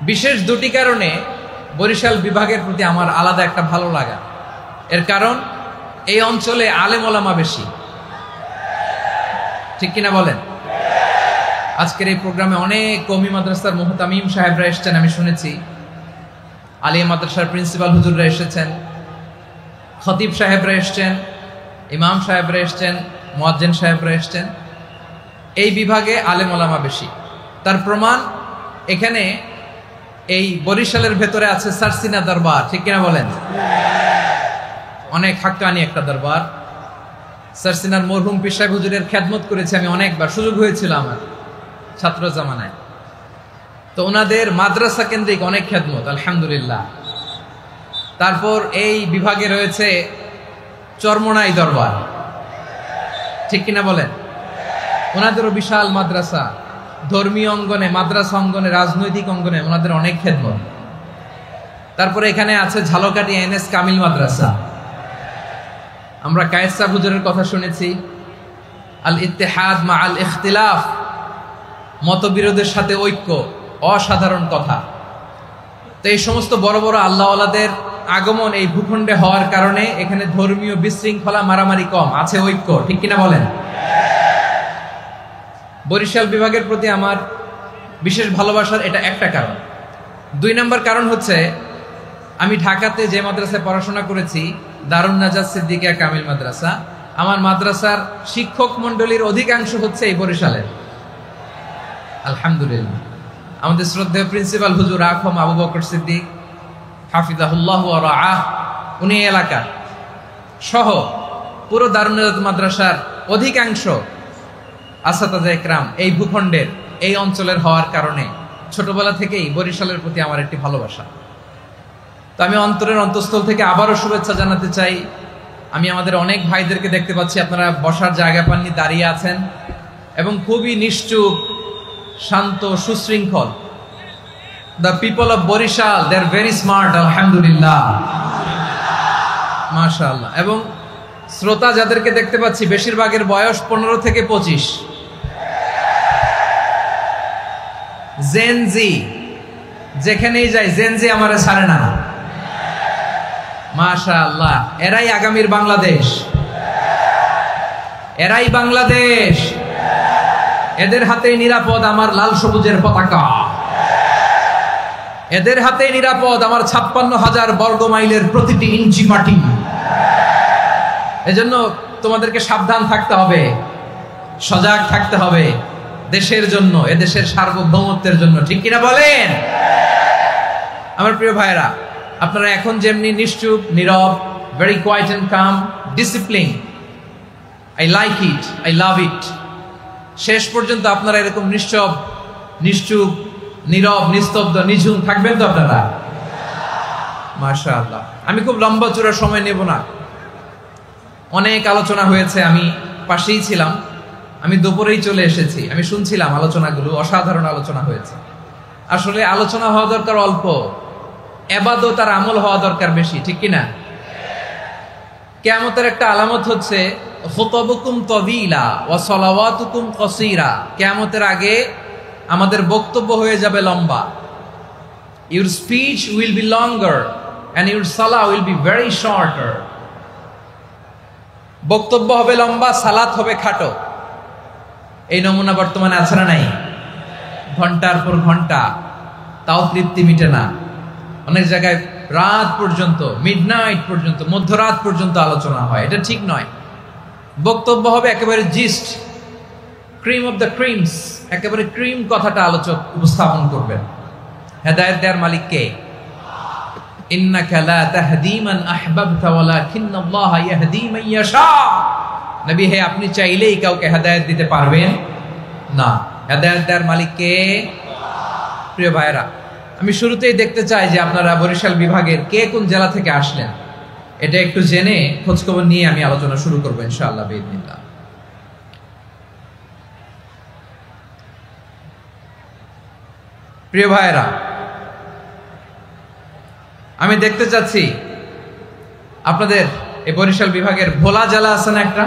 বিশেষ দুটি কারণে বরিশাল বিভাগের প্রতি আমার আলাদা একটা ভালো লাগা। এর কারণ এই অঞ্চলে আলেম ওলামা বেশি, ঠিক কিনা বলেন? আজকের এই প্রোগ্রামে অনেক কওমি মাদ্রাসার মুহতামিম সাহেবরা এসেছেন, আমি শুনেছি। আলিয়া মাদ্রাসার প্রিন্সিপাল হুজুররা এসেছেন, খতিব সাহেবরা এসেছেন, ইমাম সাহেবরা এসেছেন, মুয়াজ্জিন সাহেবরা এসেছেন। এই বিভাগে আলেম ওলামা বেশি। তার প্রমাণ এখানে এই বরিশালের ভেতরে আছে সারসিনা দরবার, ঠিক কিনা বলেন? অনেক হাক্কানি একটা দরবার। সারসিনার মরহুম পীর সাহেব হুজুরের খেদমত করেছি আমি অনেকবার, সুযোগ হয়েছিল আমার ছাত্র জামানায়। তো ওনাদের মাদ্রাসা কেন্দ্রিক অনেক খেদমত, আলহামদুলিল্লাহ। তারপর এই বিভাগে রয়েছে চরমোনাই দরবার, ঠিক কিনা বলেন? ওনাদেরও বিশাল মাদ্রাসা, ধর্মীয় অঙ্গনে, মাদ্রাসা অঙ্গনে, রাজনৈতিক অঙ্গনে ওনাদের অনেক খেদমত। তারপরে এখানে আছে ঝালকাঠি এনএস কামিল মাদ্রাসা। আমরা কায়েস সাহেব হুজুরের কথা শুনেছি, আল ইত্তেহাদ মা আল ইখতিলাফ, মতবিরোধের সাথে ঐক্য, অসাধারণ কথা। তো এই সমস্ত বড় বড় আল্লাহওয়ালাদের আগমন এই ভূখণ্ডে হওয়ার কারণে এখানে ধর্মীয় বিশৃঙ্খলা, মারামারি কম, আছে ঐক্য, ঠিক কিনা বলেন? বরিশাল বিভাগের প্রতি আমার বিশেষ ভালোবাসার এটা একটা কারণ। ২ নম্বর কারণ হচ্ছে, আমি ঢাকাতে যে মাদ্রাসায় পড়াশোনা করেছি, দারুন নাজাত সিদ্দিকিয়া কামিল মাদ্রাসা, আমার মাদ্রাসার শিক্ষক মন্ডলীর অধিকাংশ হচ্ছে এই বরিশালের, আলহামদুলিল্লাহ। আমাদের শ্রদ্ধেয় প্রিন্সিপাল হুজুর আখম আবু বকর সিদ্দিক হাফিজাহুল্লাহ ওয়া রাআহ, উনি এলাকার সহ পুরো দারুন নাজাত মাদ্রাসার অধিকাংশ আসাতাজা ইকরাম এই ভূখণ্ডের, এই অঞ্চলের হওয়ার কারণে ছোটবেলা থেকেই বরিশালের প্রতি আমার একটি ভালোবাসা। তো আমি অন্তরের অন্তঃস্থল থেকে আবারও শুভেচ্ছা জানাতে চাই। আমি আমাদের অনেক ভাইদেরকে দেখতে পাচ্ছি, আপনারা বসার জায়গা পাননি, দাঁড়িয়ে আছেন এবং খুবই নিশ্চুপ, শান্ত, সুশৃঙ্খল। The people of Barishal, they are very smart, আলহামদুলিল্লাহ, মাশাআল্লাহ। এবং শ্রোতা যাদেরকে দেখতে পাচ্ছি, বেশিরভাগের বয়স 15 থেকে 25। জেনজি, যেখানেই যাই জেনজি আমারে ছাড়ে না, মাশাআল্লাহ। এরাই আগামীর বাংলাদেশ, এরাই বাংলাদেশ। এদের হাতেই নিরাপদ আমার লাল সবুজের পতাকা, এদের হাতেই নিরাপদ আমার 56,000 বর্গ মাইলের প্রতিটি ইঞ্চি মাটি। এজন্য তোমাদেরকে সাবধান থাকতে হবে, সজাগ থাকতে হবে দেশের জন্য, এদেশের সার্বভৌমত্বের জন্য, ঠিক কিনা বলেন? আমার প্রিয় ভাইরা, আপনারা এখন যেমনি নিশ্চুপ, নীরব, very quiet and calm, discipline, I like it, I love it. শেষ পর্যন্ত আপনারা এরকম নিশ্চুপ, নীরব, নিস্তব্ধ, নিঝুম থাকবেন তো আপনারা? মাশাআল্লাহ। আমি খুব লম্বা চূড়া সময় নেব না, অনেক আলোচনা হয়েছে, আমি পাশেই ছিলাম, আমি দুপুরেই চলে এসেছি, আমি শুনছিলাম আলোচনাগুলো, অসাধারণ আলোচনা হয়েছে। আসলে আলোচনা হওয়া দরকার অল্প, ইবাদত আর আমল হওয়া দরকার বেশি, ঠিক কিনা? কিয়ামতের একটা আলামত হচ্ছে খুতবুকুম তাওয়িলা ওয়া সালাওয়াতুকুম কাসীরা। কিয়ামতের আগে আমাদের বক্তব্য হয়ে যাবে লম্বা। Your speech will be longer and your salah will be very shorter. বক্তব্য হবে লম্বা, সালাত হবে খাটো। এই নমুনা বর্তমানে আছে না নাই? ঘন্টার পর ঘন্টা, তাও তৃপ্তি মিটে না। অনেক জায়গায় রাত পর্যন্ত, মিডনাইট পর্যন্ত, মধ্যরাত পর্যন্ত আলোচনা হয়, এটা ঠিক নয়। বক্তব্য হবে একেবারে gist, cream of the creams, একেবারে ক্রিম কথাটা আলোচক উপস্থাপন করবেন। হেদায়েত দেওয়ার মালিক কে? ইন্নাকা লা তাহদি মান আহবাবতা ওয়ালাকিন্নাল্লাহা ইয়াহদি মান ইয়াশা। নবী হে, আপনি চাইলেই কাউকে হেদায়েত দিতে পারবেন না, হেদায়েত দেওয়ার মালিক কে? প্রিয় ভাইরা, আমি শুরুতেই দেখতে চাই যে আপনারা বরিশাল বিভাগের কে কোন জেলা থেকে আসলেন, এটা একটু জেনে খোঁজখবর নিয়ে আমি আলোচনা শুরু করবো ইনশাআল্লাহ বিইذنিল্লাহ। প্রিয় ভাইরা, আমি দেখতে চাচ্ছি আপনাদের এই বরিশাল বিভাগের ভোলা জেলা আছে না একটা,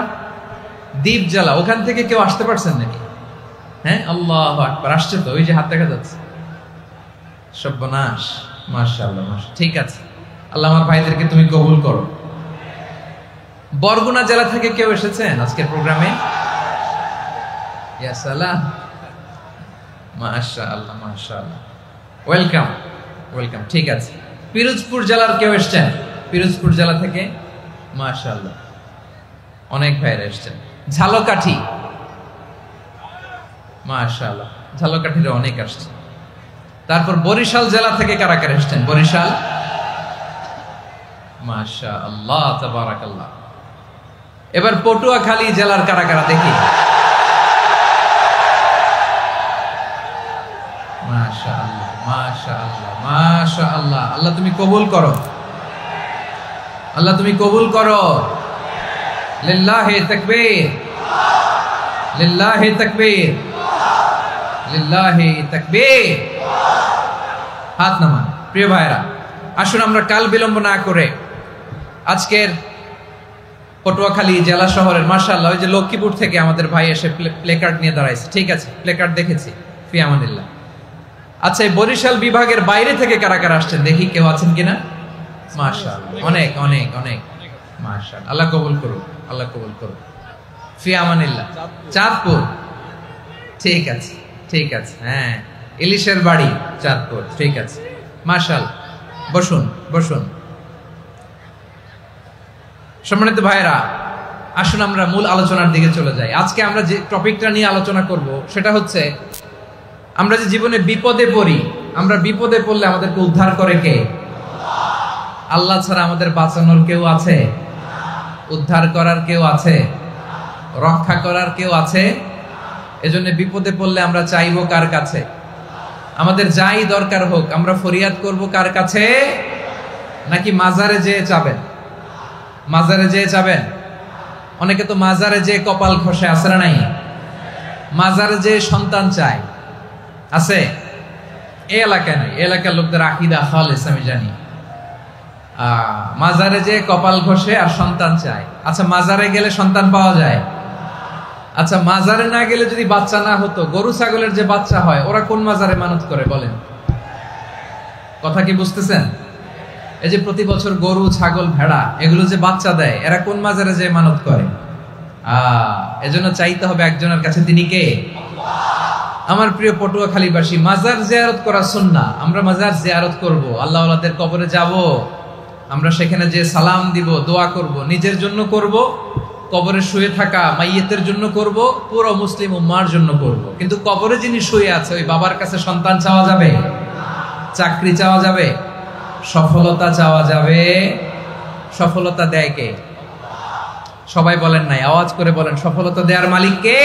দ্বীপ জেলা, ওখান থেকে কেউ আসতে পারছেন নাকি? হ্যাঁ, আল্লাহু আকবার, আসছে তো, ওই যে হাত দেখা যাচ্ছে। সর্বনাশ। মাশাআল্লাহ, ঠিক আছে, আল্লাহ আমার ভাইদেরকে তুমি কবুল করো। বরগুনা জেলা থেকে কেউ এসেছেন আজকের প্রোগ্রামে? ইয়া সালাম, মাশাআল্লাহ মাশাআল্লাহ, ওয়েলকাম ওয়েলকাম। ঠিক আছে, পিরোজপুর জেলার কেউ এসেছেন? পিরোজপুর জেলা থেকে মাশাআল্লাহ অনেক ভাইরা এসেছেন। ঝালকাঠি, মাশাআল্লাহ, ঝালকাঠির অনেক আসছে। তারপর বরিশাল জেলা থেকে কারা কারা এসেছেন? বরিশাল, মাশাআল্লাহ তাবারাকাল্লাহ। এবার পটুয়াখালী জেলার কারা কারা দেখি? মাশাআল্লাহ মাশাআল্লাহ মাশাআল্লাহ। আল্লাহ তুমি কবুল করো, আল্লাহ তুমি কবুল করো। লিল্লাহি তাকবীর, লিল্লাহি তাকবীর, লিল্লাহি তাকবীর। হাত নামান। প্রিয় ভাইরা, আসুন আমরা কাল বিলম্ব না করে আজকের পটুয়াখালী জেলা শহরের, মাশাআল্লাহ, ওই যে লক্ষ্মীপুর থেকে আমাদের ভাই এসে প্লেকার্ড নিয়ে দাঁড়াইছে। ঠিক আছে, প্লেকার্ড দেখেছি, ফি আমানিল্লাহ। আচ্ছা, এই বরিশাল বিভাগের বাইরে থেকে কারা কারা আসছেন দেখি, কেউ আছেন কিনা? মাশাআল্লাহ, অনেক অনেক অনেক, মাশাআল্লাহ। আল্লাহ কবুল করুন, আল্লাহ কবুল করুন, ফি আমানিল্লাহ। চাঁদপুর, ঠিক আছে ঠিক আছে, হ্যাঁ, ইলিশের বাড়ি চাঁদপুর, ঠিক আছে, মাশাআল্লাহ। বসুন বসুন। সম্মানিত ভাইরা, আসুন আমরা মূল আলোচনার দিকে চলে যাই। আজকে আমরা যে টপিকটা নিয়ে আলোচনা করব সেটা হচ্ছে, আমরা যে জীবনে বিপদে পড়ি, আমরা বিপদে পড়লে আমাদেরকে উদ্ধার করে কে? আল্লাহ ছাড়া আমাদের বাঁচানোর কেউ আছে? উদ্ধার করার কেউ আছে? রক্ষা করার কেউ আছে? এজন্য বিপদে পড়লে আমরা চাইবো কার কাছে? আমাদের যাই দরকার হোক আমরা ফরিয়াদ করব কার কাছে? নাকি মাজারে যেয়ে চাবেন? মাজারে যেয়ে চাবেন? অনেকে তো মাজারে যেয়ে কপাল ঘষে, আছে না নাই? মাজারে যেয়ে সন্তান চায়, আছে? এই এলাকায় নাই, এলাকার লোকদের আকীদা খালেস আমি জানি। মাজারে যেয়ে কপাল ঘষে আর সন্তান চায়। আচ্ছা, মাজারে গেলে সন্তান পাওয়া যায়? আচ্ছা, মাজারে না গেলে যদি বাচ্চা না হতো, গরু ছাগলের যে বাচ্চা হয় ওরা কোন মাজারে মানত করে বলেন? কথা কি বুঝতেছেন? এই যে প্রতি বছর গরু ছাগল ভেড়া এগুলো যে বাচ্চা দেয়, এরা কোন মাজারে যে মানত করে? এজন্য চাইতে হবে একজনের কাছে, তিনি কে? আমার প্রিয় পটুয়াখালীবাসী, মাজার জিয়ারত করা সুন্নাহ। আমরা মাজার জিয়ারত করব, আল্লাহ ওয়ালাদের কবরে যাব, আমরা সেখানে যে সালাম দিব, দোয়া করব, নিজের জন্য করব, কবরে শুয়ে থাকা মাইয়েতের জন্য করব, পুরো মুসলিম উম্মার জন্য করব। কিন্তু কবরে যিনি শুয়ে আছে ওই বাবার কাছে সন্তান চাওয়া যাবে? চাকরি চাওয়া যাবে? সফলতা চাওয়া যাবে? সফলতা দেয় কে? সবাই বলেন নাই, আওয়াজ করে বলেন, সফলতা দেওয়ার মালিক কে?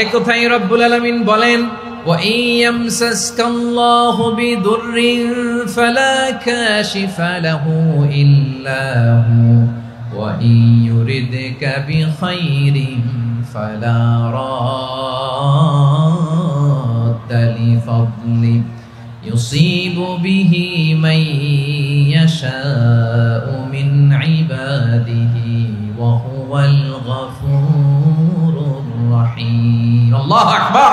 এক কথাই রব্বুল আলামিন বলেন, ওয়া ইয়ামসাসকাল্লাহু বিদুররিন ফালা কাশিফা লাহু ইল্লা হু ওয়া ইয়ুরিদকা বিখাইরিন ফালা রাদ্দা লিফাদলি ইউসিবু বিহি মান ইয়াশাউ মিন ইবাদিহি ওয়া হুয়াল গফুরুর রহিম। আল্লাহু আকবার।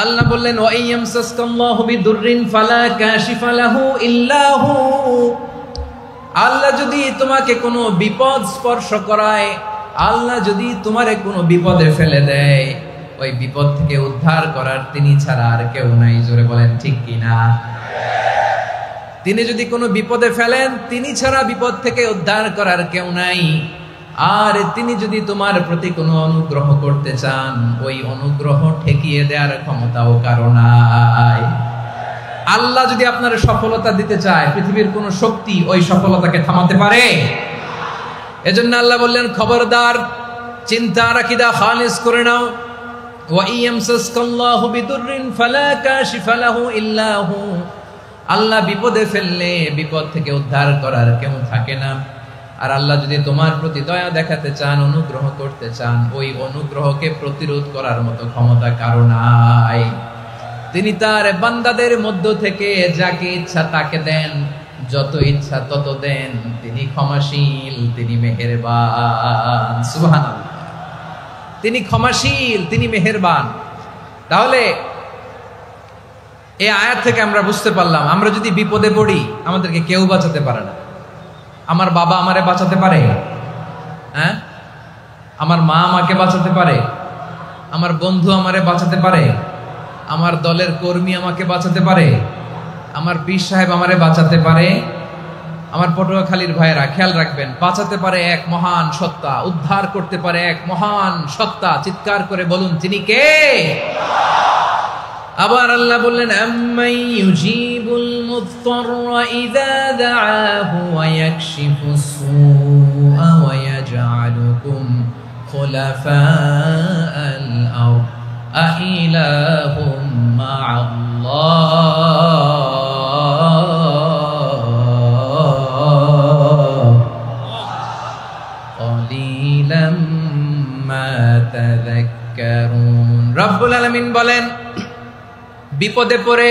আল্লাহ বললেন, ওয়া ইয়ামসাসকাল্লাহু বিদুররিন ফালা কাশিফা লাহু ইল্লা হু। আল্লাহ যদি তোমাকে কোনো বিপদ স্পর্শ করায়, আল্লাহ যদি তোমারে কোনো বিপদে ফেলে দেয়, ওই বিপদ থেকে উদ্ধার করার তিনি ছাড়া আর কেউ নাই। জোরে বলেন ঠিক কিনা? তিনি যদি কোনো বিপদে ফেলেন, তিনি ছাড়া বিপদ থেকে উদ্ধার করার কেউ নাই। আর তিনি যদি তোমার প্রতি কোনো অনুগ্রহ করতে চান, ওই অনুগ্রহ ঠেকিয়ে দেওয়ার ক্ষমতাও কারো নাই। আল্লাহ যদি আপনার সফলতা দিতে চায়, পৃথিবীর কোন শক্তি ওই সফলতাকে থামাতে পারে? এজন্য আল্লাহ বললেন, খবরদার, চিন্তার আকীদা খালিস করে নাও। ওয়া ইয়ামসাসকাল্লাহু বিদুররিন ফালা কাশিফা লাহু ইল্লা হু। আল্লাহ বিপদে ফেললে বিপদ থেকে উদ্ধার করার কেউ থাকে না। আর আল্লাহ যদি তোমার প্রতি দয়া দেখাতে চান, অনুগ্রহ করতে চান, ওই অনুগ্রহকে প্রতিরোধ করার মতো ক্ষমতা কারো নাই। তিনি তার বান্দাদের মধ্য থেকে যাকে ইচ্ছা তাকে দেন, যত ইচ্ছা তত দেন। তিনি ক্ষমাশীল, তিনি মেহেরবান। সুবহানাল্লাহ। তিনি ক্ষমাশীল, তিনি মেহেরবান। তাহলে এই আয়াত থেকে আমরা বুঝতে পারলাম, আমরা যদি বিপদে পড়ি আমাদেরকে কেউ বাঁচাতে পারে না। আমার বাবা আমারে বাঁচাতে পারে? হ্যাঁ? আমার মা আমাকে বাঁচাতে পারে? আমার বন্ধু আমারে বাঁচাতে পারে? আমার দলের কর্মী আমাকে বাঁচাতে পারে? আমার পীর সাহেব আমারে বাঁচাতে পারে? আমার পটুয়াখালীর ভাইয়েরা খেয়াল রাখবেন, বাঁচাতে পারে এক মহান সত্তা, উদ্ধার করতে পারে এক মহান সত্তা। চিৎকার করে বলুন, তিনি কে? আবার আল্লাহ বললেন, আম্মাই ইউজিবুল মুত্তাররা ইযা দাআহু ওয়া ইয়াকশিফুস সুআ ওয়া ইয়াজআলুকুম খুলাফাআল আরদ আইলাহুম মা'আল্লাহ ক্বালিলাম মা তাযাক্কারুন। রব্বুল আলামিন বলেন, বিপদে পড়ে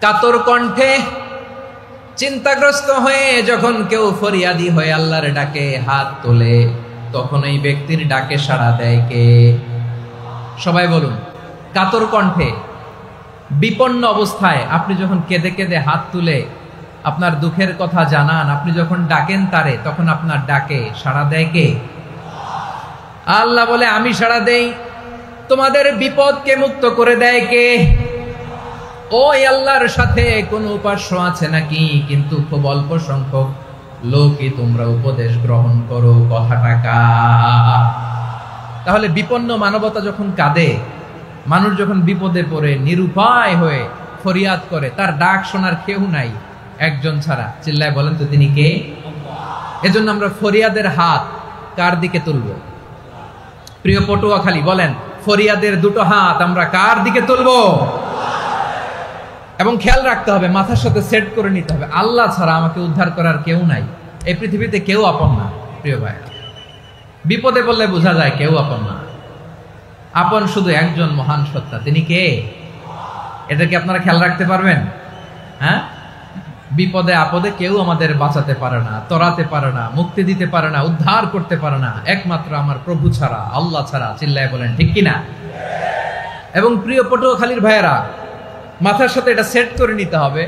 কাতর কণ্ঠে চিন্তাগ্রস্ত হয়ে যখন কেউ ফরিয়াদি হয়ে আল্লাহর ডাকে হাত তোলে, তখন এই ব্যক্তির ডাকে সাড়া দেয় কে? সবাই বলুন। কাতর কণ্ঠে বিপন্ন অবস্থায় আপনি যখন কেঁদে কেঁদে হাত তুলে আপনার দুঃখের কথা জানান, আপনি যখন ডাকেন তারে, তখন আপনার ডাকে সাড়া দেয় কে? আল্লাহ বলে, আমি সাড়া দেই। তোমাদের বিপদকে মুক্ত করে দেয় কে? ওই আল্লাহর সাথে কোনো উপাস্য আছে নাকি? কিন্তু খুব অল্প সংখ্যক লোকই তোমরা উপদেশ গ্রহণ করো। কথাটা কার? তাহলে বিপন্ন মানবতা যখন কাঁদে, মানুষ যখন বিপদে পড়ে নিরুপায় হয়ে ফরিয়াদ করে, তার ডাক শোনার কেউ নাই একজন ছাড়া। চিল্লায় বলেন তো, তিনি কে? এজন্য আমরা ফরিয়াদের হাত কার দিকে তুলব? প্রিয় পটুয়াখালী বলেন, ফরিয়াদের দুটো হাত আমরা কার দিকে তুলবো? এবং খেয়াল রাখতে হবে, মাথার সাথে সেট করে নিতে হবে, আল্লাহ ছাড়া আমাকে উদ্ধার করার কেউ নাই। এই পৃথিবীতে কেউ আপন না। প্রিয় ভাই, বিপদে পড়লে বোঝা যায় কেউ আপন না। আপন শুধু একজন মহান সত্তা, তিনি কে? এটা কি আপনারা খেয়াল রাখতে পারবেন? হ্যাঁ, বিপদে আপদে কেউ আমাদের বাঁচাতে পারে না, তরাতে পারে না, মুক্তি দিতে পারে না, উদ্ধার করতে পারে না, একমাত্র আমার প্রভু ছাড়া, আল্লাহ ছাড়া। চিল্লায় বলেন ঠিক কিনা? এবং প্রিয় পটুয়াখালীর ভাইয়েরা, মাথার সাথে এটা সেট করে নিতে হবে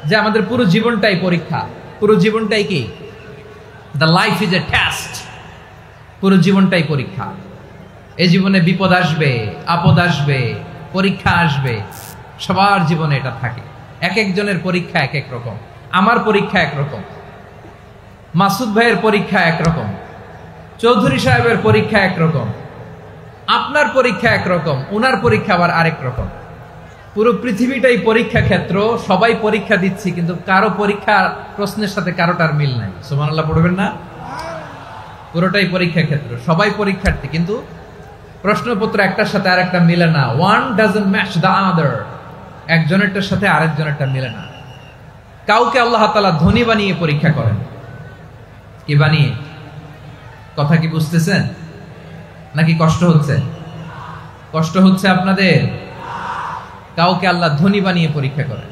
যে আমাদের পুরো জীবনটাই পরীক্ষা। পুরো জীবনটাই কি? The life is a test. পুরো জীবনটাই পরীক্ষা। এই জীবনে বিপদ আসবে, আপদ আসবে, পরীক্ষা আসবে, সবার জীবনে এটা থাকে। এক একজনের পরীক্ষা এক এক রকম। আমার পরীক্ষা একরকম, মাসুদ ভাইয়ের পরীক্ষা একরকম, চৌধুরী সাহেবের পরীক্ষা একরকম, আপনার পরীক্ষা একরকম, ওনার পরীক্ষা আবার আরেক রকম। পুরো পৃথিবীটাই পরীক্ষা ক্ষেত্র, সবাই পরীক্ষা দিচ্ছি, কিন্তু কারো পরীক্ষার প্রশ্নের সাথে কারোটার মিল নাই। সুবহানাল্লাহ পড়বেন না? পুরোটাই পরীক্ষা ক্ষেত্র, সবাই পরীক্ষার্থী, কিন্তু প্রশ্নপত্র একটার সাথে আরেকটা মিলে না। One doesn't match the other. একজনেরটার সাথে আরেকজনেরটা মিলে না। কাউকে আল্লাহ তাআলা ধনী বানিয়ে পরীক্ষা করেন। কি বানিয়ে? কথা কি বুঝতেছেন নাকি কষ্ট হচ্ছে? কষ্ট হচ্ছে আপনাদের? কাউকে আল্লাহ ধনী বানিয়ে পরীক্ষা করেন,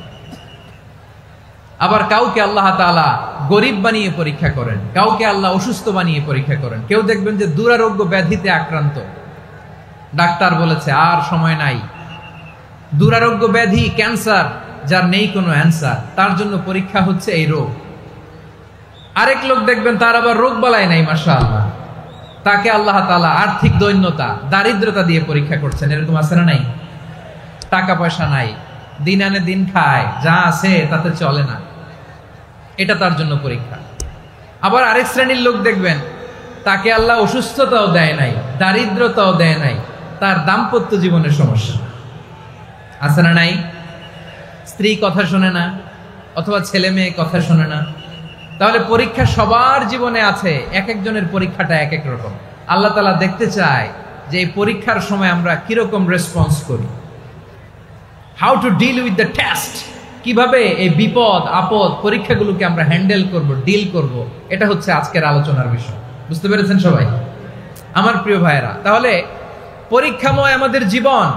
আবার কাউকে আল্লাহ তাআলা গরিব বানিয়ে পরীক্ষা করেন, কাউকে আল্লাহ অসুস্থ বানিয়ে পরীক্ষা করেন। কেউ দেখবেন যে দুরারোগ্য ব্যাধিতে আক্রান্ত, ডাক্তার বলেছে আর সময় নাই, দুরারোগ্য ব্যাধি, ক্যান্সার, যার নেই কোনো অ্যান্সার, তার জন্য পরীক্ষা হচ্ছে এই রোগ। আরেক লোক দেখবেন তার আবার রোগ বালাই নাই, মাশাআল্লাহ, তাকে আল্লাহ তাআলা আর্থিক দৈন্যতা, দারিদ্রতা দিয়ে পরীক্ষা করছেন। এরকম আছে না নাই? টাকা পয়সা নাই, দিন আনে দিন খায়, যা আছে তাতে চলে না, এটা তার জন্য পরীক্ষা। আবার আরেক শ্রেণীর লোক দেখবেন তাকে আল্লাহ অসুস্থতাও দেয় নাই, দারিদ্রতাও দেয় নাই, তার দাম্পত্য জীবনের সমস্যা আছে না নাই? স্ত্রী কথা শোনে না, অথবা ছেলে মেয়ে কথা শোনে না। তাহলে পরীক্ষা সবার জীবনে আছে, এক একজনের পরীক্ষাটা এক এক রকম। আল্লাহ তাআলা দেখতে চায় যে এই পরীক্ষার সময় আমরা কিরকম রেসপন্স করি। How to deal with the test, কিভাবে এই বিপদ আপদ পরীক্ষাগুলোকে আমরা হ্যান্ডেল করব, ডিল করব, এটা হচ্ছে আজকের আলোচনার বিষয়। বুঝতে পেরেছেন সবাই আমার প্রিয় ভাইয়েরা? তাহলে পরীক্ষাময় আমাদের জীবন,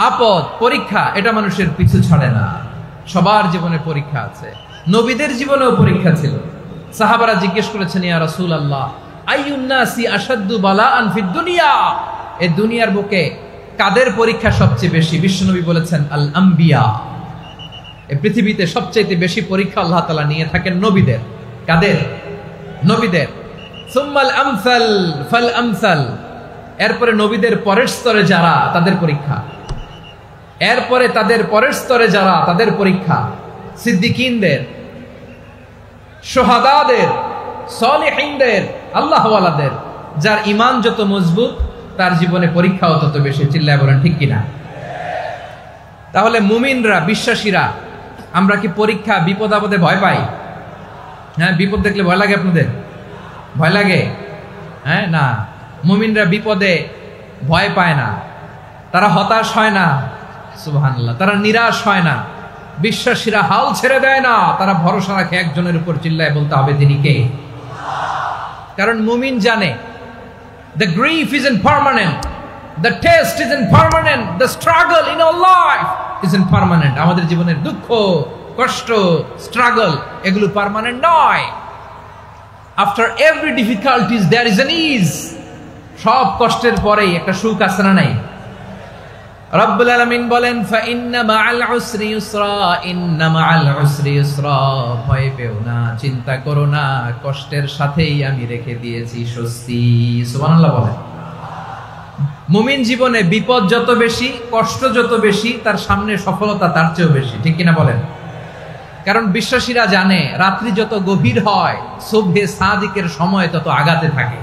আপদ পরীক্ষা, এটা মানুষের পিছু ছাড়ে না। সবার জীবনে পরীক্ষা আছে। নবীদের জীবনেও পরীক্ষা ছিল। সাহাবারা জিজ্ঞেস করেছেন, ইয়া রাসূলুল্লাহ, আইয়ুন নাসি আশাদ্দু বালাআন ফিদ দুনিয়া, এই দুনিয়ার বুকে কাদের পরীক্ষা সবচেয়ে বেশি? বিশ্বনবী বলেছেন আল আম্বিয়া, এই পৃথিবীতে সবচেয়ে বেশি পরীক্ষা আল্লাহ তাআলা নিয়ে থাকেন নবীদের। কাদের? নবীদের। সুম্মাল আমসাল ফাল আমসাল, এরপরে নবীদের পরের স্তরে যারা তাদের পরীক্ষা, এরপরে তাদের পরের স্তরে যারা তাদের পরীক্ষা, সিদ্দিকিনদের, শুহাদাদের, সালিহিনদের, আল্লাহওয়ালাদের। যার ঈমান যত মজবুত তার জীবনে পরীক্ষাও তত বেশি। চিল্লায় বলেন ঠিক কিনা? তাহলে মুমিনরা, বিশ্বাসীরা, আমরা কি পরীক্ষা বিপদ আপদে ভয় পাই? হ্যাঁ, বিপদ দেখলে ভয় লাগে আপনাদের? ভয় লাগে? হ্যাঁ, না, মুমিনরা বিপদে ভয় পায় না, তারা হতাশ হয় না, সুবহানাল্লাহ, তারা নিরাশ হয় না। বিশ্বাসীরা হাল ছেড়ে দেয় না, তারা ভরসা রাখে একজনের উপর। চিল্লায় বলতে হবে তিনি কে? কারণ মুমিন জানে the grief isn't permanent, the test isn't permanent, the struggle in our life isn't permanent. আমাদের জীবনের দুঃখ, কষ্ট, স্ট্রাগল এগুলো পার্মানেন্ট নয়। after every difficulties there is an ease. সব কষ্টের পরেই একটা সুখ আছে না নাই? রব্বুল আলামিন বলেন ফা ইন্না মাআল উসরি ইউসরা, ইন্না মাআল উসরি ইউসরা, ভয় পেও না, চিন্তা করো না, কষ্টের সাথেই আমি রেখে দিয়েছি স্বস্তি। সুবহানাল্লাহ বলেন। মুমিন জীবনে বিপদ যত বেশি, কষ্ট যত বেশি, তার সামনে সফলতা তার চেয়েও বেশি। ঠিক কিনা বলেন? কারণ বিশ্বাসীরা জানে রাত্রি যত গভীর হয় সুবহে সাদিকের সময় তত আগাতে থাকে।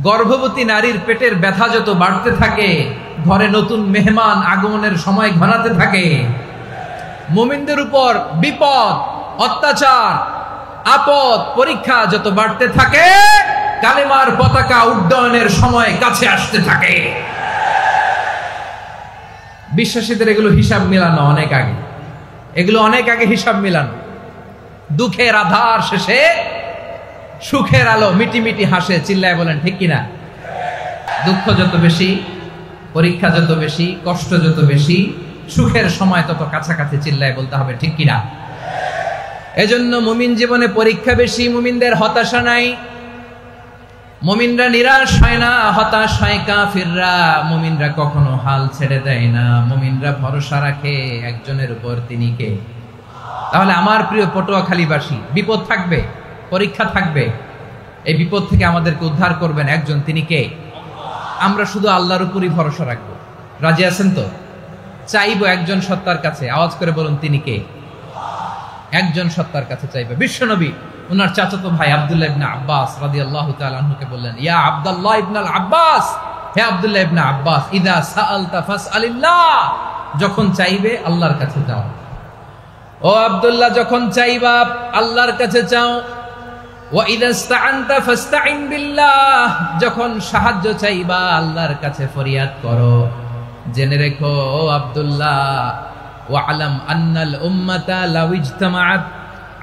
গর্ভবতী নারীর পেটের ব্যথা যত বাড়তে থাকে, ঘরে নতুন মেহমান আগমনের সময় ঘনাতে থাকে। মুমিনদের উপর বিপদ, অত্যাচার, আপদ, পরীক্ষা যত বাড়তে থাকে, কালেমার পতাকা উড্ডয়নের সময় কাছে আসতে থাকে। বিশ্বাসীদের এগুলো হিসাব মেলানো অনেক আগে, এগুলো অনেক আগে হিসাব মেলানো। দুঃখের আধার শেষে সুখের আলো মিটি মিটি হাসে। চিল্লায় বলেন ঠিক কিনা? দুঃখ যত বেশি, পরীক্ষা যত বেশি, কষ্ট যত বেশি, সুখের সময় তত কাছাকাছি। চিল্লায় বলতে হবে ঠিক কিনা? এজন্য মুমিন জীবনে পরীক্ষা বেশি, মুমিনদের হতাশা নাই, মুমিনরা নিরাশ হয় না, হতাশ হয় কাফিররা। মুমিনরা কখনো হাল ছেড়ে দেয় না, মুমিনরা ভরসা রাখে একজনের উপর, তিনি কে? তাহলে আমার প্রিয় পটুয়াখালীবাসী, বিপদ থাকবে, পরীক্ষা থাকবে, এই বিপদ থেকে আমাদেরকে উদ্ধার করবেন একজন, তিনি কে? আমরা শুধু আল্লাহর উপরই ভরসা রাখবো। রাজি আছেন তো? চাইবো একজন সত্তার কাছে। আওয়াজ করে বলুন তিনি কে? একজন সত্তার কাছে চাইবে। বিশ্বনবী ওনার চাচাতো ভাই আব্দুল্লাহ ইবনে আব্বাস রাদিয়াল্লাহু তাআলা আনহুকে বললেন, ইয়া আব্দুল্লাহ ইবনে আব্বাস, হে আব্দুল্লাহ ইবনে আব্বাস, ইদা সাআলতা ফাসআলিল্লাহ, যখন চাইবে আল্লাহর কাছে যাও। ও আব্দুল্লাহ, যখন চাইবা আল্লাহর কাছে চাও। ওয়া ইদা ইসতাআনতা ফাসতাইন বিল্লাহ, যখন সাহায্য চাইবা আল্লাহর কাছে ফরিয়াদ করো। জেনে রেখো ও আব্দুল্লাহ, ওয়া'লাম আন্নাল উম্মাতা লাউ ইজতামাআত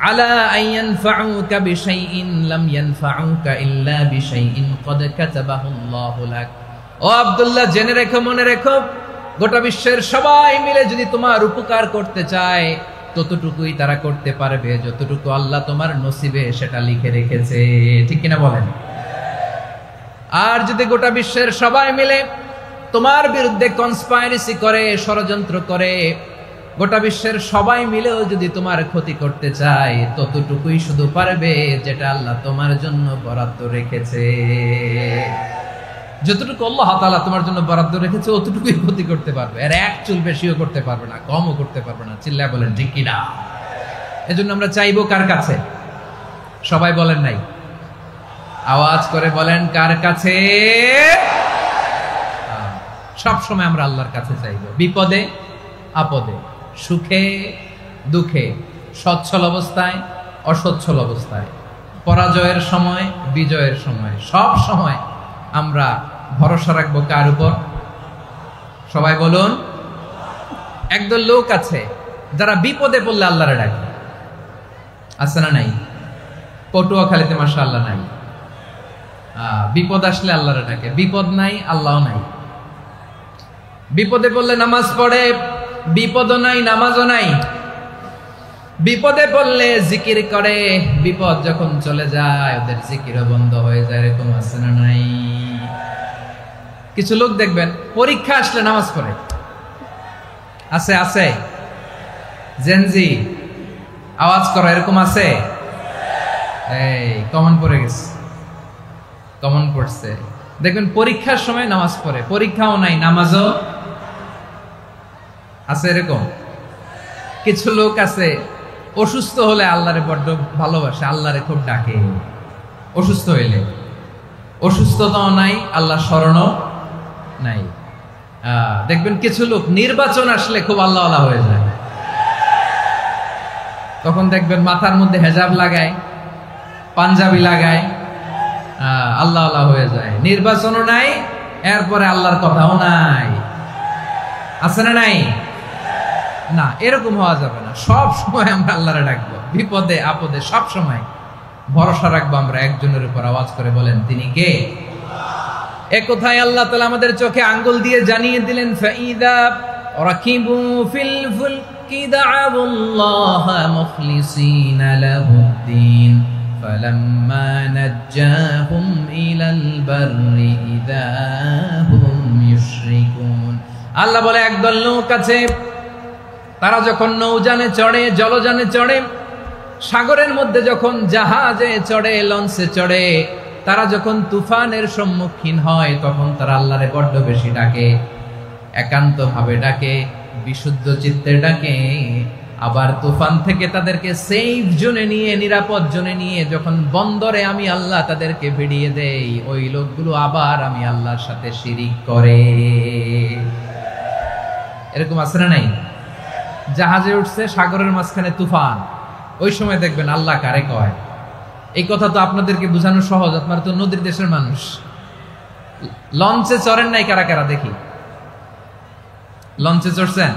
আলা আন ইয়ানফাউকা বিশাইইন লাম ইয়ানফাউকা ইল্লা বিশাইইন ক্বাদ কাতাবাহু আল্লাহু লাক। ও আব্দুল্লাহ, জেনে রেখো, মনে রেখো, গোটা বিশ্বের সবাই মিলে যদি তোমার উপকার করতে চায় ততটুকুই তারা করতে পারবে যতটুকু আল্লাহ তোমার নসিবে সেটা লিখে রেখেছে। ঠিক কিনা বলেন? আর যদি গোটা বিশ্বের সবাই মিলে তোমার বিরুদ্ধে কনস্পাইরেসি করে, ষড়যন্ত্র করে, গোটা বিশ্বের সবাই মিলেও যদি তোমার ক্ষতি করতে চায় ততটুকুই শুধু পারবে যেটা আল্লাহ তোমার জন্য বরাদ্দ রেখেছে। যতটুকু আল্লাহ তাআলা তোমার জন্য বরাদ্দ রেখেছে অতটুকুই ক্ষতি করতে পারবে, আর এক চুল বেশিও করতে পারবে না, কমও করতে পারবে না। চিল্লায় বলেন ঠিক কিনা? এজন্য আমরা চাইবো কার কাছে? সবাই বলেন নাই, আওয়াজ করে বলেন কার কাছে? সব সময় আমরা আল্লাহর কাছে চাইবো, বিপদে আপদে, সুখে দুঃখে, সচ্ছল অবস্থায় অসচ্ছল অবস্থায়, পরাজয়ের সময় বিজয়ের সময়, সব সময় আমরা ভরসা রাখবো কার উপর? সবাই বলুন। একদল লোক আছে যারা বিপদে পড়লে আল্লাহরে ডাকে, আছে না নাই? পটুয়াখালীতে মাশাআল্লাহ নাই। বিপদ আসলে আল্লাহরে ডাকে, বিপদ নাই আল্লাহ নাই। বিপদে পড়লে নামাজ পড়ে, বিপদও নাই নামাজও নাই। বিপদে পড়লে জিকির করে, বিপদ যখন চলে যায় ওদের জিকিরও বন্ধ হয়ে যায়। এরকম আছে না নাই? কিছু লোক দেখবেন পরীক্ষা আসলে নামাজ পড়ে। আছে আছে জেনজি আওয়াজ করো, এরকম আছে? এই কমন পড়ে গেছে, কমন পড়ছে। দেখবেন পরীক্ষার সময় নামাজ পড়ে, পরীক্ষাও নাই নামাজও আছে। এরকম কিছু লোক আছে অসুস্থ হলে আল্লাহরে বড্ড ভালোবাসে, আল্লাহরে খুব ডাকে। অসুস্থ হইলে অসুস্থতাও নাই, আল্লাহ স্মরণও নাই। দেখবেন কিছু লোক নির্বাচন আসলে খুব আল্লাহওয়ালা হয়ে যায়। তখন দেখবেন মাথার মধ্যে হেজাব লাগায়, পাঞ্জাবি লাগায়, আল্লাহওয়ালা হয়ে যায়। নির্বাচনও নাই, এরপরে আল্লাহর কথাও নাই। আছে না নাই? না, এরকম হওয়া যাবে না। সব সময় আমরা আল্লাহরে ডাকবো, বিপদে আপদে সব সময় ভরসা রাখবো আমরা একজনের উপর। আওয়াজ করে বলেন, তিনি কে? এ কথায় আল্লাহ তাআলা আমাদের চোখে আঙ্গুল দিয়ে জানিয়ে দিলেন, ফাইদা রাকিবু ফিল ফুলকি দা'আবুল্লাহ মুখলিসিনা লাহুদ্দিন ফালাম্মা নাজ্জাহুম ইলাল বাররি ইযা হুম ইউশরিকুন। আল্লাহ বলে, একদল লোক আছে, তারা যখন নৌযানে চড়ে, জলযানে চড়ে, সাগরের মধ্যে যখন জাহাজে চড়ে, লঞ্চে চড়ে, তারা যখন তুফানের সম্মুখীন হয়, তখন তারা আল্লাহরে বড্ড বেশি ডাকে, একান্ত ভাবে ডাকে, বিশুদ্ধ চিত্তে ডাকে। আবার তুফান থেকে তাদেরকে সেফ জোনে নিয়ে, নিরাপদ জোনে নিয়ে যখন বন্দরে আমি আল্লাহ তাদেরকে ভিড়িয়ে দেই, ওই লোকগুলো আবার আমি আল্লাহর সাথে শিরিক করে। এরকম আছে না নাই? জাহাজে উঠছে, সাগরের মাঝখানে তুফান, ওই সময় দেখবেন আল্লাহ কারে কয়। এই কথা তো আপনাদেরকে বোঝানো সহজ, আপনারা তো নদীর দেশের মানুষ। লঞ্চে চড়েন নাই কারা কারা? দেখি, লঞ্চে চড়ছেন?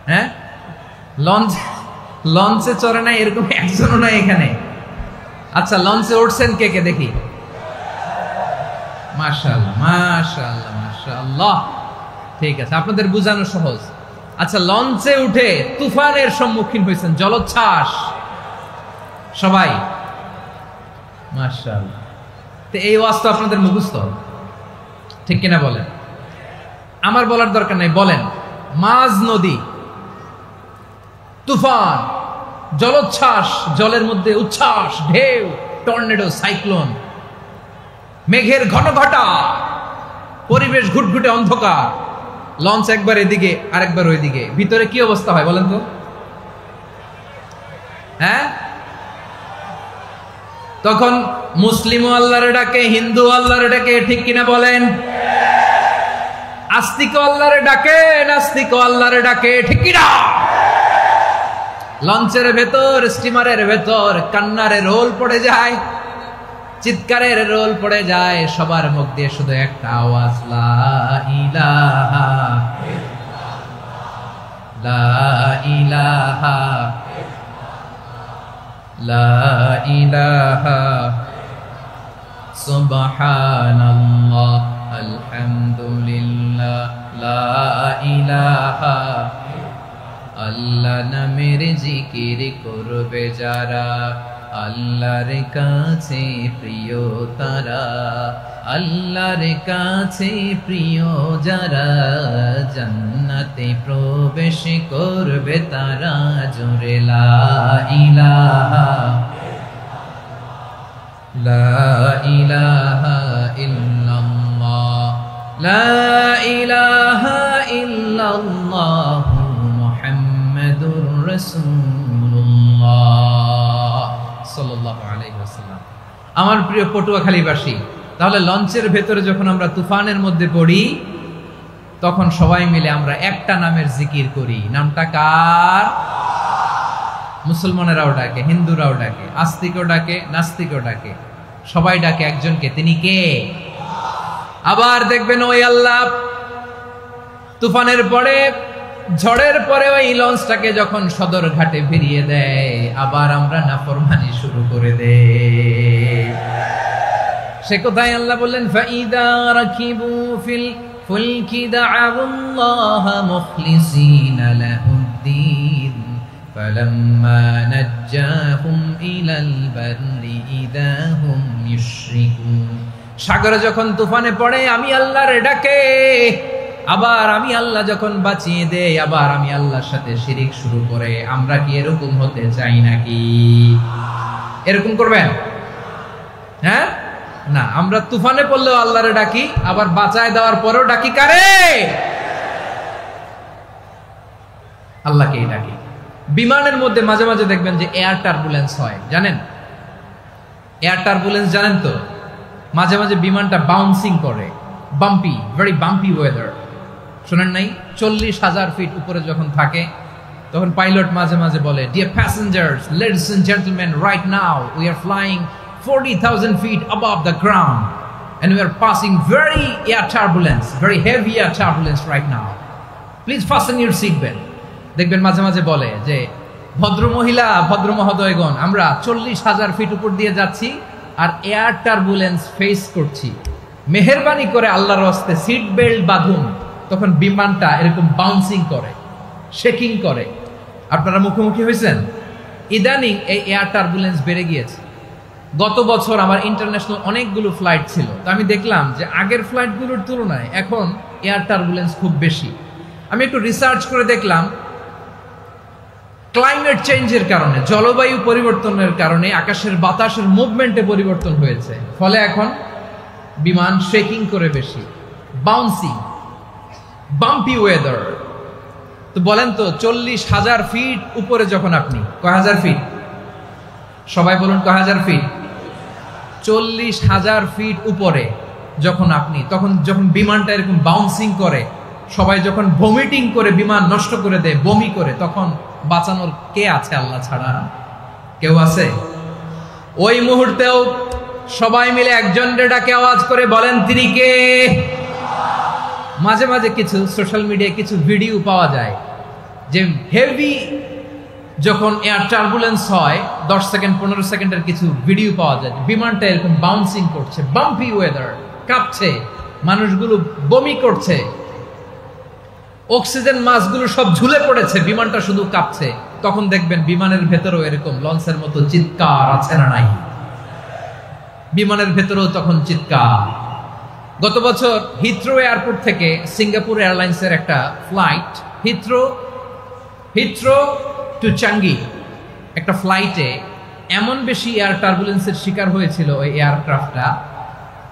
হ্যাঁ, লঞ্চে চড়ে নাই এরকম একজনও নাই এখানে। আচ্ছা, লঞ্চে উঠছেন কে কে? দেখি। মাশাআল্লাহ মাশাআল্লাহ মাশাআল্লাহ, ঠিক আছে, আপনাদের বোঝানো সহজ। আচ্ছা, লঞ্চে উঠে তুফানের সম্মুখীন হয়েছেন, জলোচ্ছ্বাস সবাই? মাশাআল্লাহ। তো এই ওয়াজ তো আপনাদের মুখস্থ, ঠিক কিনা বলেন? আমার বলার দরকার নাই, বলেন। মাঝ নদী, তুফান, জলোচ্ছ্বাস, জলের মধ্যে উচ্ছ্বাস, ঢেউ, টর্নেডো, সাইক্লোন, মেঘের ঘনঘটা, পরিবেশ ঘুটঘুটে অন্ধকার, লঞ্চ একবার এদিকে আরেকবার ওইদিকে, ভিতরে কি অবস্থা হয় বলেন তো? হ্যাঁ, তখন মুসলিমও আল্লাহরে ডাকে, হিন্দু আল্লাহরে ডাকে, ঠিক কিনা বলেন? আস্তিক আল্লাহরে ডাকে, নাস্তিক আল্লাহরে ডাকে, ঠিক কিনা? লঞ্চের ভেতর, স্টিমারের ভেতর কান্নারে রোল পড়ে যায়, চিৎকারের রোল পড়ে যায়, সবার মুখ দিয়ে শুধু একটা আওয়াজ, লা ইলাহা লা ইলাহা লা ইলাহা সুবহানাল্লাহ আলহামদুলিল্লাহ লা ইলাহা। আল্লাহ নামের জিকির করবে যারা, আল্লাহর কাছে প্রিয় তারা, আল্লাহর কাছে প্রিয় যারা, জান্নাতে প্রবেশ করবে তারা, জোরে লা ইলাহা লা ইলাহা ইল্লাল্লাহ লা ইলাহা ইল্লাল্লাহ মুহাম্মাদুর রাসূলুল্লাহ সাল্লাল্লাহু আলাইহি ওয়াসাল্লাম। আমার প্রিয় পটুয়াখালীবাসী, তাহলে লঞ্চের ভেতরে যখন আমরা তুফানের মধ্যে পড়ি, তখন সবাই মিলে আমরা একটা নামের জিকির করি। নামটা কার? মুসলমানেরাও ডাকে, হিন্দুরাও ডাকে, আস্তিকও ডাকে, নাস্তিকও ডাকে, সবাই ডাকে একজনকে, তিনি কে? আবার দেখবেন ওই আল্লাহ তুফানের পরে, ঝড়ের পরে ওই লঞ্চটাকে যখন সদর ঘাটে ফিরিয়ে দেয়, আবার আমরা নাফরমানি শুরু করে দেই। সে কোথায় আল্লাহ বললেন, ফাইদা রাকিবু ফিল ফুলকি দা'আবুল্লাহ মুখলিসিনা লাহুদ্দিন ফালাম্মা নাজ্জাহুম ইলাল বাররি ইযা হুম ইউশরিকুন। সাগরে যখন তুফানে পড়ে আমি আল্লাহর ডাকে, আবার আমি আল্লাহ যখন বাঁচিয়ে দেই, আবার আমি আল্লাহর সাথে শিরিক শুরু করে। আমরা কি এরকম হতে চাই নাকি? এরকম করবেন? হ্যাঁ না, আমরা তুফানে পড়লেও আল্লাহরে ডাকি, আবার বাঁচায় দেওয়ার পরেও ডাকি কারে? আল্লাহকেই ডাকি। বিমানের মধ্যে মাঝে মাঝে দেখবেন যে এয়ার টার্বুলেন্স হয়, জানেন? এয়ার টার্বুলেন্স জানেন তো? মাঝে মাঝে বিমানটা বাউন্সিং করে, বাম্পি, ভেরি বাম্পি ওয়েদার। শোনেন নাই? 40,000 ফিট উপরে যখন থাকে তখন পাইলট মাঝে মাঝে বলে, dear passengers, ladies and gentleman, right now we are flying 40,000 feet above the ground and we are passing very air turbulence, very heavy air turbulence right now. Please fasten your seat belt. দেখবেন মাঝে মাঝে বলে যে ভদ্র মহিলা, ভদ্র মহোদয়গণ, আমরা 40,000 ফিট উপর দিয়ে যাচ্ছি আর এয়ার টার্বুলেন্স ফেস করছি, মেহেরবানি করে আল্লাহর রাস্তে সিট বেল্ট বাঁধুন। তখন বিমানটা এরকম বাউন্সিং করে, শেকিং করে। আপনারা মুখোমুখি হয়েছেন? ইদানিং এই এয়ার টার্বুলেন্স বেড়ে গিয়েছে। গত বছর আমার ইন্টারন্যাশনাল অনেকগুলো ফ্লাইট ছিল, তো আমি দেখলাম যে আগের ফ্লাইটগুলোর তুলনায় এখন এয়ার টার্বুলেন্স খুব বেশি। আমি একটু রিসার্চ করে দেখলাম ক্লাইমেট চেঞ্জের কারণে, জলবায়ু পরিবর্তনের কারণে আকাশের বাতাসের মুভমেন্টে পরিবর্তন হয়েছে, ফলে এখন বিমান শেকিং করে বেশি, বাউন্সিং, বাম্পি ওয়েদার। তো বলেন তো 40,000 ফিট উপরে যখন আপনি, কয় হাজার ফিট? সবাই বলুন কয় হাজার ফিট? 40,000 ফিট উপরে যখন আপনি, তখন যখন বিমানটা এরকম বাউন্সিং করে, সবাই যখন ভমিটিং করে বিমান নষ্ট করে দেয়, বমি করে, তখন বাঁচানোর কে আছে আল্লাহ ছাড়া? কেউ আছে? ওই মুহূর্তেও সবাই মিলে একজনের ডাকে আওয়াজ করে বলেন তিনি কে? মাঝে মাঝে কিছু সোশ্যাল মিডিয়ায় কিছু ভিডিও পাওয়া যায় যে হেভি যখন এয়ার টার্বুলেন্স হয় 10 সেকেন্ড 15 সেকেন্ডের কিছু ভিডিও পাওয়া যায়, বিমানটা এরকম বাউন্সিং করছে, বাম্পি ওয়েদার, কাঁপছে, মানুষগুলো বমি করছে, অক্সিজেন মাস্কগুলো সব ঝুলে পড়েছে, বিমানটা শুধু কাঁপছে। তখন দেখবেন বিমানের ভেতরেও এরকম লঞ্চের মতো চিৎকার আছে না নাই? বিমানের ভেতরেও তখন চিৎকার। গত বছর হিথ্রো এয়ারপোর্ট থেকে সিঙ্গাপুর এয়ারলাইন্সের একটা ফ্লাইট, হিথ্রো টু চাঙ্গি, একটা ফ্লাইটে এমন বেশি এয়ার টার্বুলেন্সের শিকার হয়েছিল ওই এয়ারক্রাফটটা,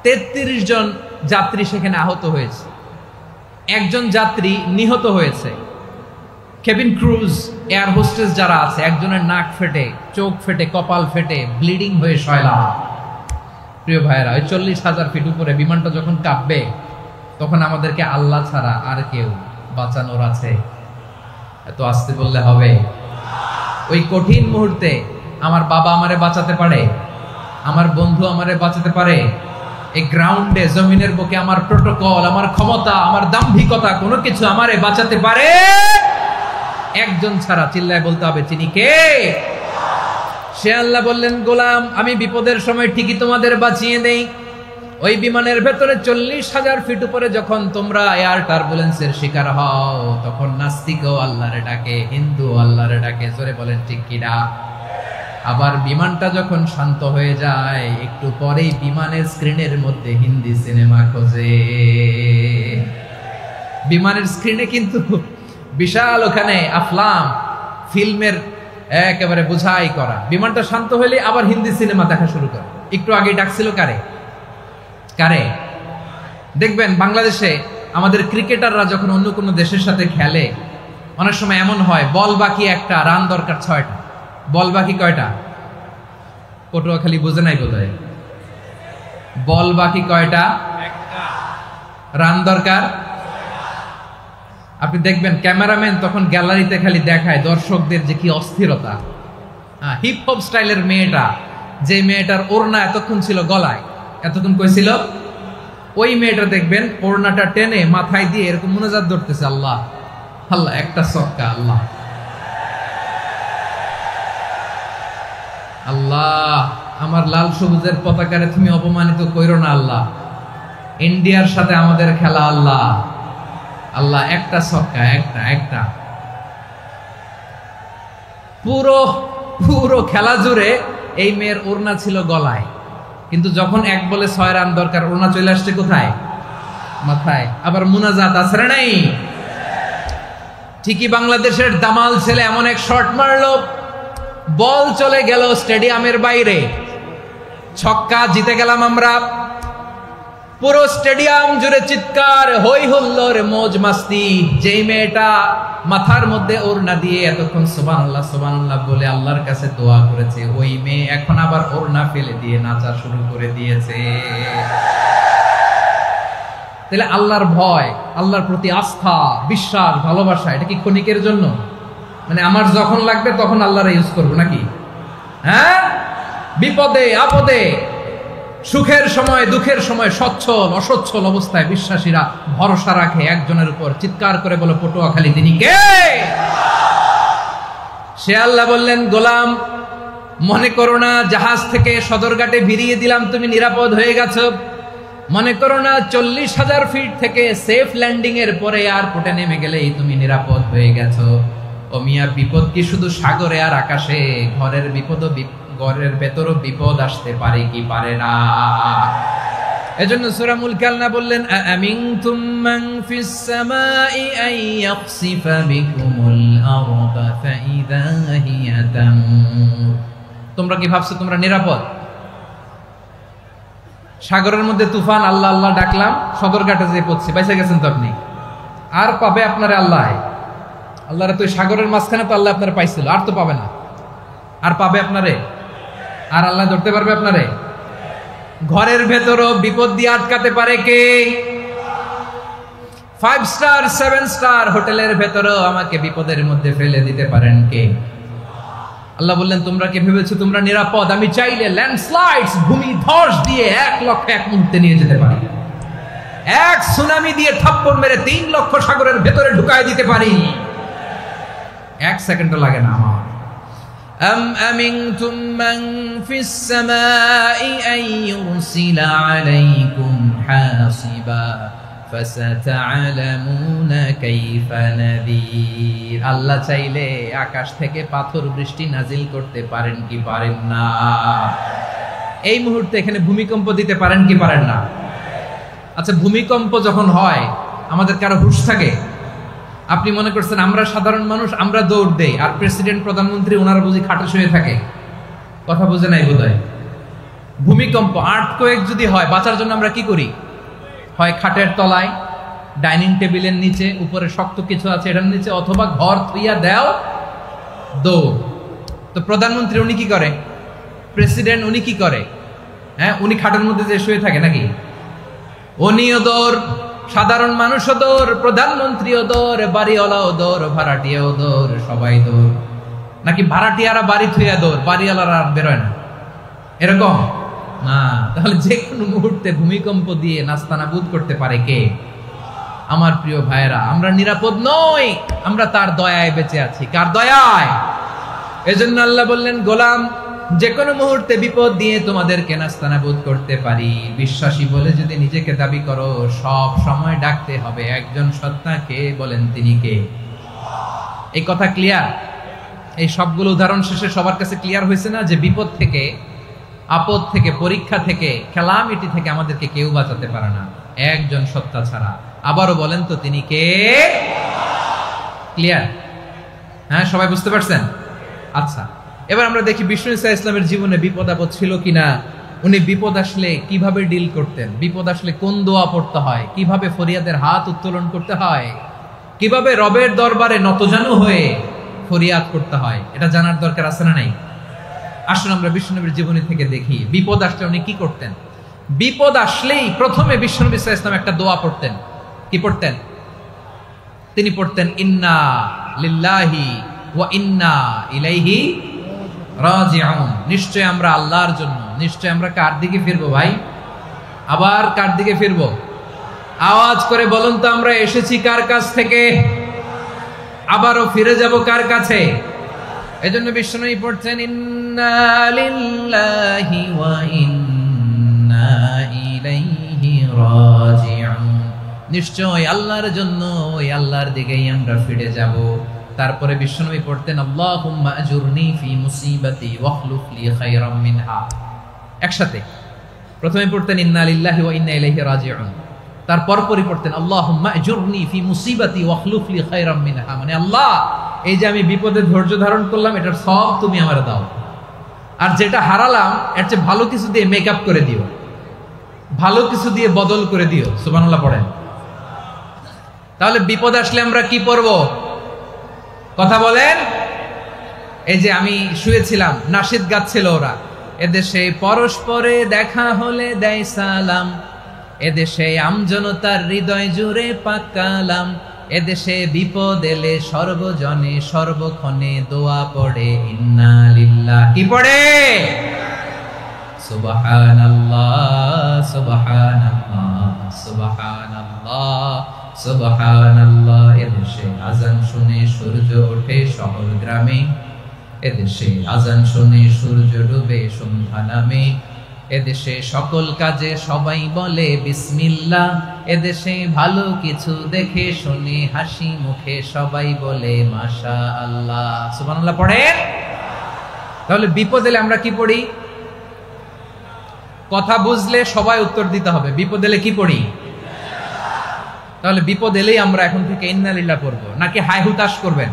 33 জন যাত্রী সেখানে আহত হয়েছে, একজন যাত্রী নিহত হয়েছে। কেবিন ক্রুজ, এয়ার হোস্টেস যারা আছে, একজনের নাক ফেটে, চোখ ফেটে, কপাল ফেটে, ব্লিডিং হয়ে শয়লা। প্রিয় ভাইয়েরা, ওই 40,000 ফিট উপরে বিমানটা যখন কাঁপবে, তখন আমাদেরকে আল্লাহ ছাড়া আর কেউ বাঁচানোর আছে? এত আসতে বললে হবে? ওই কঠিন মুহূর্তে আমার বাবা আমারে বাঁচাতে পারে, আমার বন্ধু আমারে বাঁচাতে পারে। এই গ্রাউন্ডে, জমিনের বুকে আমার প্রোটোকল, আমার ক্ষমতা, আমার দাম্ভিকতা কোনো কিছু আমারে বাঁচাতে পারে? একজন ছাড়া। চিল্লায় বলতে হবে তিনি কে? সে আল্লাহ বললেন, গোলাম আমি বিপদের সময় ঠিকই তোমাদের বাঁচিয়ে দেই। ওই বিমানের ভেতরে 40,000 ফিট উপরে যখন তোমরা এয়ার টার্বুলেন্সের শিকার হও, তখন নাস্তিকও আল্লাহরে ডাকে, হিন্দু আল্লাহরে ডাকে। জোরে বলেন ঠিক কিনা? আবার বিমানটা যখন শান্ত হয়ে যায়, একটু পরেই বিমানের স্ক্রিনের মধ্যে হিন্দি সিনেমা খোঁজে। বিমানের স্ক্রিনে কিন্তু বিশাল ওখানে আফলাম ফিল্মের একেবারে বুঝাই করা। বিমানটা শান্ত হলে আবার হিন্দি সিনেমা দেখা শুরু করে। একটু আগে ডাকছিল কারে? কারে? দেখবেন বাংলাদেশে আমাদের ক্রিকেটাররা যখন অন্য কোনো দেশের সাথে খেলে, অনেক সময় এমন হয় বল বাকি একটা, রান দরকার 6টা। বল বাকি কয়টা? পটুয়াখালী বুঝে নাই বোধহয়। বল বাকি কয়টা? রান দরকার। আপনি দেখবেন ক্যামেরাম্যান তখন গ্যালারিতে খালি দেখায় দর্শকদের যে কি অস্থিরতা। হিপ হপ স্টাইলের মেয়েটা, যে মেয়েটার ওড়না এতক্ষণ ছিল গলায়, এতক্ষণ কইছিল, ওই মেয়েটা দেখবেন ওড়নাটা টেনে মাথায় দিয়ে এরকম মুনাজাত ধরতেছে, আল্লাহ আল্লাহ, একটা সক্কা, আল্লাহ আল্লাহ, আমার লাল সবুজের পতাকারে তুমি অপমানিত কইরো না আল্লাহ, ইন্ডিয়ার সাথে আমাদের খেলা আল্লাহ আল্লাহ, একটা সক্কা, একটা। পুরো খেলা জুড়ে এই মেয়ের ওড়না ছিল গলায়, কিন্তু যখন 1 বলে 6 রান দরকার, ওড়না চলে আসছে কোথায়? মাথায়। আবার মুনাজাত আছে না নাই? ঠিকই বাংলাদেশের দামাল ছেলে এমন এক শট মারলো, বল চলে গেল স্টেডিয়ামের বাইরে, ছক্কা, জিতে গেলাম আমরা। পুরো স্টেডিয়াম জুড়ে চিৎকার, হই হুল্লোড়, মौज মাস্তি। যেই মেয়েটা মাথার মধ্যে ওড়না দিয়ে এতক্ষণ সুবহানাল্লাহ সুবহানাল্লাহ বলে আল্লাহর কাছে দোয়া করেছে, ওই মেয়ে এখন আবার ওড়না ফেলে দিয়ে নাচা শুরু করে দিয়েছে। তাহলে আল্লাহর ভয়, আল্লাহর প্রতি আস্থা, বিশ্বাস, ভালোবাসা, এটা কি ক্ষণিকের জন্য? মানে আমার যখন লাগবে তখন আল্লাহর ইউজ করবো নাকি? হ্যাঁ, বিপদে আপদে, সুখের সময় দুঃখের সময় সচ্ছল অসচ্ছল অবস্থায় বিশ্বাসীরা ভরসা রাখে একজনের উপর। চিৎকার করে বলে পটুয়াখালী তিনি কে? সে আল্লাহ বললেন, গোলাম মনে করো না জাহাজ থেকে সদরঘাটে ভিড়িয়ে দিলাম তুমি নিরাপদ হয়ে গেছো। মনে করো না 40,000 ফিট থেকে সেফ ল্যান্ডিং এর পরে এয়ারপোর্টে নেমে গেলেই তুমি নিরাপদ হয়ে গেছো। ও মিয়া, বিপদ কি শুধু সাগরে আর আকাশে? ঘরের বিপদও, ঘরের ভেতরও বিপদ আসতে পারে কি পারে না? এজন্য সূরা মুলক আল্লাহ বললেন, আমিনতুম মান ফিস সামাই আন ইয়াখসিফা বিকুমুল আরদা ফাইযা হিয়া তামুর। তোমরা কি ভাবছো তোমরা নিরাপদ? সাগরের মধ্যে তুফান, আল্লাহ আল্লাহ ডাকলাম, সদরঘাটে যেয়ে পড়ছি, বাইসে গেছেন তো আপনি। আর পাবে আপনারে আল্লাহ? আল্লাহরে তো সাগরের মাঝখানে তো আল্লাহ আপনারে পাইছিল, আর তো পাবে না। আর পাবে আপনারে? আর আল্লাহ ধরতে পারবে আপনারে? ঘরের ভেতরও বিপদ দিয়ে আটকাতে পারে কে? 5 স্টার 7 স্টার হোটেলের ভেতরও আমাকে বিপদের মধ্যে ফেলে দিতে পারেন কে? আল্লাহ বললেন, তোমরা কি ভেবেছো তোমরা নিরাপদ? আমি চাইলে ল্যান্ডস্লাইডস, ভূমি ধস দিয়ে 1 লক্ষ 1 মুহূর্তে নিয়ে যেতে পারি। এক সুনামি দিয়ে থাপ্পড় মেরে 3 লক্ষ সাগরের ভেতরে ঢুকায় দিতে পারি। 1 সেকেন্ডও লাগে না আমার। أم أمنتم من في السماء أن يرسل عليكم حاصبا فستعلمون كيف نذير। আল্লাহ চাইলে আকাশ থেকে পাথর বৃষ্টি নাজিল করতে পারেন কি পারেন না? এই মুহূর্তে এখানে ভূমিকম্প দিতে পারেন কি পারেন না? আচ্ছা, ভূমিকম্প যখন হয় আমাদের কারো হুঁশ থাকে? আপনি মনে করছেন আমরা সাধারণ মানুষ, আমরা দৌড় দেই, আর প্রেসিডেন্ট প্রধানমন্ত্রী ওনারা বুঝি খাটে শুয়ে থাকে? কথা বুঝে নাই বোধহয়। ভূমিকম্প, আর্থকোয়েক যদি হয়, বাঁচার জন্য আমরা কি করি? হয় খাটের তলায়, ডাইনিং টেবিলের নিচে, উপরে শক্ত কিছু আছে এটার নিচে, অথবা ঘর থইয়া দেও দৌড়। তো প্রধানমন্ত্রী উনি কি করে? প্রেসিডেন্ট উনি কি করে? হ্যাঁ, উনি খাটের মধ্যে যে শুয়ে থাকে নাকি? উনিও দৌড়, সাধারণ মানুষও দৌড়, প্রধানমন্ত্রীও দৌড়, বাড়িওয়ালাও দৌড়, ভাড়াটিয়াও দৌড়, সবাই দৌড়। নাকি ভাড়াটিয়ারা বাড়ি থুইয়া দৌড়, বাড়িওয়ালারা আর বেরোয় না? এরকম না। তাহলে যে কোনো মুহূর্তে ভূমিকম্প দিয়ে নাস্তানাবুদ করতে পারে কে? আমার প্রিয় ভাইয়েরা, আমরা নিরাপদ নই, আমরা তার দয়ায় বেঁচে আছি। কার দয়ায়? এজন্য আল্লাহ বললেন, গোলাম যে কোনো মুহূর্তে বিপদ দিয়ে তোমাদেরকে নাস্তানাবুদ করতে পারি। বিশ্বাসী বলে যদি নিজেকে দাবি করো, সব সময় ডাকতে হবে একজন সত্তাকে। বলেন তিনি কে? এই কথা ক্লিয়ার? এই সবগুলো উদাহরণ শেষে সবার কাছে ক্লিয়ার হয়েছে না যে বিপদ থেকে, আপদ থেকে, পরীক্ষা থেকে, ক্যালামিটি থেকে আমাদেরকে কেউ বাঁচাতে পারে না একজন সত্তা ছাড়া। আবারও বলেন তো তিনি কে? ক্লিয়ার? হ্যাঁ, সবাই বুঝতে পারছেন? আচ্ছা, এবার আমরা দেখি বিষ্ণু ঈসা ইসলামের জীবনে বিপদ আপদ ছিল কিনা। উনি বিপদ আসলে কিভাবে ডিল করতেন, বিপদ আসলে কোন দোয়া পড়তে হয়, কিভাবে ফরিয়াদের হাত উত্তোলন করতে হয়, কিভাবে রবের দরবারে নতজানু হয়ে ফরিয়াদ করতে হয়, এটা জানার দরকার আছে না নাই? আসুন আমরা বিষ্ণুনবীর জীবনী থেকে দেখি বিপদ আসলে উনি কি করতেন। বিপদ আসলেই প্রথমে বিষ্ণু ঈসা ইসলাম একটা দোয়া পড়তেন। কি পড়তেন? তিনি পড়তেন, ইন্না লিল্লাহি ওয়া ইন্না ইলাইহি রাজিউন। নিশ্চয় আমরা আল্লাহর জন্য, নিশ্চয় আমরা কার দিকে ফিরবো ভাই? আবার কার দিকে ফিরবো? আওয়াজ করে বলুন তো, আমরা এসেছি কার কাছ থেকে, আবারও ফিরে যাব কার কাছে? এজন্য বিষ্ণুই পড়ছেন, ইন্না লিল্লাহি ওয়া ইন্না ইলাইহি রাজিউন। নিশ্চয় আল্লাহর জন্য, ওই আল্লাহর দিকেই আমরা ফিরে যাব। তারপরে বিশ্বনবী পড়তেন, আল্লাহুম্মা আজুরনি ফি মুসিবাতি ওয়াখলুফ লি খায়রাম মিনহা। একসাথে, প্রথমে পড়তেন ইন্না লিল্লাহি ওয়া ইন্না ইলাইহি রাজিউন, তারপর পড়তেন আল্লাহুম্মা আজুরনি ফি মুসিবাতি ওয়াখলুফ লি খায়রাম মিনহা, মানে আল্লাহ এই যে আমি বিপদে ধৈর্য ধারণ করলাম এটার সব তুমি আমারে দাও, আর যেটা হারালাম এর চেয়ে ভালো কিছু দিয়ে মেকআপ করে দিও, ভালো কিছু দিয়ে বদল করে দিও। সুবহানাল্লাহ পড়েন। তাহলে বিপদ আসলে আমরা কি পড়ব? কথা বলেন। এই যে আমি শুয়েছিলাম, নাশিদ গাচ্ছিল ওরা, এদেশে পরস্পরে দেখা হলে দেয় সালাম, এদেশে আমজনতার হৃদয় জুড়ে পাকালাম, এদেশে বিপদ এলে সর্বজনে সর্বক্ষণে দোয়া পড়ে ইন্না লিল্লাহি, কি পড়ে? সুবহানাল্লাহ সুবহানাল্লাহ সুবহানাল্লাহ সুবহানাল্লাহ। এদেশে আজান শুনে সূর্য ওঠে শহর গ্রামে, এদেশে আজান শুনে সূর্য ডুবে সন্ধ্যা নামে, এদেশে সকল কাজে সবাই বলে বিসমিল্লাহ, এদেশে ভালো কিছু দেখে শুনে হাসি মুখে সবাই বলে মাশাআল্লাহ। সুবহানাল্লাহ পড়েন। তাহলে বিপদ এলে আমরা কি পড়ি? কথা বুঝলে সবাই উত্তর দিতে হবে, বিপদ এলে কি পড়ি? তাহলে বিপদ এলেই আমরা এখন থেকে ইন্না লিল্লাহ পড়বো, নাকি হাই হুতাশ করবেন?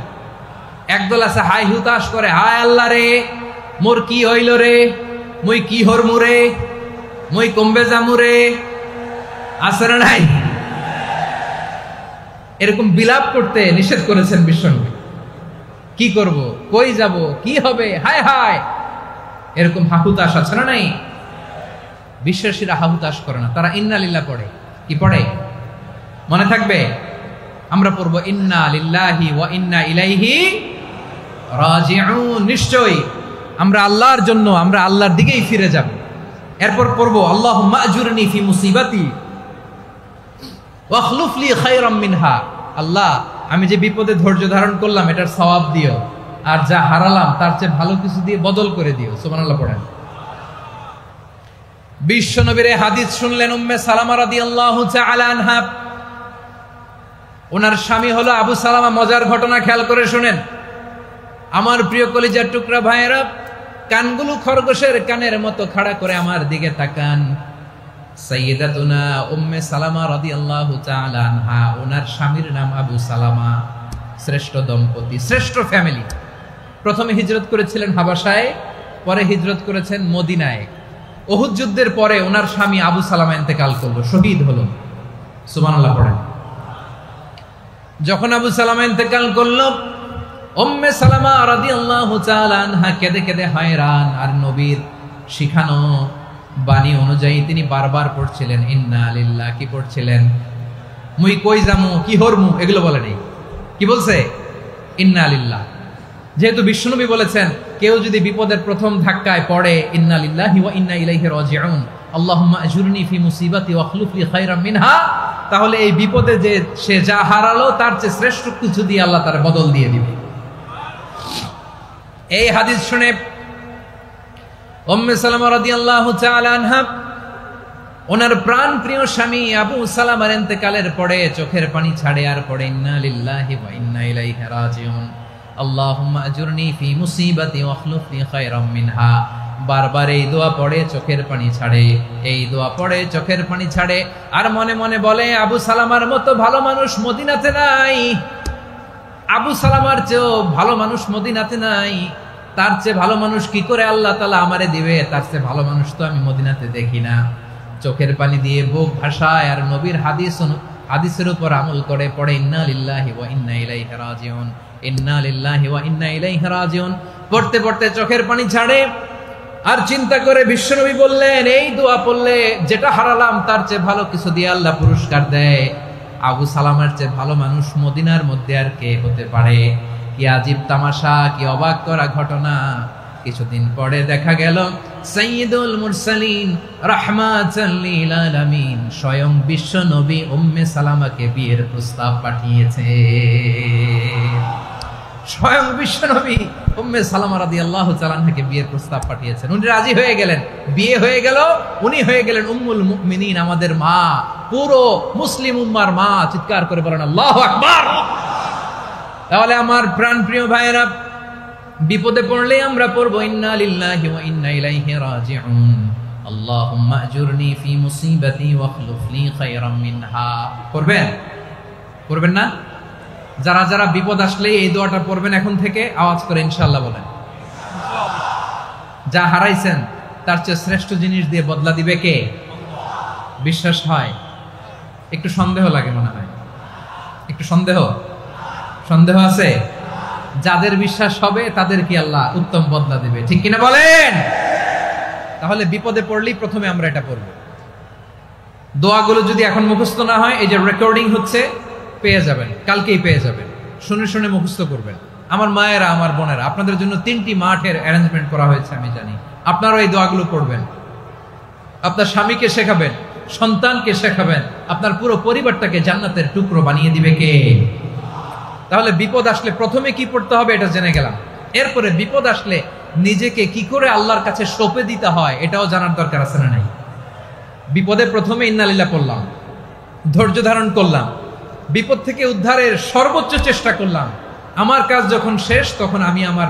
একদল আছে হাই হুতাশ করে, হায় আল্লাহ রে মোর কি হইল রে, মুই কি হরমু রে, মুই কমবে জামু রে, আছে না নাই? এরকম বিলাপ করতে নিষেধ করেছেন বিশ্বনবী। কি করব, কই যাব, কি হবে, হায় হায়, এরকম হাহুতাশ আছে না নাই? বিশ্বাসীরা হাহুতাশ করে না, তারা ইন্না লিল্লাহ পড়ে। কি পড়ে মনে থাকবে? আমরা পড়বো ইন্না লিল্লাহি ওয়া ইন্না ইলাইহি রাজিউন। নিশ্চয়ই আমরা আল্লাহর জন্য, আমরা আল্লাহর দিকেই ফিরে যাব। এরপর পড়বো আল্লাহুম্মা আজুরনি ফি মুসিবাতি ওয়াখলুফ লি খায়রাম মিনহা, আল্লাহ আমি যে বিপদে ধৈর্য ধারণ করলাম এটার সওয়াব দিও, আর যা হারালাম তার চেয়ে ভালো কিছু দিয়ে বদল করে দিও। সুবহানাল্লাহ পড়েন। বিশ্বনবীর হাদিস শুনলেন উম্মে সালামা রাদিয়াল্লাহু তাআলা আনহা, ওনার স্বামী হলো আবু সালামা। মজার ঘটনা খেয়াল করে শুনেন আমার প্রিয় কলিজার টুকরা ভাইয়েরা, কানগুলো খরগোশের কানের মতো খাড়া করে আমার দিকে তাকান। সাইয়্যিদাতুনা উম্মে সালামা রাদিয়াল্লাহু তাআলা আনহা, ওনার স্বামীর নাম আবু সালামা। শ্রেষ্ঠ দম্পতি, শ্রেষ্ঠ ফ্যামিলি। প্রথমে হিজরত করেছিলেন হাবাসায়, পরে হিজরত করেছেন মদিনায়। উহুদ যুদ্ধের পরে ওনার স্বামী আবু সালামা ইন্তেকাল করলো, শহীদ হলো। সুবহানাল্লাহ পড়েন। যখন আবু সালামা ইন্তেকাল করলো, উম্মে সালামা রাদিয়াল্লাহু তাআলা আনহা কেঁদে কেঁদে হয়রান। আর নবীর শিখানো বাণী অনুযায়ী তিনি বারবার পড়ছিলেন ইন্না লিল্লাহ। কি পড়ছিলেন? মুই কই যামু, কি হরমু, এগুলো বলে নেই। কি বলছে? ইন্না লিল্লাহ। যেহেতু বিশ্বনবী বলেছেন কেউ যদি বিপদের প্রথম ধাক্কায় পড়ে ইন্না লিল্লাহি ওয়া ইন্না ইলাইহি রাজিউন, আল্লাহুম্মা আজুরনি ফি মুসিবাতি ওয়াখলুফ লি খায়রাম মিনহা, তাহলে এই বিপদে যে সে যা হারালো তার চেয়ে শ্রেষ্ঠ কিছু দিয়ে আল্লাহ তার বদল দিয়ে দিবে। এই হাদিস শুনে উম্মে সালামা রাদিয়াল্লাহু তাআলা আনহা, ওনার প্রাণ প্রিয় স্বামী আবু সালামার ইন্তেকালের পরে চোখের পানি ছাড়ে আর পড়ে ইন্না লিল্লাহি ওয়া ইন্না ইলাইহি রাজিউন, আল্লাহুম্মা আজুরনি ফি মুসিবাতি ওয়াখলুফ লি খায়রাম মিনহা। বারবার এই দোয়া পড়ে চোখের পানি ছাড়ে, এই দোয়া পড়ে চোখের পানি ছাড়ে, আর মনে মনে বলে আবু সালামার মতো ভালো মানুষ মদিনাতে নাই, আবু সালামার চেয়েও ভালো মানুষ মদিনাতে নাই, তার চেয়ে ভালো মানুষ কি করে আল্লাহ তাআলা আমারে দিবে, তার চেয়ে ভালো মানুষ তো আমি মদিনাতে দেখি না। চোখের পানি দিয়ে বুক ভাসায় আর নবীর হাদিসের উপর আমল করে পড়ে ইন্না লিল্লাহি ওয়া ইন্না ইলাইহি রাজিউন, ইন্না লিল্লাহি ওয়া ইন্না ইলাইহি রাজিউন। পড়তে পড়তে চোখের পানি ছাড়ে আর চিন্তা করে বিশ্বনবী বললেন এই দোয়া পড়লে যেটা হারালাম তার চেয়ে ভালো কিছু দিয়ে আল্লাহ পুরস্কার দেয়। আবু সালামার চেয়ে ভালো মানুষ মদিনার মধ্যে আর কে হতে পারে? কি আজীব তামাশা, কি অবাক করা ঘটনা। কিছুদিন পরে দেখা গেল সাইয়্যিদুল মুরসালিন রাহমাতাল লিল আলামিন স্বয়ং বিশ্ব নবী উম্মে সালামাকে বিয়ের প্রস্তাব পাঠিয়েছে। স্বয়ং বিশ্ব নবী উম্মে সালামা রাদিয়াল্লাহু তাআলা আনহাকে বিয়ের প্রস্তাব পাঠিয়েছেন। উনি রাজি হয়ে গেলেন, বিয়ে হয়ে গেল, উনি হয়ে গেলেন উম্মুল মুমিনিন, আমাদের মা, পুরো মুসলিম উম্মার মা। চিৎকার করে বলেন আল্লাহু আকবার। তাহলে আমার প্রাণ প্রিয় ভাইয়েরা, বিপদে পড়লে আমরা পড়বো ইন্না লিল্লাহি ওয়া ইন্না ইলাইহি রাজিউন। আল্লাহুম্মা আজুরনি ফি মুসিবাতি ওয়াখলুফ লি খায়রাম মিনহা। পড়বেন? পড়বেন না? যারা যারা বিপদ আসলে এই দোয়াটা পড়বেন এখন থেকে, আওয়াজ করে ইনশাআল্লাহ বলেন। যা হারাইছেন তার চেয়ে শ্রেষ্ঠ জিনিস দিয়ে বদলা দিবে কে? বিশ্বাস হয়? একটু সন্দেহ লাগে মনে হয়, একটু সন্দেহ আছে? যাদের বিশ্বাস হবে তাদের কি আল্লাহ উত্তম বদলা দিবে, ঠিক কিনা বলেন? তাহলে বিপদে পড়লেই প্রথমে আমরা এটা পড়ব। দোয়াগুলো যদি এখন মুখস্থ না হয়, এই যে রেকর্ডিং হচ্ছে, পেয়ে যাবেন, কালকেই পেয়ে যাবেন। শুনে শুনে মুখস্থ করবেন। আমার মায়েরা, আমার বোনেরা, আপনাদের জন্য 3টি মাঠের অ্যারেঞ্জমেন্ট করা হয়েছে, আমি জানি। আপনারাও এই দোয়াগুলো পড়বেন, আপনার স্বামীকে শেখাবেন, সন্তানকে শেখাবেন, আপনার পুরো পরিবারটাকে জান্নাতের টুকরো বানিয়ে দিবে কে? তাহলে বিপদ আসলে প্রথমে কি পড়তে হবে এটা জেনে গেলাম। এরপরে বিপদ আসলে নিজেকে কি করে আল্লাহর কাছে সঁপে দিতে হয় এটাও জানার দরকার আছে না নাই? বিপদে প্রথমে ইন্নালিল্লাহ পড়লাম, ধৈর্য ধারণ করলাম, বিপদ থেকে উদ্ধারের সর্বোচ্চ চেষ্টা করলাম। আমার কাজ যখন শেষ, তখন আমি আমার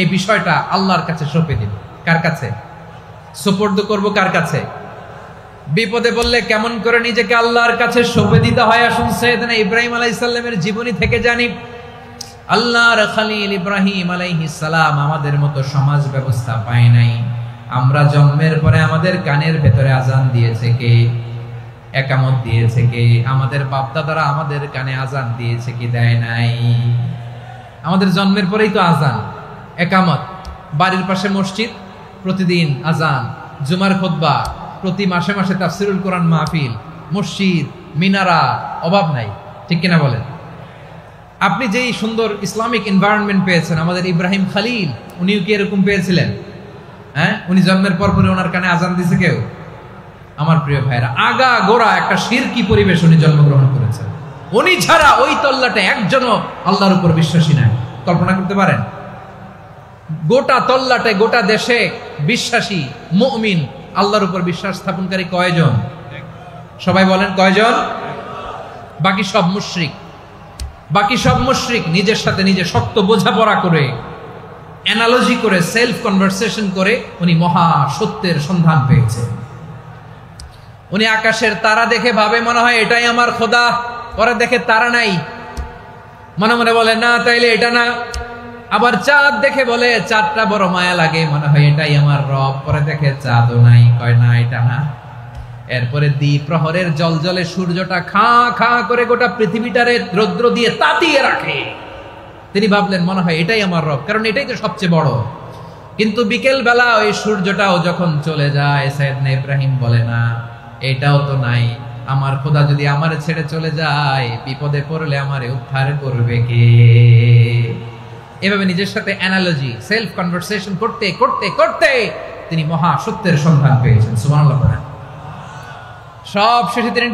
এই বিষয়টা আল্লাহর কাছে সঁপে দিব। কার কাছে সুপর্দ করব? কার কাছে? বিপদে বললে কেমন করে নিজেকে আল্লাহর কাছে সঁপে দিতে হয়, আসুন সাইয়েদনা ইব্রাহিম আলাইহিস সালামের জীবনী থেকে জানি। আল্লাহর খলিল ইব্রাহিম আলাইহিস সালাম আমাদের মতো সমাজ ব্যবস্থা পায় নাই। আমরা জন্মের পরে আমাদের কানের ভেতরে আজান দিয়েছে কে? একামত দিয়েছে কে? আমাদের বাপদাদারা আমাদের কানে আজান দিয়েছে কি? দেয় নাই। আমাদের জন্মের পরেই তো আজান, একামত, বাড়ির পাশে মসজিদ, প্রতিদিন আজান, জুমার খুতবা, প্রতি মাসে মাসে তাফসিরুল কোরআন মাহফিল, মসজিদ, মিনারা, অভাব নাই, ঠিক কিনা বলেন? আপনি যেই সুন্দর ইসলামিক এনভায়রনমেন্ট পেয়েছেন, আমাদের ইব্রাহিম খলিল উনিও কি এরকম পেয়েছিলেন? হ্যাঁ, উনি জন্মের পর পরে ওনার কানে আজান দিছে কেউ? আমার প্রিয় ভাইরা, আগা গোড়া একটা শিরকি পরিবেশ উনি জন্মগ্রহণ করেছেন। উনি ছাড়া ওই তল্লাটে একজনও আল্লাহর উপর বিশ্বাসী নাই। কল্পনা করতে পারেন? গোটা তল্লাটে, গোটা দেশে বিশ্বাসী মুমিন, আল্লাহর উপর বিশ্বাস স্থাপনকারী কয়জন? সবাই বলেন কয়জন? বাকি সব মুশরিক। বাকি সব মুশরিক নিজের সাথে নিজে শক্ত বোঝাপড়া করে, অ্যানালজি করে, সেলফ কনভারসেশন করে উনি মহা সত্যের সন্ধান পেয়েছে। উনি আকাশের তারা দেখে ভাবে মনে হয় এটাই আমার খোদা, পরে দেখে তারা নাই, মনে মনে বলে না তাইলে এটা না। আবার চাঁদ দেখে বলে চাঁদটা বড় মায়া লাগে, মনে হয় এটাই আমার রব, পরে দেখে চাঁদও নাই, কয় না এটা না। এরপরে দ্বিপ্রহরের জলজলে সূর্যটা খা খা করে গোটা পৃথিবীটারে রৌদ্র দিয়ে তাতিয়ে রাখে। তিনি ভাবলেন মনে হয় এটাই আমার রব, কারণ এটাই তো সবচেয়ে বড়। কিন্তু বিকেল বেলা ওই সূর্যটাও যখন চলে যায়, সাইয়েদনা ইব্রাহিম বলে না এটাও তো নাই, আমার খোদা যদি আমারে ছেড়ে চলে যায়, বিপদে পড়লে আমারে উদ্ধার করবে কে? এভাবে নিজের সাথে অ্যানালজি, সেলফ কনভারসেশন করতে করতে করতে তিনি মহা সত্যের সন্ধান পেয়েছেন। সুবহানাল্লাহ। সব শেষে তিনি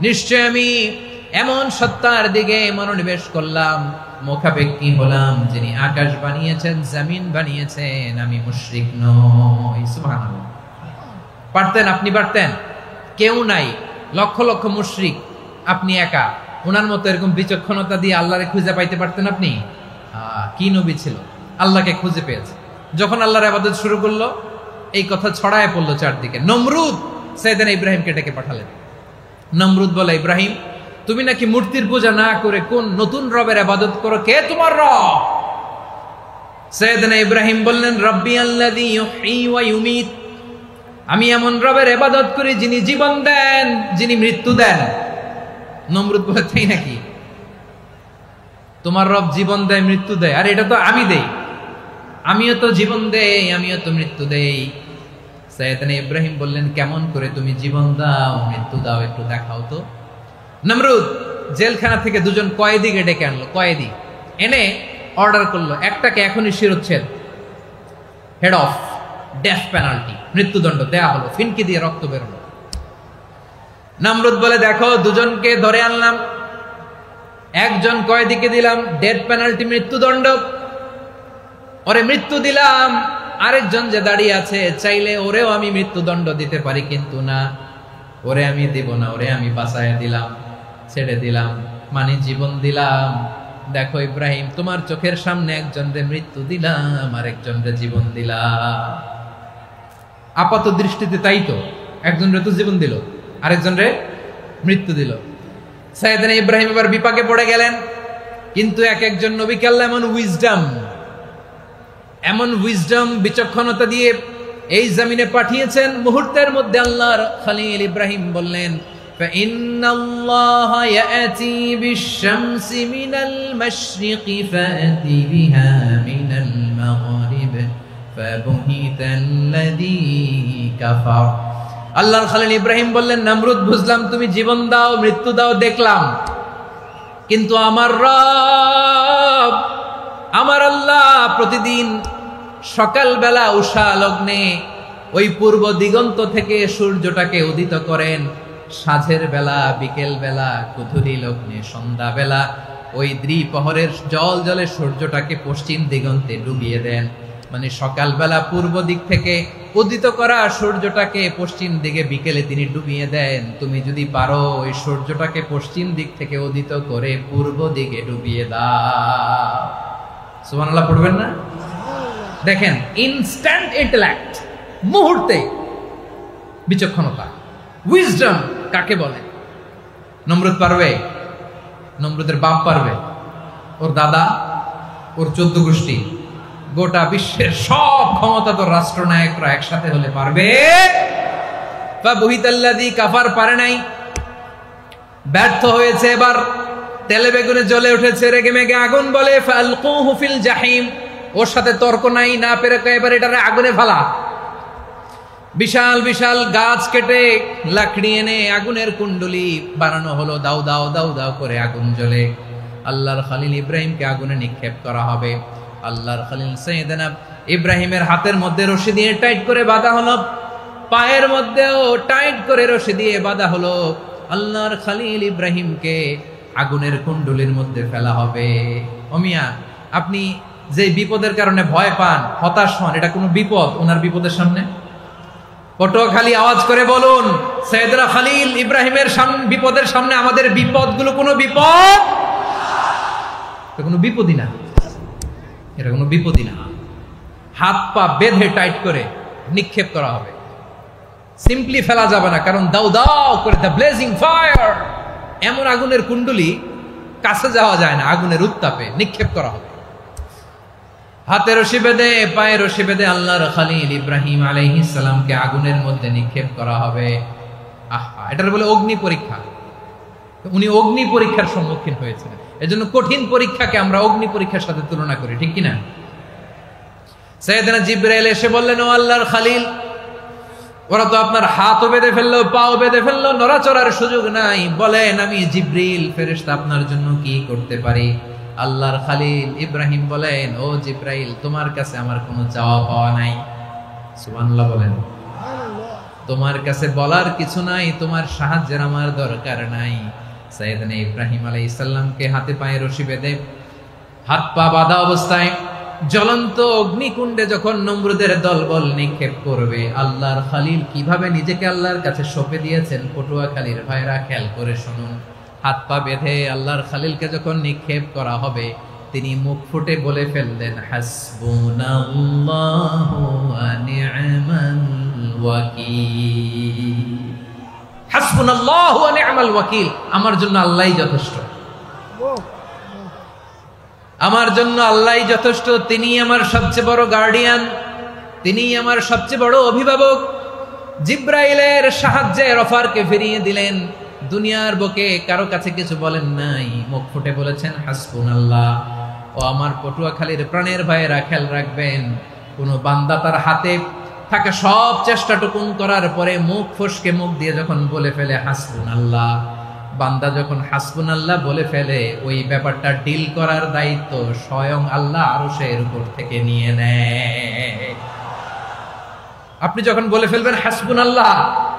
নিশ্চয় আমি এমন সত্তার দিকে মনোনিবেশ করলাম, মুখাপেক্ষী হলাম, যিনি আকাশ বানিয়েছেন, জমিন বানিয়েছেন, আমি মুশরিক নই। সুবহানাল্লাহ। পারতেন? আপনি পারতেন? কেউ নাই, লক্ষ লক্ষ মুশরিক, আপনি একা। ওনার মতো এরকম বিচক্ষণতা দিয়ে আল্লাহরে খুঁজে পাইতে পারতেন আপনি? কি নবী ছিল, আল্লাহকে খুঁজে পেয়েছে। যখন আল্লাহর ইবাদত শুরু করলো, এই কথা ছড়ায় পড়লো চারদিকে। নমরুদ সাইয়েদনা ইব্রাহিমকে ডেকে পাঠালেন। নমরুদ বলে, ইব্রাহিম তুমি নাকি মূর্তির পূজা না করে কোন নতুন রবের ইবাদত করো, কে তোমার রব? সাইয়েদনা ইব্রাহিম বললেন, রব্বি আল্লাযী ইউহয়ী ওয়া ইউমীত, আমি এমন রবের ইবাদত করি যিনি জীবন দেন, যিনি মৃত্যু দেন। নমরুদ বলে, তাই নাকি? তোমার রব জীবন দেয়, মৃত্যু দেয়, আর এটা তো আমি দেই। আমিও তো জীবন দেই, আমিও তো মৃত্যু দেই। সাইয়েদনা ইব্রাহিম বললেন, কেমন করে তুমি জীবন দাও, মৃত্যু দাও, একটু দেখাও তো। নমরুদ জেলখানা থেকে দুজন কয়েদিকে ডেকে আনলো। কয়েদি এনে অর্ডার করলো, একটাকে এখনই শিরোচ্ছেদ, হেড অফ, ডেথ পেনাল্টি, মৃত্যুদণ্ড দেয়া হলো। ফিনকি দিয়ে রক্ত বেরোলো। নমরুদ বলে, দেখো দুজনকে ধরে আনলাম, একজন কয়েদিকে দিলাম ডেথ পেনাল্টি, মৃত্যুদণ্ড, ওরে মৃত্যু দিলাম। আরেকজন যে দাঁড়িয়ে আছে, চাইলে ওরেও আমি মৃত্যুদণ্ড দিতে পারি, কিন্তু না, ওরে আমি দিব না, ওরে আমি বাঁচাইয়া দিলাম, ছেড়ে দিলাম, মানে জীবন দিলাম। দেখো ইব্রাহিম, তোমার চোখের সামনে একজনরে মৃত্যু দিলাম, আর একজনরে জীবন দিলাম। আপাত দৃষ্টিতে তাই তো, একজন রে তো জীবন দিল, আরেকজন রে মৃত্যু দিল। সাইয়েদনা ইব্রাহিম এবার বিপাকে পড়ে গেলেন। কিন্তু এক একজন নবীকে আল্লাহ এমন উইজডম বিচক্ষণতা দিয়ে এই জমিনে পাঠিয়েছেন, মুহূর্তের মধ্যে আল্লাহর খলিল ইব্রাহিম বললেন, فإن الله يأتي بالشمس من المشرق فأتي بها من المغرب فبهت الذي كفر। আল্লাহর খলিল ইব্রাহিম বললেন, নমরুদ বুঝলাম তুমি জীবন দাও মৃত্যু দাও দেখলাম, কিন্তু আমার রব আমার আল্লাহ প্রতিদিন সকালবেলা উষা লগ্নে ওই পূর্ব দিগন্ত থেকে সূর্যটাকে উদিত করেন, সাঁঝের বেলা বিকেল বেলা কুথুরি লগ্নে সন্ধ্যা বেলা ওই দ্বিপ্রহরের জলে সূর্যটাকে পশ্চিম দিগন্তে ডুবিয়ে দেন। মানে সকালবেলা পূর্ব দিক থেকে উদিত করা সূর্যটাকে পশ্চিম দিকে বিকেলে তিনি ডুবিয়ে দেন। তুমি যদি পারো ওই সূর্যটাকে পশ্চিম দিক থেকে উদিত করে পূর্ব দিকে ডুবিয়ে দাও। সুবহানাল্লাহ পড়বেন না? দেখেন, ইনস্ট্যান্ট ইন্টেলেক্ট, মুহূর্তে বিচক্ষণতা, উইজডম কাকে বলে? নমরুদ পারবে? নমরুদের বাপ পারবে? ওর দাদা, ওর 14 গোষ্ঠী, গোটা বিশ্বের সব ক্ষমতাধর রাষ্ট্রনায়করা একসাথে হলে পারবে? ফাবুহিতাল্লাযী কাফার পারে নাই, ব্যর্থ হয়েছে। এবার তেলে বেগুনে জ্বলে উঠেছে, রেগে মেগে আগুন বলে ফালকুহু ফিল জাহিম। ওর সাথে তর্ক নাই, না পেরে এবার এটারে আগুনে ফেলা। বিশাল বিশাল গাছ কেটে লাকড়ি এনে আগুনের কুণ্ডলি বানানো হলো, দাও দাও দাও দাও করে আগুন জ্বলে। আল্লাহর খলিল ইব্রাহিমকে আগুনে নিক্ষেপ করা হবে। আল্লাহর খলিল সাইয়েদনা ইব্রাহিমের হাতের মধ্যে রশি দিয়ে টাইট করে বাঁধা হলো, পায়ের মধ্যেও টাইট করে রশি দিয়ে বাঁধা হলো। আল্লাহর খলিল ইব্রাহিমকে আগুনের কুণ্ডলির মধ্যে ফেলা হবে। ওমিয়া, আপনি যে বিপদের কারণে ভয় পান, হতাশ হন, এটা কোনো বিপদ ওনার বিপদের সামনে? পটুয়াখালী আওয়াজ করে বলুন, সাইয়েদনা খলিল ইব্রাহিমের বিপদের সামনে আমাদের বিপদগুলো কোনো বিপদ? এটা কোনো বিপদই না, এটা কোনো বিপদই না। হাত পা বেঁধে টাইট করে নিক্ষেপ করা হবে, সিম্পলি ফেলা যাবে না, কারণ দাও দাও করে দ্য ব্লেজিং ফায়ার, এমন আগুনের কুণ্ডলি কাছে যাওয়া যায় না, আগুনের উত্তাপে নিক্ষেপ করা হবে। হাতে রশি বেঁধে পায়ে রশি বেঁধে আল্লাহর খলিল ইব্রাহিম আলাইহিস সালামকে আগুনের মধ্যে নিক্ষেপ করা হবে। আহা, এটার বলে অগ্নি পরীক্ষা। উনি অগ্নি পরীক্ষার সম্মুখীন হয়েছিলেন, এজন্য কঠিন পরীক্ষাকে আমরা অগ্নি পরীক্ষার সাথে তুলনা করি, ঠিক কিনা? সাইয়েদনা জিবরাইল এসে বললেন, ও আল্লাহর খলিল, ওরা তো আপনার হাতও বেঁধে ফেললো, পাও বেঁধে ফেললো, নড়াচড়ার সুযোগ নাই, বলেন আমি জিবরিল ফেরেশতা আপনার জন্য কি করতে পারি? আল্লাহর খলিল ইব্রাহিম বলেন, ও জিবরাইল, তোমার কাছে আমার কোনো চাওয়া পাওয়া নাই। সুবহানাল্লাহ বলেন। তোমার কাছে বলার কিছু নাই, তোমার সাহায্যের আমার দরকার নাই। সাইয়েদনা ইব্রাহিম আলাইহিস সালামকে হাতে পায়ে রশি বেঁধে হাত পা বাঁধা অবস্থায় জ্বলন্ত অগ্নিকুণ্ডে যখন নমরুদের দলবল নিক্ষেপ করবে, আল্লাহর খলিল কিভাবে নিজেকে আল্লাহর কাছে সঁপে দিয়েছেন, পটুয়াখালীর ভাইরা খেয়াল করে শুনুন। হাত পা বেঁধে আল্লাহর খলিলকে যখন নিক্ষেপ করা হবে, তিনি মুখ ফুটে বলে ফেললেন, হাসবুনাল্লাহু ওয়া নি'মাল ওয়াকিল। হাসবুনাল্লাহু ওয়া নি'মাল ওয়াকিল, আমার জন্য আল্লাহই যথেষ্ট, আমার জন্য আল্লাহই যথেষ্ট। তিনি আমার সবচেয়ে বড় গার্ডিয়ান, তিনি আমার সবচেয়ে বড় অভিভাবক। জিব্রাইলের সাহায্যে অফারকে ফিরিয়ে দিলেন, দুনিয়ার বুকে কারো কাছে কিছু বলেন নাই, মুখ ফুটে বলেছেন হাসবুনাল্লাহ। ও আমার পটুয়াখালীর প্রাণের ভাইয়েরা, খেয়াল রাখবেন, কোন বান্দা তার হাতে থাকা সব চেষ্টাটুকুন করার পরে মুখ ফসকে মুখ দিয়ে যখন বলে ফেলে হাসবুনাল্লাহ, বান্দা যখন হাসবুনাল্লাহ বলে ফেলে, ওই ব্যাপারটা ডিল করার দায়িত্ব স্বয়ং আল্লাহ আরশের উপর থেকে নিয়ে নেয়। আপনি যখন বলে ফেলবেন হাসবুনাল্লাহ,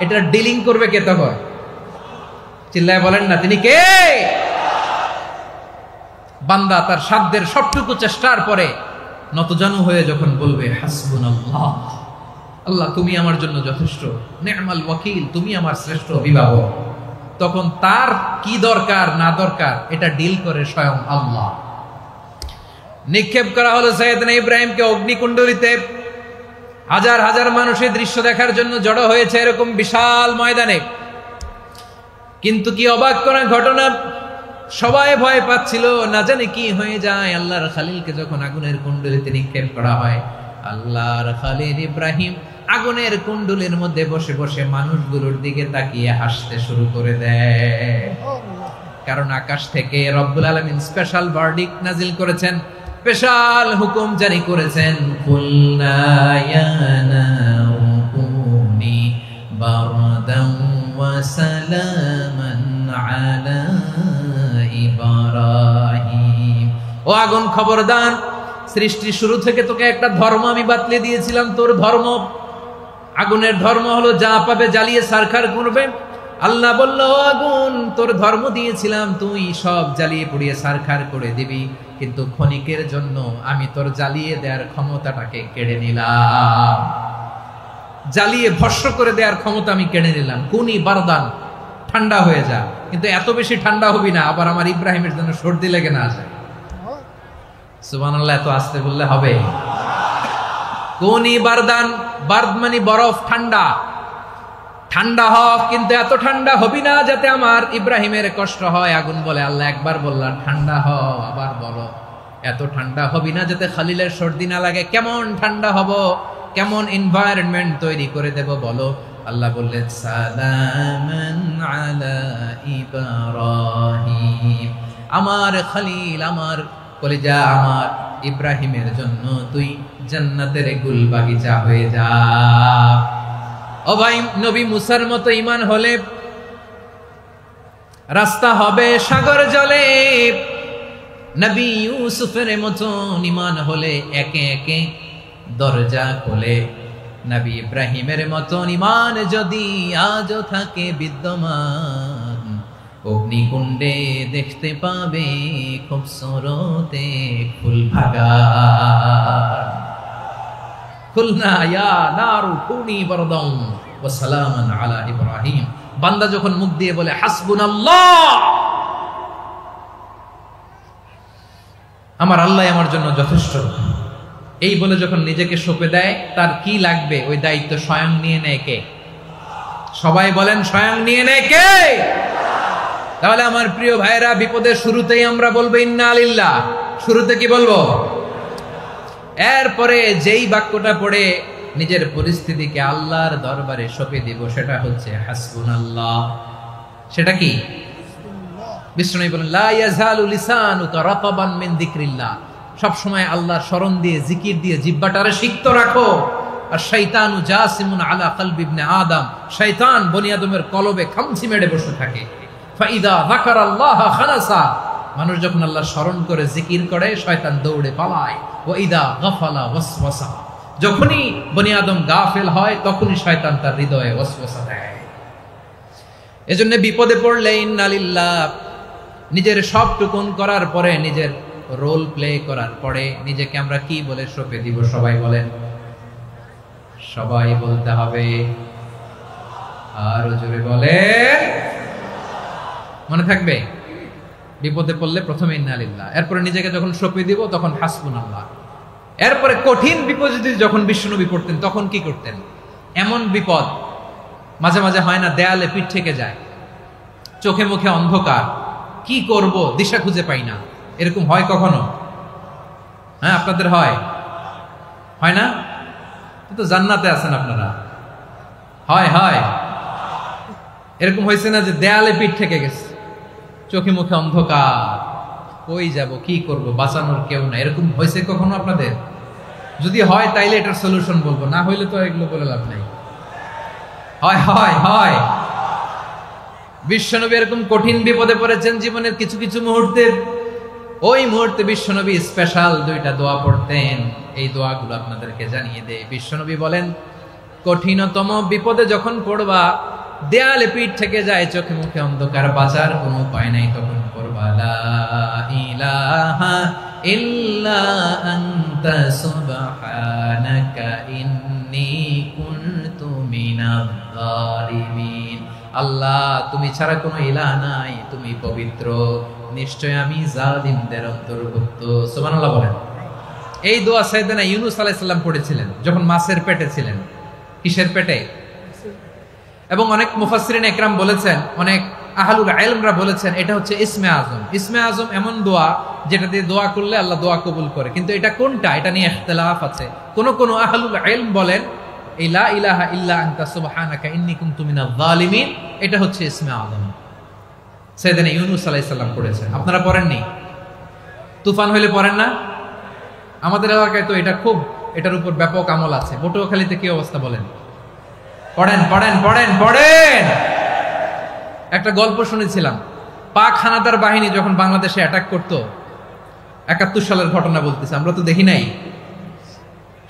এটা ডিলিং করবে কে তখন? চিল্লায় বলেন না, তিনি কে? বান্দা তার সাধ্যের সবটুকু চেষ্টার পরে নতজানু হয়ে যখন বলবে হাসবুনাল্লাহ, আল্লাহ তুমি আমার জন্য যথেষ্ট, নি'মাল ওয়াকিল, তুমি আমার শ্রেষ্ঠ অভিভাবক, তখন তার কি দরকার না দরকার এটা ডিল করে স্বয়ং আল্লাহ। নিক্ষেপ করা হলো সাইয়েদনা ইব্রাহিমকে অগ্নিকুণ্ডলিতে। হাজার হাজার মানুষের দৃশ্য দেখার জন্য জড়ো হয়েছে এরকম বিশাল ময়দানে। কিন্তু কি অবাক করা ঘটনা, সবাই ভয় পাচ্ছিল না জানে কি হয়ে যায়। আল্লাহর খলিলকে যখন আগুনের কুণ্ডলিতে নিক্ষেপ করা হয়, আল্লাহর খলিল ইব্রাহিম আগুনের কুণ্ডলীর মধ্যে বসে বসে মানুষগুলোর দিকে তাকিয়ে হাসতে শুরু করে দেয়। কারণ আকাশ থেকে রব্বুল আলামিন স্পেশাল ভার্ডিক্ট নাজিল করেছেন, স্পেশাল হুকুম জারি করেছেন, কুলনা ইয়া নারু কুনি বারদান ওয়া সালামান আলা ইব্রাহিম। ও আগুন খবরদার, সৃষ্টির শুরু থেকে তোকে একটা ধর্ম আমি বাতলে দিয়েছিলাম। তোর ধর্ম, আগুনের ধর্ম হলো যা পাবে জ্বালিয়ে সারখার করবে। আল্লাহ বলল, ও আগুন, তোর ধর্ম দিয়েছিলাম, তুই সব জ্বালিয়ে পুড়িয়ে সারখার করে দিবি, কিন্তু ক্ষণিকের জন্য আমি তোর জ্বালিয়ে দেওয়ার ক্ষমতাটাকে কেড়ে নিলাম। জ্বালিয়ে ভস্ম করে দেওয়ার ক্ষমতা আমি কেড়ে নিলাম। কুনি বারদান, ঠান্ডা হয়ে যা, কিন্তু এত বেশি ঠান্ডা হবি না আবার আমার ইব্রাহিমের জন্য সর্দি লেগে না যায়। সুবহানাল্লাহ, এত আস্তে বললে হবে? কুনি বারদান, বারদ মানে বরফ, ঠান্ডা। ঠান্ডা হ, কিন্তু এত ঠান্ডা হবি না যাতে আমার ইব্রাহিমের কষ্ট হয়। আগুন বলে, আল্লাহ একবার বললাম ঠান্ডা হ, আবার বলো এত ঠান্ডা হবি না যাতে খলিলের সর্দি না লাগে। কেমন ঠান্ডা হব, কেমন এনভায়রনমেন্ট তৈরি করে দেব বলো। আল্লাহ বললেন, সালামান আলা ইব্রাহিম, আমার খলিল, আমার কলিজা, আমার ইব্রাহিমের জন্য তুই জান্নাতের গুল বাগিচা হয়ে যা। ও ভাই, নবী মুসার মতো ঈমান হলে রাস্তা হবে সাগর জলে, নবী ইউসুফের মতো ঈমান হলে একে একে দরজা খোলে, নবী ইব্রাহিমের মতো ঈমান যদি আজও থাকে বিদ্যমান, অগ্নিকুণ্ডে দেখতে পাবে খুবসুরতে ফুল ভাগার। কুলনা ইয়া নারু কুনি বারদান ওয়া সালামান আলা ইব্রাহিম। বান্দা যখন মুখ দিয়ে বলে হাসবুনাল্লাহ, আমার আল্লাহ আমার জন্য যথেষ্ট, এই বলে যখন নিজেকে সঁপে দেয়, তার কি লাগবে ওই দায়িত্ব স্বয়ং নিয়ে নেয় কে? সবাই বলেন, স্বয়ং নিয়ে নেয় কে? তাহলে আমার প্রিয় ভাইরা, বিপদের শুরুতেই আমরা বলবো ইন্না লিল্লাহ। শুরুতে কি বলবো? এরপরে যেই বাক্যটা পড়ে নিজের পরিস্থিতিকে আল্লাহর দরবারে সঁপে দিব, সেটা হচ্ছে হাসবুনাল্লাহ। সেটা কি? বিষ্ণু বলেন, লা ইয়াজালু লিসানুকা রাতাবান মিন যিকরিল্লাহ। সব সময় আল্লাহর স্মরণ দিয়ে, জিকির দিয়ে জিহ্বাটারে সিক্ত রাখো। আর শয়তানু জাসিমুন আলা কলবি ইবনে আদম, শয়তান বনি আদমের কলবে খামচি মেরে বসে থাকে। ফাইদা যাকারাল্লাহ খানাসা, মানুষ যখন আল্লাহর স্মরণ করে জিকির করে, শয়তান দৌড়ে পালায়। ওয়া ইদা গাফালা ওয়াসওয়াসা, যখনই বনি আদম গাফেল হয় তখনই শয়তান তার হৃদয়ে ওয়াসওয়াসা দেয়। এজন্য বিপদে পড়লে ইন্না লিল্লাহ, নিজের সবটুকুন করার পরে, নিজের রোল প্লে করার পরে নিজেকে আমরা কি বলে সঁপে দিব? সবাই বলেন, সবাই বলতে হবে। আরো জোরে বলে, মনে থাকবে? বিপদে পড়লে প্রথমে ইন্না লিল্লাহ, এরপরে নিজেকে যখন সঁপে দিব তখন হাসবুনাল্লাহ। এরপরে কঠিন বিপদ যদি যখন বিশ্বনবী পড়তেন তখন কি করতেন? এমন বিপদ মাঝে মাঝে হয় না, দেয়ালে পিঠ থেকে যায়, চোখে মুখে অন্ধকার, কি করব দিশা খুঁজে পাই না, এরকম হয় কখনো? হ্যাঁ, আপনাদের হয়? হয় না? তো জান্নাতে আছেন আপনারা। হয় হয়, এরকম হয়েছে না যে দেয়ালে পিঠ থেকে গেছে, চোখে মুখে অন্ধকার, কই যাব, কি করব, বাঁচানোর কেউ না, এরকম হয়েছে কখনো আপনাদের? যদি হয় তাইলে এটার সলিউশন বলবো, না হইলে তো এগুলো বলে লাভ নাই। হয় হয় হয়। বিশ্বনবী এরকম কঠিন বিপদে পড়েছেন জীবনের কিছু কিছু মুহূর্তে। ওই মুহূর্তে বিশ্বনবী স্পেশাল দুইটা দোয়া পড়তেন। এই দোয়াগুলো আপনাদেরকে জানিয়ে দেয়। বিশ্বনবী বলেন, কঠিনতম বিপদে যখন পড়বা, দেয়ালে পিঠ থেকে যায়, চোখে মুখে অন্ধকার, বাঁচার কোনো উপায় নাই, তখন পড়বা লা ইলাহা ইল্লা আনতা সুবহানাকা ইন্নী কুনতু মিনাজ জালিমিন। আল্লাহ, তুমি ছাড়া কোনো ইলাহ নাই, তুমি পবিত্র, নিশ্চয় আমি জালিমদের অন্তর্ভুক্ত। সুবহানাল্লাহ বলেন। এই দোয়া সাইয়েদনা ইউনূস আলাইহিস সালাম পড়েছিলেন যখন মাছের পেটে ছিলেন। কিসের পেটে? এবং অনেক মুফাসসিরিন একরাম বলেছেন, অনেক আহলুল ইলমরা বলেছেন এটা হচ্ছে ইসমে আজম। ইসমে আজম এমন দোয়া যেটা দিয়ে দোয়া করলে আল্লাহ দোয়া কবুল করে, কিন্তু এটা কোনটা এটা নিয়ে ইখতিলাফ আছে। কোন আহলুল ইলম বলেন এই লা ইলাহা ইল্লা আনতা সুবহানাকা ইন্নী কুনতু মিনাজ জালিমিন এটা হচ্ছে ইসমে আজম। সাইয়েদনা ইউনূস আলাইহিস সালাম পড়েছেন, আপনারা পড়েননি? তুফান হইলে পড়েন না? আমাদের এলাকায় তো এটা খুব, এটার উপর ব্যাপক আমল আছে। পটুয়াখালীতে কি অবস্থা বলেন? পড়েন পড়েন পড়েন পড়েন। একটা গল্প শুনেছিলাম, পাক হানাদার বাহিনী যখন বাংলাদেশে অ্যাটাক করতো, ৭১ সালের ঘটনা বলতেছে, আমরা তো দেখি নাই,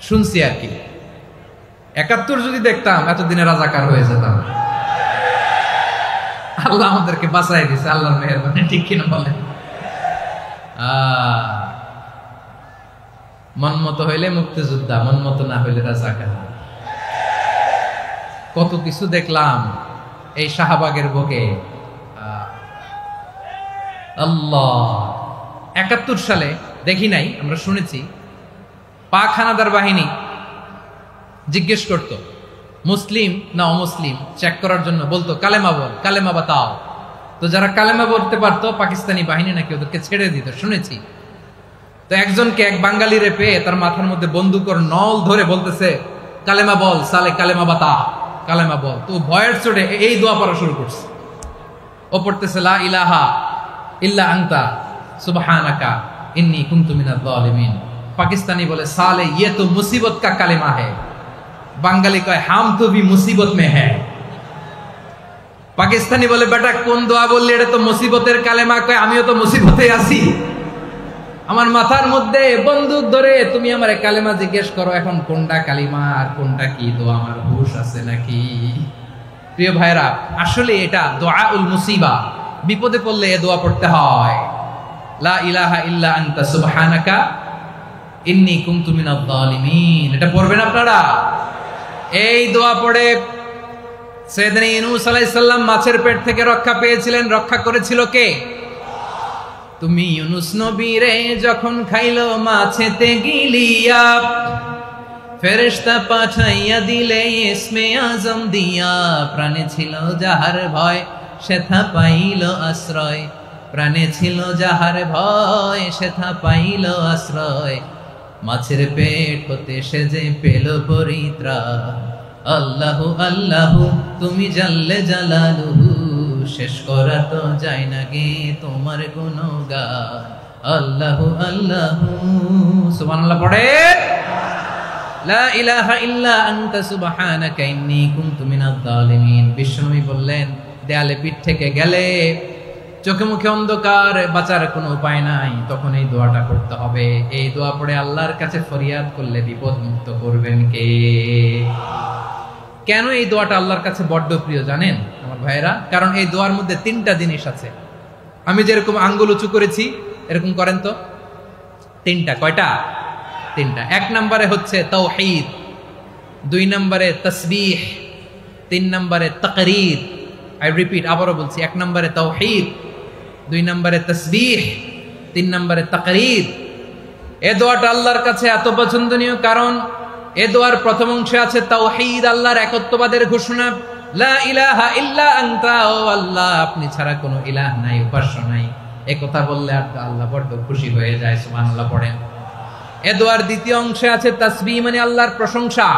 শুনছি আর কি। ৭১ যদি দেখতাম এতদিনে রাজাকার হয়ে যেতাম। আল্লাহ আমাদেরকে বাঁচাই দিছে, আল্লাহর মেহেরবানি, ঠিক কিনা বলেন? মন মতো হইলে মুক্তিযোদ্ধা, মন মতো না হইলে রাজাকার। কত কিছু দেখলাম এই শাহবাগের বুকে। আল্লাহ ৭১ সালে দেখি নাই, আমরা শুনেছি পাক হানাদার বাহিনী জিজ্ঞেস করত মুসলিম না অমুসলিম চেক করার জন্য, বলতো কালেমা বল, কালেমা বাতাও। তো যারা কালেমা বলতে পারতো পাকিস্তানি বাহিনী নাকি ওদেরকে ছেড়ে দিত, শুনেছি। তো একজনকে, এক বাঙালিরে পেয়ে তার মাথার মধ্যে বন্দুকর নল ধরে বলতেছে কালেমা বল সালে, কালেমা বাতা, কালেমা বল। তো ভয়ের চোটে এই দোয়া পড়া শুরু করছে। ও পড়তেছে লা ইলাহা ইল্লা আনতা সুবহানাকা ইন্নী কুনতু মিনাজ জালিমিন। পাকিস্তানি বলে সালে ये तो मुसीबत का কালেমা है। বাঙালি কয় হাম তো ভি মুসিবত মে হ্যায়। পাকিস্তানি বলে বেটা কোন দোয়া বললি, এটা তো মুসিবতের কালেমা। কয় আমিও তো মুসিবতে আছি, আমার মাথার মধ্যে বন্দুক ধরে তুমি আমার কালেমা জিজ্ঞেস করো, এখন কোনটা কালিমা আর কোনটা কি দোয়া, আমার হুঁশ আছে নাকি? প্রিয় ভাইরা, আসলে এটা দুআউল মুসিবা, বিপদে পড়লে এ দোয়া পড়তে হয়। লা ইলাহা ইল্লা আনতা সুবহানাকা ইন্নী কুনতু মিনাজ জালিমিন, এটা পড়বেন আপনারা। এই দোয়া পড়ে সাইয়েদনা ইউনূস আলাইহিস সালাম মাছের পেট থেকে রক্ষা পেয়েছিলেন। রক্ষা করেছিল কে? তুমি ইউনূস নবীরে যখন খাইলো মাছেতে গিলিয়া, ফেরেশতা পাঠাইয়া দিলে ইসমে আজম দিয়া। প্রাণে ছিল যাহার ভয় সেথা পাইল আশ্রয়, প্রাণে ছিল যাহার ভয় সেথা পাইল আশ্রয়। মাছের পেট হতে সে যে পেল পরিত্রাণ। আল্লাহু আল্লাহু তুমি জাল্লে জালালুহু, শেষ করা তো যায় না গে তোমার গুণগান। আল্লাহু আল্লাহু সুবহানাল্লাহ পড়ে। লা ইলাহা ইল্লা আনতা সুবহানাকা ইন্নী কুনতু মিনাজ জালিমিন। বিশ্বনবী বললেন দেয়ালে পিঠ থেকে গেলে, চোখে মুখে অন্ধকার, বাঁচার কোনো উপায় নাই, তখন এই দোয়াটা করতে হবে। এই দোয়া পড়ে আল্লাহর কাছে ফরিয়াদ করলে বিপদ মুক্ত করবেন কে? কেন এই দোয়াটা আল্লাহর কাছে বড্ড প্রিয় জানেন আমার ভাইয়েরা? কারণ এই দোয়ার মধ্যে 3টা জিনিস আছে। আমি যেরকম আঙ্গুল উঁচু করেছি এরকম করেন তো। 3টা। কয়টা? 3টা। 1 নম্বরে হচ্ছে তাওহীদ, 2 নম্বরে তাসবিহ, 3 নম্বরে তাকরীর। আই রিপিট, আবারও বলছি, 1 নম্বরে তাওহীদ, 2 নম্বরে তাসবিহ, 3 নম্বরে তাকরীর। এই দোয়াটা আল্লাহর কাছে এত পছন্দনীয় কারণ এই দোয়ার প্রথম অংশে আছে তাওহীদ, আল্লাহর একত্ববাদের ঘোষণা। লা ইলাহা ইল্লা আনতা, ও আল্লাহ আপনি ছাড়া কোনো ইলাহ নাই, উপাস্য নাই। এই কথা বললে আল্লাহ বড় খুশি হয়ে যায়, সুবহানাল্লাহ পড়েন। এই দোয়ার দ্বিতীয় অংশে আছে তাসবিহ, মানে আল্লাহর প্রশংসা,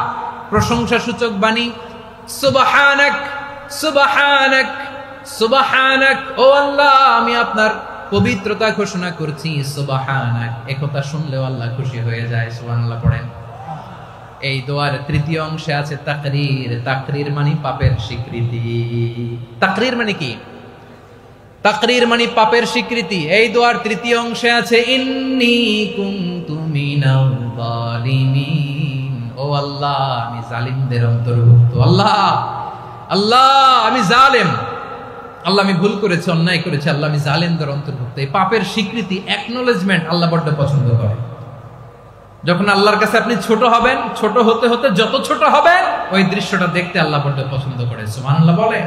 প্রশংসা সূচক বাণী। সুবহানাক সুবহানাক সুবহানাক, ও আল্লাহ আমি আপনার পবিত্রতা ঘোষণা করছি, সুবহানাক। এই কথা শুনলেও আল্লাহ খুশি হয়ে যায়, সুবহানাল্লাহ পড়েন। এই দোয়ার তৃতীয় অংশে আছে তাকরীর, তাকরীর মানে পাপের স্বীকৃতি। তাকরীর মানে কি? তাকরীর মানে পাপের স্বীকৃতি। এই দোয়ার তৃতীয় অংশে আছে ইন্নী কুনতু মিনাল জালিমিন, ও আল্লাহ আমি জালিমদের অন্তর্ভুক্ত। আল্লাহ আল্লাহ আমি জালেম, আল্লাহ আমি ভুল করেছি, অন্যায় করেছি, আল্লাহ আমি জালেমদের অন্তর্ভুক্ত। এই পাপের স্বীকৃতি, অ্যাকনোলেজমেন্ট আল্লাহ বড্ড পছন্দ করে। যখন আল্লাহর কাছে আপনি ছোট হবেন, ছোট হতে হতে যত ছোট হবেন ওই দৃশ্যটা দেখতে আল্লাহ বড্ড পছন্দ করে, সুবহানাল্লাহ বলে।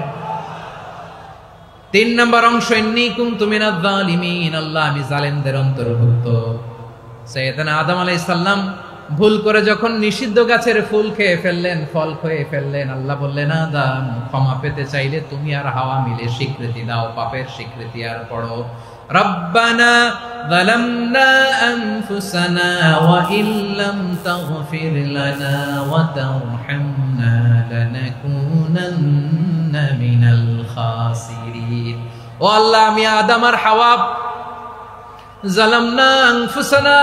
3 নম্বর অংশ ইন্নী কুনতু মিনাজ জালিমিন, আল্লাহ আমি জালেমদের অন্তর্ভুক্ত। সাইয়েদনা আদম আলাইহিস সালাম ভুল করে যখন নিষিদ্ধ গাছের ফুল খেয়ে ফেললেন, ফল খেয়ে ফেললেন, আল্লাহ বললেন আদম ক্ষমা পেতে চাইলে তুমি আর হাওয়া মিলে স্বীকৃতি দাও, পাপের স্বীকৃতি আর পড়ো রব্বানা যালামনা আনফুসানা ওয়া ইল্লাম তাগফির লানা ওয়া তারহামনা লানাকুনান্না মিনাল খাসিরিন। ও আল্লাহ, আমি আদম আর হাওয়া যালামনা আনফুসানা,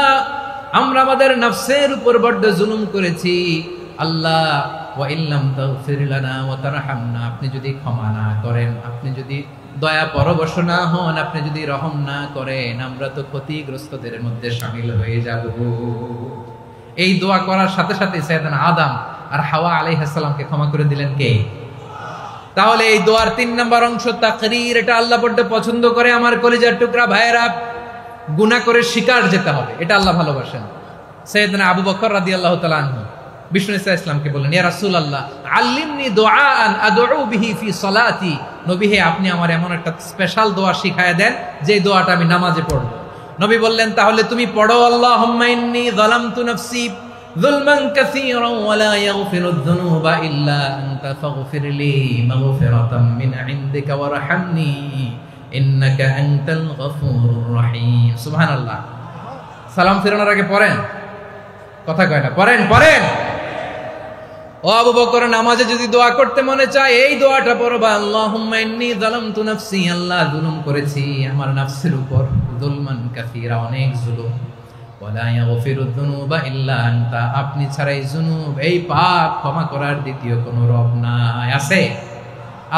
আমরা আমাদের নফসের উপর বড় জুলুম করেছি। আল্লাহ ওয়া ইল্লাম তাগফির লানা ওয়া তারহামনা, আপনি যদি ক্ষমা না করেন, আপনি যদি দয়া পরবশ না হন, আপনি যদি রহম না করেন, আমরা তো ক্ষতিগ্রস্তদের মধ্যে শামিল হয়ে যাব। এই দোয়া করার সাথে সাথে সাইয়েদনা আদম আর হাওয়া আলাইহিস সালামকে ক্ষমা করে দিলেন কে? তাহলে এই দোয়ার 3 নম্বর অংশ তাকরীর, এটা আল্লাহ বড় পছন্দ করে। আমার কলিজার টুকরা ভাইয়েরা, গুনাহ করে শিকার যেতে হবে, এটা আল্লাহ ভালোবাসেন। সাইয়েদনা আবু বকর রাদিয়াল্লাহু তাআলা আনহু বিষ্ণু ইসলামকে বললেন, ইয়া রাসূলুল্লাহ আল্লিমনি দুআআন আদউ বিহি ফি সালাতি, নবী হে আপনি আমার এমন একটা স্পেশাল দোয়া শিখায় দেন যে দোয়াটা আমি নামাজে পড়ব। নবী বললেন, তাহলে তুমি পড়ো আল্লাহুম্মা ইন্নী যালামতু নাফসি যুলমান কাসীরান ওয়া লা ইয়াগফিরুয যুনুবা ইল্লা আনতা ফাগফিরলি মাগফিরাতাম মিন ইনদিকা ওয়ারহামনি ইন্নাকা আনতাল গফুরুর রহিম। সুবহানাল্লাহ। সালাম ফেরানোর আগে পড়েন, কথা কয় না, পড়েন পড়েন। ও আবু বকর, নামাজে যদি দোয়া করতে মনে চায় এই দোয়াটা পড়বা, আল্লাহুম্মা ইন্নী যালামতু নাফসি, আল্লাহ জুলুম করেছি আমার নফসের উপর, যুলমান কাসীরা, অনেক জুলুম, ওয়া লা ইয়াগফিরুয যুনুবা ইল্লা আনতা, আপনি ছাড়া এই জুনুব, এই পাপ ক্ষমা করার দ্বিতীয় কোনো রব নাই। আছে?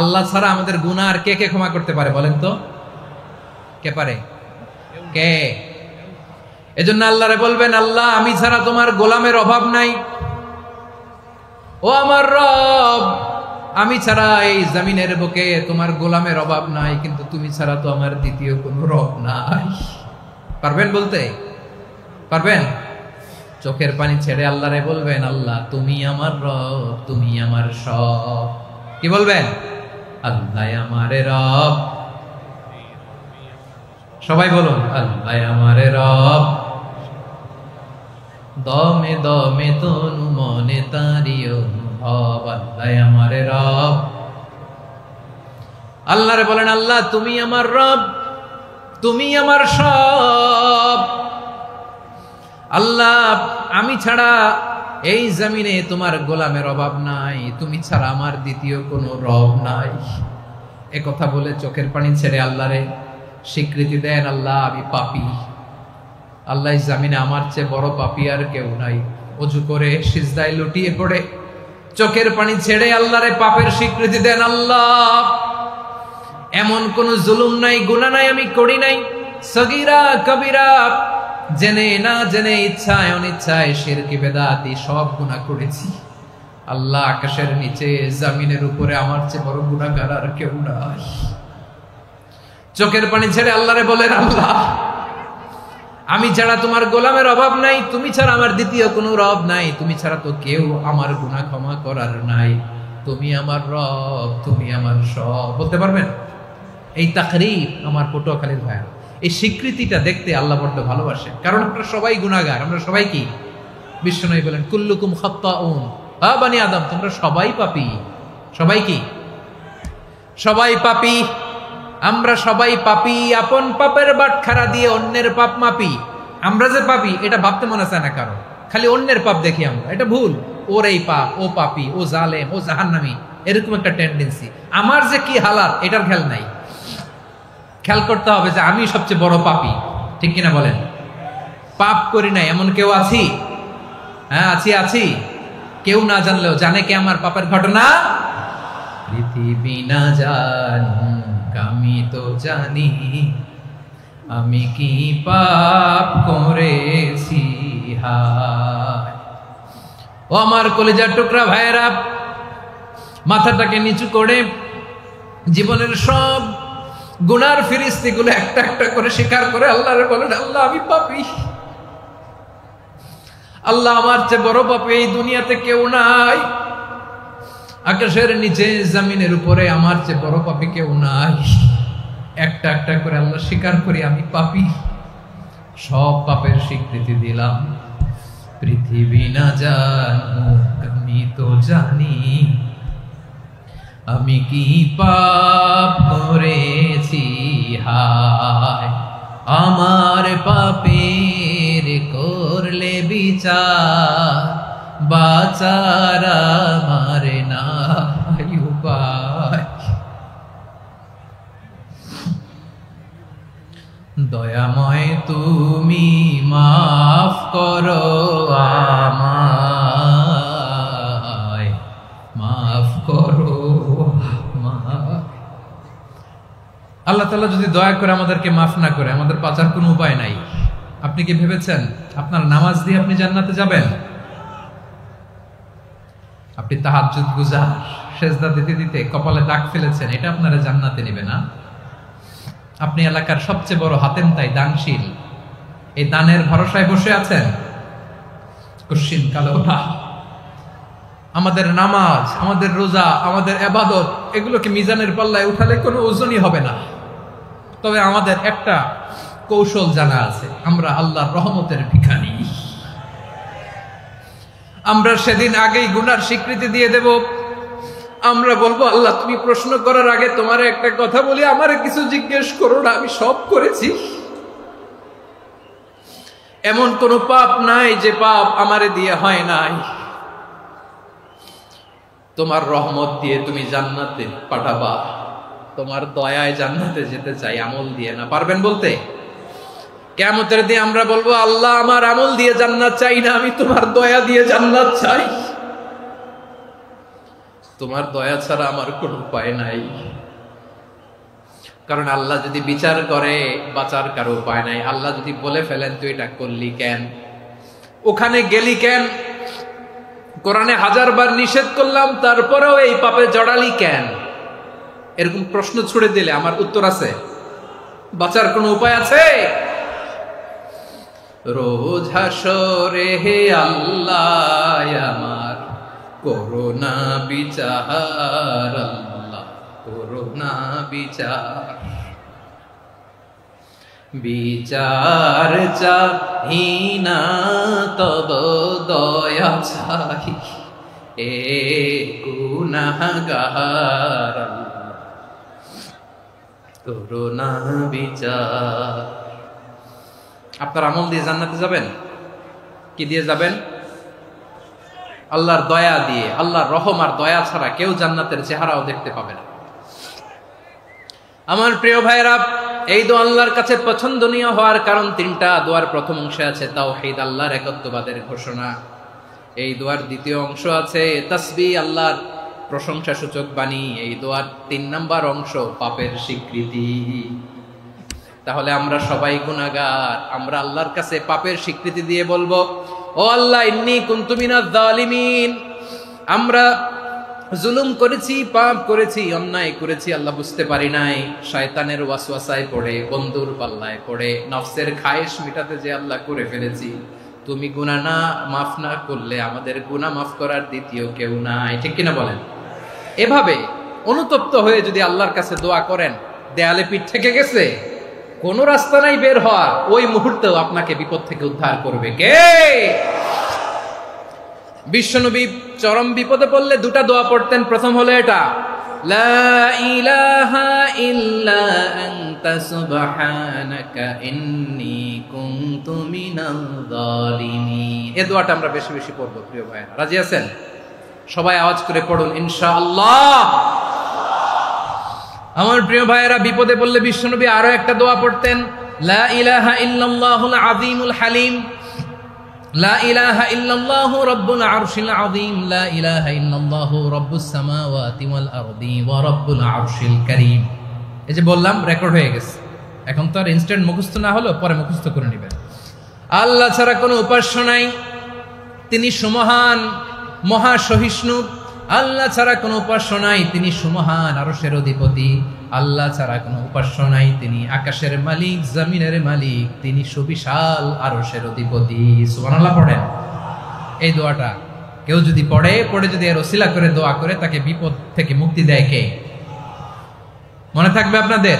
আল্লাহ ছাড়া আমাদের গুনাহ আর কে কে ক্ষমা করতে পারে বলেন তো? কে পারে? কে? এজন্য আল্লাহরে বলবেন, আল্লাহ আমি ছাড়া তোমার গোলামের অভাব নাই, ও আমার রব আমি ছাড়া এই জমিনের বুকে তোমার গোলামের অভাব নাই, কিন্তু তুমি ছাড়া তো আমার দ্বিতীয় কোনো রব নাই। পারবেন বলতে? পারবেন? চোখের পানি ছেড়ে আল্লাহরে বলবেন, আল্লাহ তুমি আমার রব, তুমি আমার সব। কি বলবেন? আল্লাহ আমারে রব। সবাই বলুন, আল্লাহ আমারে রব, দমে দমে তনু মনে তারি অনুভব, আল্লাহ আমারে রব। আল্লাহরে বলেন, আল্লাহ তুমি আমার রব, তুমি আমার সব। আল্লাহ আমি ছাড়া এই জমিনে তোমার গোলামের অভাব নাই, তুমি ছাড়া আমার দ্বিতীয় কোনো রব নাই। এ কথা বলে চোখের পানি ছেড়ে আল্লাহরে স্বীকৃতি দেন, আল্লাহ আমি পাপী, আল্লাহ জামিনে আমার চেয়ে বড় পাপী আর কেউ নাই। ওযু করে সিজদায় লুটিয়ে পড়ে চোখের পানি ছেড়ে আল্লাহরে পাপের স্বীকৃতি দেন, আল্লাহ এমন কোন জুলুম নাই, গুনাহ নাই আমি করি নাই, সগীরা কবিরা, জেনে না জেনে, ইচ্ছায় অনিচ্ছায়, শিরকি বেদাতি সব গুনাহ করেছি। আল্লাহ আকাশের নিচে জমিনের উপরে আমার চেয়ে বড় গুনাহগার আর কেউ নাই। চোখের পানি ছেড়ে আল্লাহরে বলেন, আল্লাহ আমি ছাড়া তোমার গোলামের অভাব নাই, তুমি ছাড়া আমার দ্বিতীয় কোনো রব নাই, তুমি ছাড়া তো কেউ আমার গুনাহ ক্ষমা করার নাই, তুমি আমার রব, তুমি আমার সব। বলতে পারবেন? এই তাকরীর আমার পটুয়াখালীর ভাইয়া, এই স্বীকৃতিটা দেখতে আল্লাহ বড্ড ভালোবাসে, কারণ আমরা সবাই গুনাহগার, আমরা সবাই কি? বিশ্বনবী বলেন, কুল্লুকুম খাত্তাউন, আ বানি আদম তোমরা সবাই পাপী। সবাই কি? সবাই পাপী। আমরা সবাই পাপী, আপন পাপের বাটখারা দিয়ে অন্যের পাপ মাপি। আমরা যে পাপী এটা ভাবতে মনে চায় না কারণ, খালি অন্যের পাপ দেখি আমরা, এটা ভুল। ওর এই পাপ, ও পাপী, ও জালেম, ও জাহান্নামী, এরকম একটা টেন্ডেন্সি। আমার যে কি হালাত এটার খেয়াল নাই। খেয়াল করতে হবে যে আমি সবচেয়ে বড় পাপী, ঠিক কিনা বলেন? পাপ করি নাই এমন কেউ আছি? হ্যাঁ আছি, আছি। কেউ না জানলেও জানে কে আমার পাপের ঘটনা? পৃথিবী না জানুক আমি তো জানি আমি কি পাপ করেছি। হায় ও আমার কলিজার টুকরা ভাইয়েরা, মাথাটাকে নিচু করে জীবনের সব গুনার ফিরিস্তিগুলো একটা একটা করে স্বীকার করে আল্লাহরে বলেন, আল্লাহ আমি পাপী, আল্লাহ আমার চেয়ে বড় পাপী এই দুনিয়াতে কেউ নাই, আকাশের নিচে জমিনের উপরে আমার চেয়ে বড় পাপী কেউ নাই। একটা একটা করে আল্লাহ স্বীকার করি আমি পাপী, সব পাপের স্বীকৃতি দিলাম। পৃথিবী না জানুক আমি তো জানি, আমি কি পাপ করেছি হায়। আমার পাপের করলে বিচার, বাঁচার আমার নাই উপায়। দয়াময় তুমি মাফ করো আমায়, মাফ করো আমায়। আল্লাহ তাআলা যদি দয়া করে আমাদেরকে মাফ না করে, আমাদের বাঁচার কোনো উপায় নাই। আপনি কি ভেবেছেন আপনার নামাজ দিয়ে আপনি জান্নাতে যাবেন? আপনি তাহাজ্জুদ গুজার, সেজদা দিতে দিতে কপালে দাগ ফেলেছেন, এটা আপনারা জান্নাতে নেবে না। আপনি এলাকার সবচেয়ে বড় হাতেম তাই দানশীল, এই দানের ভরসায় বসে আছেন, কুশ্চিন কালো না। আমাদের নামাজ, আমাদের রোজা, আমাদের ইবাদত, এগুলোকে মিজানের পাল্লায় উঠালে কোনো ওজনই হবে না। তবে আমাদের একটা কৌশল জানা আছে, আমরা আল্লাহর রহমতের ভিখারি। আমরা সেদিন আগেই গুনার স্বীকৃতি দিয়ে দেব। আমরা বলবো, আল্লাহ তুমি প্রশ্ন করার আগে তোমার একটা কথা বলি, আমারে কিছু জিজ্ঞেস করো না, আমি সব করেছি। এমন কোন পাপ নাই যে পাপ আমারে দিয়ে হয় নাই। তোমার রহমত দিয়ে তুমি জান্নাতে পাঠাবা, তোমার দয়ায় জান্নাতে যেতে চাই, আমল দিয়ে না। পারবেন বলতে? কিয়ামতের দিন আমরা বলবো, আল্লাহ আমার আমল দিয়ে জান্নাত চাই না, আমি তোমার দয়া দিয়ে জান্নাত চাই। তোমার দয়া ছাড়া আমার কোনো উপায় নাই। কারণ আল্লাহ যদি বিচার করে, বাঁচার কারো উপায় নাই। আল্লাহ যদি বলে ফেলেন তুই এটা করলি কেন, ওখানে গেলি কেন, কোরআনে 1000 বার নিষেধ করলাম তারপরেও এই পাপে জড়ালি কেন, এরকম প্রশ্ন ছুড়ে দিলে আমার উত্তর আছে? বাঁচার কোনো উপায় আছে? রোজ হাসরে হে আল্লাহ আমার করোনা বিচার, আল্লাহ করোনা বিচার। বিচার চাহি না তব দয়া চাহি, এ গুনাহগার, আল্লাহ করোনা বিচার। আপনার আমল দিয়ে জান্নাতে যাবেন? কি দিয়ে যাবেন? আল্লাহর দয়া দিয়ে। আল্লাহর রহম আর দয়া ছাড়া কেউ জান্নাতের চেহারাও দেখতে পাবে না। আমার প্রিয় ভাইরা, এই দোয়া আল্লাহর কাছে পছন্দনীয় হওয়ার কারণ 3টা। দোয়ার প্রথম অংশে আছে তাওহীদ, আল্লাহর একত্ববাদের ঘোষণা। এই দোয়ার দ্বিতীয় অংশ আছে তাসবিহ, আল্লাহর প্রশংসা সূচক বাণী। এই দোয়ার 3 নাম্বার অংশ পাপের স্বীকৃতি। তাহলে আমরা সবাই গুনাহগার। আমরা আল্লাহর কাছে পাপের স্বীকৃতি দিয়ে বলবো, ও আল্লাহ ইন্নী কুনতু মিনাজ জালিমিন, আমরা জুলুম করেছি, পাপ করেছি, অন্যায় করেছি, আল্লাহ বুঝতে পারি নাই। শয়তানের ওয়াসওয়াসায় পড়ে, বন্ধুর পাল্লায় পড়ে, নফসের খায়েশ মিটাতে যে আল্লাহ করে ফেলেছি। তুমি গুনাহ না মাফ না করলে আমাদের গুনাহ মাফ করার দ্বিতীয় কেউ নাই। ঠিক কিনা বলেন? এভাবে অনুতপ্ত হয়ে যদি আল্লাহর কাছে দোয়া করেন, দেয়ালে পিঠ থেকে গেছে, কোন রাস্তা নাই বের হওয়ার, ওই মুহূর্তেও আপনাকে বিপদ থেকে উদ্ধার করবে কে? বিশ্বনবী চরম বিপদে পড়লে 2টা দোয়া পড়তেন। প্রথম হলো এটা, লা ইলাহা ইল্লা আনতা সুবহানাকা ইন্নী কুনতু মিনাল জালিমিন। এই দোয়াটা আমরা বেশি বেশি পড়ব প্রিয় ভাইরা। রাজি আছেন? সবাই আওয়াজ করে পড়ুন ইনশাআল্লাহ। আমার প্রিয় ভাইয়েরা, বিপদে পড়লে বিশ্বনবী আরো একটা দোয়া পড়তেন, লা ইলাহা ইল্লাল্লাহুল আযীমুল হালিম, লা ইলাহা ইল্লাল্লাহু রাব্বুল আরশিল আযীম, লা ইলাহা ইল্লাল্লাহু রাব্বুস সামাওয়াতি ওয়াল আরদি ওয়া রাব্বুল আরশিল কারীম। এই যে বললাম, রেকর্ড হয়ে গেছে। এখন তো আর ইনস্ট্যান্ট মুখস্থ না হলো, পরে মুখস্থ করে নেবেন। আল্লাহ ছাড়া কোনো উপাস্য নাই, তিনি সুমহান, মহাসহিষ্ণু। আল্লাহ ছাড়া কোনো উপাস্য নাই, তিনি সুমহান, আরশের অধিপতি। আল্লাহ ছাড়া কোনো উপাস্য নাই, তিনি আকাশের মালিক, জমিনের মালিক, তিনি সুবিশাল আরশের অধিপতি। সুবহানাল্লাহ পড়েন। এই দোয়াটা কেউ যদি পড়ে যদি এর ওসিলা করে দোয়া করে, তাকে বিপদ থেকে মুক্তি দেয় কে? মনে থাকবে আপনাদের?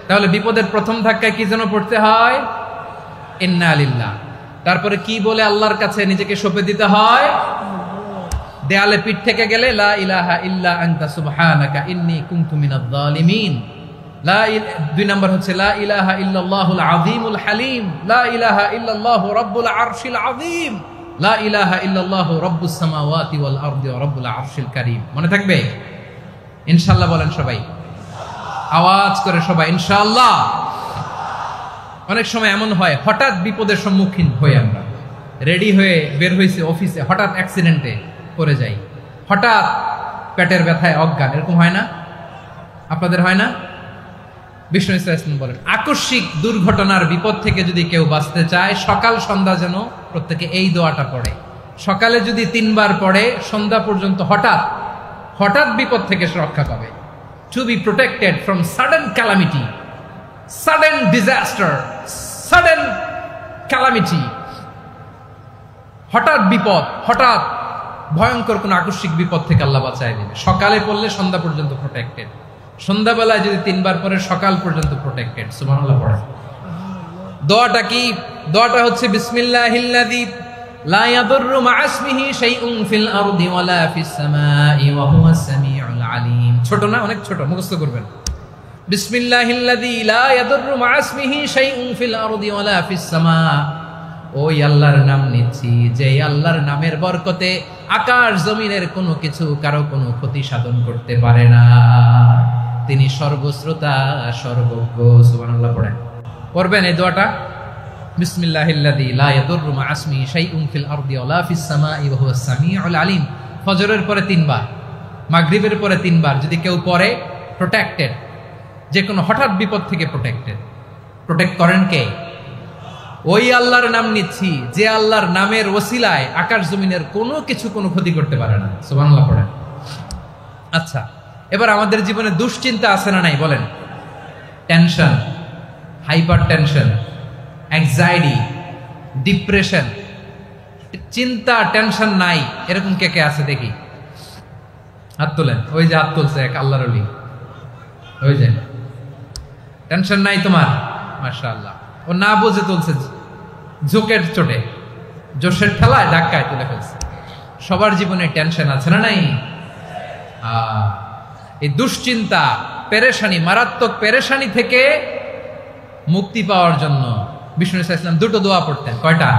তাহলে বিপদের প্রথম ধাক্কায় কি যেন পড়তে হয়? ইন্না লিল্লাহ। তারপরে কি বলে আল্লাহর কাছে নিজেকে সঁপে দিতে হয়? দেয়ালে পিঠ থেকে গেলে লা ইলাহা ইল্লা আনতা সুবহানাকা ইন্নী কুনতু মিনাজ জালিমিন। দুই নম্বর হচ্ছে লা ইলাহা ইল্লাল্লাহুল আযীমুল হালিম, লা ইলাহা ইল্লাল্লাহু রাব্বুল আরশিল আযীম, লা ইলাহা ইল্লাল্লাহু রাব্বুস সামাওয়াতি ওয়াল আরদি ওয়া রাব্বুল আরশিল কারীম। মনে থাকবে? ইনশাআল্লাহ বলেন সবাই, আওয়াজ করে সবাই ইনশাআল্লাহ। অনেক সময় এমন হয় হঠাৎ বিপদের সম্মুখীন হই আমরা, রেডি হয়ে বের হইছে অফিসে, হঠাৎ অ্যাক্সিডেন্টে পড়ে যাই, হঠাৎ পেটের ব্যথায় অজ্ঞান, এরকম হয় না? আপনাদের হয় না? বিষ্ণু ইসলাম বলেন আকস্মিক দুর্ঘটনার বিপদ থেকে যদি কেউ বাঁচতে চায় সকাল সন্ধ্যা যেন প্রত্যেকে এই দোয়াটা পড়ে। সকালে যদি 3 বার পড়ে সন্ধ্যা পর্যন্ত হঠাৎ হঠাৎ বিপদ থেকে সে রক্ষা পাবে। To be protected from sudden calamity, sudden disaster, sudden calamity, হঠাৎ বিপদ, হঠাৎ ভয়ঙ্কর কোন আকস্মিক বিপদ থেকে আল্লাহ বাঁচায় দিবে। সকালে পড়লে সন্ধ্যা পর্যন্ত প্রোটেক্টেড, সন্ধ্যাবেলায় যদি 3 বার পরে সকাল পর্যন্ত প্রোটেক্টেড। সুবহানাল্লাহ পড়ে। দোয়াটা কি? দোয়াটা হচ্ছে বিসমিল্লাহিল্লাযী লা ইয়াদুররু মা ইসমিহি শাইউন ফিল আরদি ওয়ালা ফিস সামাই ওয়া হুয়াস সামিউল আলিম। ছোট না? অনেক ছোট, মুখস্থ করবেন। বিসমিল্লাহিল্লাযী লা ইয়াদুররু মা ইসমিহি শাইউন ফিল আরদি ওয়ালা ফিস সামা। ওই আল্লাহর নাম নিচ্ছি যে আল্লাহর নামের বরকতে আকাশ জমিনের কোনো কিছু কারো কোনো ক্ষতি সাধন করতে পারে না। তিনি সর্বশ্রোতা, সর্বজ্ঞ। সুবহানাল্লাহ পড়েন। পড়বেন এই দোয়াটা, বিসমিল্লাহিল্লাযী লা ইয়াদুররু মা ইসমিহি শাইউন ফিল আরদি ওয়ালা ফিস সামাই ওয়া হুয়াস সামিউল আলিম। ফজরের পরে 3 বার, মাগরিবের পরে 3 বার যদি কেউ পড়ে প্রোটেক্টেড, যে কোনো হঠাৎ বিপদ থেকে প্রোটেক্টেড। প্রোটেক্ট করেন কে? ওই আল্লাহর নাম নিচ্ছি যে আল্লাহর নামের ওসিলায় আকাশ জমিনের কোনো কিছু কোনো ক্ষতি করতে পারে না। সুবহানাল্লাহ পড়েন। আচ্ছা, এবার আমাদের জীবনে দুশ্চিন্তা আছে না নাই বলেন? Tension, hyper tension, anxiety, depression, চিন্তা টেনশন নাই এরকম কে কে আছে দেখি? হাত তোলেন। ওই যে হাত তুলছে এক আল্লাহর ওলি, ওই যে টেনশন নাই তোমার, মাশাআল্লাহ। ও না বুঝে তুলছে, ঝোঁকের চোটে, জোশের ঠেলায় ধাক্কায় তুলে ফেলছে। সবার জীবনে টেনশন আছে না নাই? এই দুশ্চিন্তা, পেরেশানি, মারাত্মক পেরেশানি থেকে মুক্তি পাওয়ার জন্য বিষ্ণু ইসলাম 2টো দোয়া পড়তেন। কয়টা?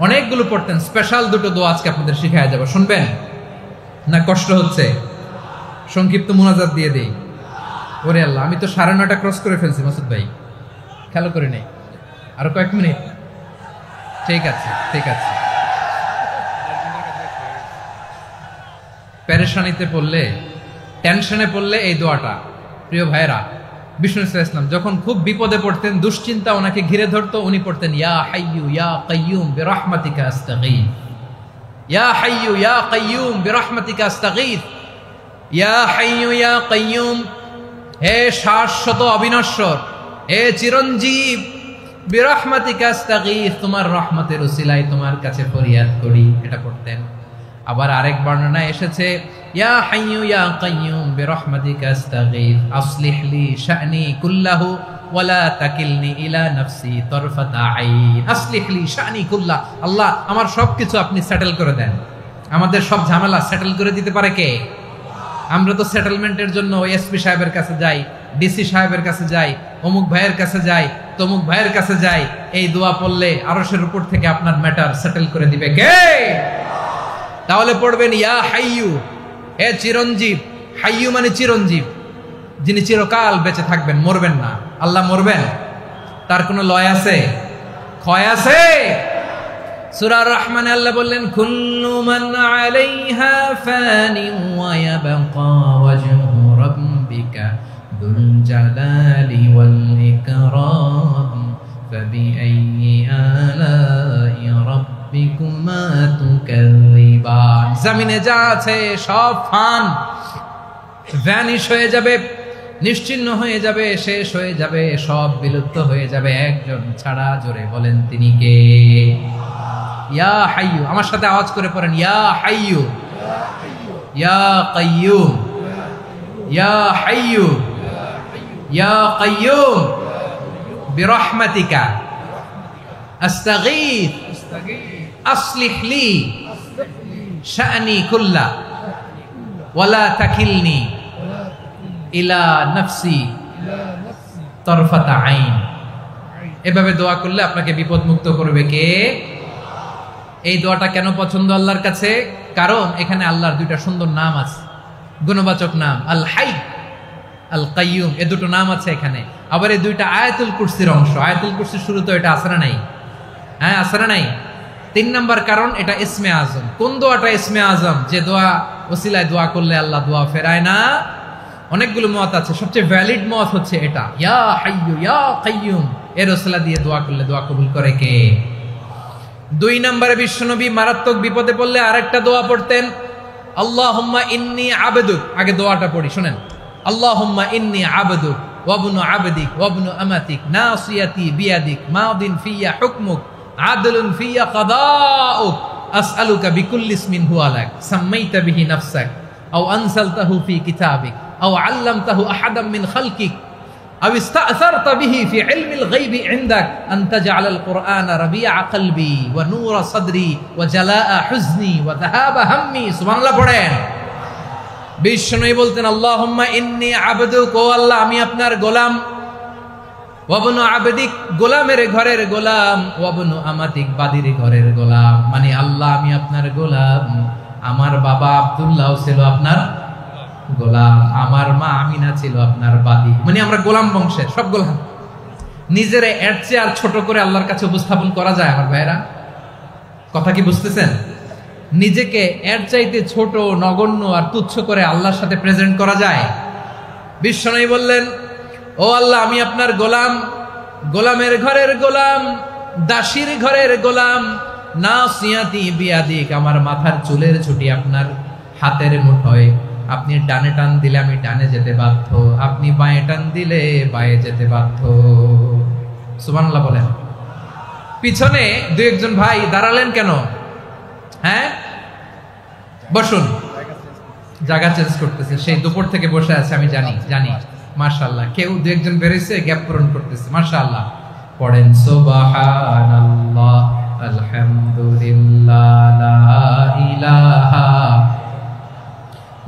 অনেকগুলো পড়তেন। স্পেশাল 2টো দোয়া আজকে আপনাদের শিখায়া যাব, শুনবেন না? কষ্ট হচ্ছে? সংক্ষিপ্ত মুনাজাত দিয়ে দেই। ওরে আল্লাহ, আমি তো 9:30 ক্রস করে ফেলছি মাসুদ ভাই, খেয়াল করে নেই। আরো কয়েক মিনিট? ঠিক আছে, ঠিক আছে। পেরেশানিতে পড়লে, টেনশনে পড়লে এই দোয়াটা, প্রিয় ভাইরা, বিষ্ণু ইসলাম যখন খুব বিপদে পড়তেন, দুশ্চিন্তা ওনাকে ঘিরে ধরতো, উনি পড়তেন ইয়া হাইয়ু ইয়া কাইয়ুম বিরহমাতিকা আস্তাগীথ, ইয়া হাইয়ু ইয়া কাইয়ুম বিরহমাতিকা আস্তাগীথ, ইয়া হাইয়ু ইয়া কাইয়ুম, হে শাশ্বত অবিনশ্বর, হে চিরঞ্জীব, বিরহমাতিকা আস্তাগীথ, তোমার রহমতের উসিলায় তোমার কাছে ফরিয়াদ করি। এটা পড়তেন। আবার আরেক বর্ণনায় এসেছে ইয়া হাইয়ু ইয়া কাইয়ুম বিরহমাতিকা আস্তাগীথ আসলিহ লি শা'নি কুল্লাহু ওয়ালা তাকিলনি ইলা নাফসি তারফাতা আইন। আসলিহ লি শা'নি কুল্লাহ, আল্লাহ আমার সবকিছু আপনি সেটেল করে দেন। আমাদের সব ঝামেলা সেটেল করে দিতে পারে কে? আমরা তো সেটেলমেন্টের জন্য এসপি সাহেবের কাছে যাই, ডিসি সাহেবের কাছে যাই, অমুক ভাইয়ের কাছে যাই, তমুক ভাইয়ের কাছে যাই। এই দোয়া পড়লে আরশের উপর থেকে আপনার ম্যাটার সেটেল করে দিবে কে? তাহলে পড়বেন ইয়া হাইয়ু, হে চিরঞ্জীব। হাইয়ু মানে চিরঞ্জীব, যিনি চিরকাল বেঁচে থাকবেন, মরবেন না। আল্লাহ মরবেন? তার কোনো লয় আছে? ক্ষয় আছে? সূরা রহমানে আল্লাহ বললেন কুল্লু মান আলাইহা ফানি ওয়া ইয়াবকা ওয়াজহু রাব্বিকা যুল জালালি ওয়াল ইকরাম ফাবিআইয়ি আলাই রাব্বিকুমা তুকাযিবান। জমিনে যা আছে সব ফান, ভ্যানিশ হয়ে যাবে, নিশ্চিহ্ন হয়ে যাবে, শেষ হয়ে যাবে, সব বিলুপ্ত হয়ে যাবে, একজন ছাড়া। জোরে বলেন তিনি কে? ইয়া হাইয়ু। আমার সাথে আওয়াজ করে পড়েন ইয়া হাইয়ু ইয়া কাইয়ুম ইয়া হাইয়ু ইয়া কাইয়ুম বিরহমাতিকা আস্তাগীথ আসলিহ লি শা'নি কুল্লা ওয়ালা তাকিলনি ইলা নাফসি তরফাতা আইন। এভাবে দোয়া করলে আপনাকে বিপদ মুক্ত করবে কে? এই দোয়াটা কেন পছন্দ আল্লাহর কাছে? কারণ এখানে আল্লাহর দুইটা সুন্দর নাম আছে, গুণবাচক নাম, আল হাই, আল কাইয়ুম, এই দুটো নাম আছে এখানে। আবার এই দুইটা আয়াতুল কুরসির অংশ। আয়াতুল কুরসির শুরু তো এটা আসরা নাই, হ্যাঁ আসরা নাই। 3 নাম্বার কারণ এটা ইসমে আজম। কোন দোয়াটা ইসমে আজম? যে দোয়া ওসিলায় দোয়া করলে আল্লাহ দোয়া ফেরায় না। অনেকগুলো মত আছে, সবচেয়ে ভ্যালিড মত হচ্ছে এটা, ইয়া হাইয়ু ইয়া কাইয়ুম, এর ওসিলা দিয়ে দোয়া করলে দোয়া কবুল করে কে? 2 নম্বরে বিশ্বনবী মারাত্মক বিপদে পড়লে আরেকটা দোয়া পড়তেন, আল্লাহুম্মা ইন্নী আবদুক। আগে দোয়াটা পড়ি, শুনেন। আল্লাহুম্মা ইন্নী আবদুক ওয়া ইবনু আবদিক ওয়া ইবনু আমাতিক নাসিয়াতি বিয়াদিক মাদিন ফিয়া হুকমুক আদলুন ফিয়া কাদাউক আসআলুকা বিকুল্লি ইসমিন হুয়া লাক সাম্মাইতা বিহি নাফসাক আও আনসালতাহু ফি কিতাবিক আও আল্লামতাহু আহাদাম মিন খালকিক أو استأثرت به في علم الغيب عندك أن تجعل القرآن ربيع قلبي ونور صدري وجلاء حزني وذهاب همي। سبحان الله পড়েন। বিষ্ণু বলতেন, আল্লাহুম্মা ইন্নী আবদুক, ও আল্লাহ আমি আপনার গোলাম, ওয়া ইবনু আবদিক, গোলামের ঘরের গোলাম, ওয়া ইবনু আমাতিক, বাদীর ঘরের গোলাম। মানে আল্লাহ আমি আপনার গোলাম, আমার বাবা আব্দুল্লাহ ছিল আপনার গোলাম, আমার মা আমিনা ছিল আপনার বাদী। মানে আমরা গোলাম বংশের, সব গোলাম। নিজের এর চেয়ে আর ছোট করে আল্লাহর কাছে উপস্থাপন করা যায় আমার ভাইরা? কথা কি বুঝতেছেন? নিজেকে এর চাইতে ছোট, নগণ্য আর তুচ্ছ করে আল্লাহর সাথে প্রেজেন্ট করা যায়? বিশ্বনবী বললেন, ও আল্লাহ আমি আপনার গোলাম, গোলামের ঘরের গোলাম, দাসীর ঘরের গোলাম, নাসিয়াতি বিয়াদিক, আমার মাথার চুলের ছুটি আপনার হাতের মুঠোয়। আপনি ডানে টান দিলে আমি ডানে যেতে বাধ্য, আপনি বাঁয়ে টান দিলে বাঁয়ে যেতে বাধ্য। সুবহানাল্লাহ বলেন। পিছনে 2-1 ভাই দাঁড়ালেন কেন? হ্যাঁ বসুন, জায়গা চেঞ্জ করতেছে, সেই দুপুর থেকে বসে আছে আমি জানি। মাশাআল্লাহ, কেউ 2-1 বেরিয়েছে, গ্যাপ পূরণ করতেছে, মাশাআল্লাহ। পড়েন সুবহানাল্লাহ আলহামদুলিল্লাহ লা ইলাহা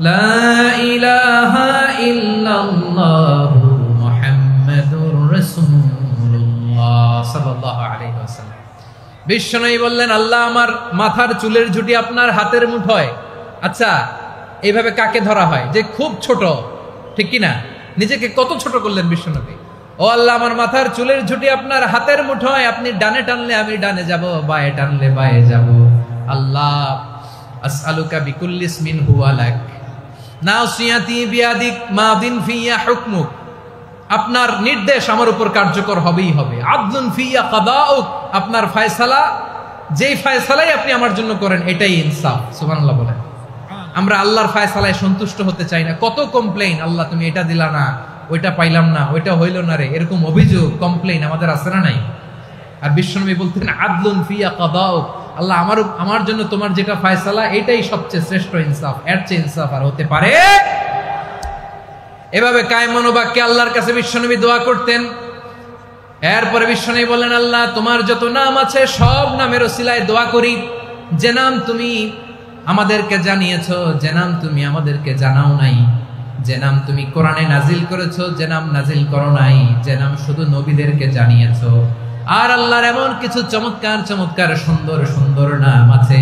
লা ইলাহা ইল্লাল্লাহু মুহাম্মাদুর রাসূলুল্লাহ সাল্লাল্লাহু আলাইহি ওয়াসাল্লাম। বিশ্বনবী বললেন, আল্লাহ আমার মাথার চুলের ঝুঁটি আপনার হাতের মুঠোয়। আচ্ছা, এইভাবে কাকে ধরা হয়? যে খুব ছোট, ঠিক কি না? নিজেকে কত ছোট করলেন বিশ্বনবী। ও আল্লাহ আমার মাথার চুলের ঝুঁটি আপনার হাতের মুঠোয়, আপনি ডানে টানলে আমি ডানে যাব, বাঁয়ে টানলে বাঁয়ে যাব। আল্লাহ আসআলুকা বিকুল্লি ইসমিন হুয়া লাক নাসিয়াতি বিয়াদিক মাদিন ফিয়া হুকমুক, আপনার নির্দেশ আমার উপর কার্যকর হবেই হবে। আদলুন ফিয়া কাদাউক, আপনার ফয়সালা, যেই ফয়সালাই আপনি আমার জন্য করেন এটাই ইনসাফ। সুবহানাল্লাহ বলেন। আমরা আল্লাহর ফয়সালায় সন্তুষ্ট হতে চাই না। কত কমপ্লেইন, আল্লাহ তুমি এটা দিলা না, ওইটা পাইলাম না, ওইটা হইল না রে, এরকম অভিযোগ, কমপ্লেইন আমাদের আছে না নাই? আর বিশ্বনবী বলতেন আদলুন ফিয়া কাদাউক, আল্লাহ আমার জন্য তোমার যেটা ফয়সালা এটাই সবচেয়ে শ্রেষ্ঠ ইনসাফ, এর চেয়ে ইনসাফ আর হতে পারে? এভাবে কায়েম মনোবাক্যে আল্লাহর কাছে বিশ্বনবী দোয়া করতেন। এরপরে বিশ্বনবী বললেন, আল্লাহ তোমার যত নাম আছে সব নামের ওসিলায় দোয়া করি, যে নাম তুমি আমাদেরকে জানিয়েছো, যে নাম তুমি আমাদেরকে জানাও নাই, যে নাম তুমি কোরআনে নাজিল করেছো, যে নাম নাজিল করো নাই, যে নাম শুধু নবীদেরকে জানিয়েছো। আর আল্লাহর এমন কিছু চমৎকার চমৎকার সুন্দর সুন্দর নাম আছে,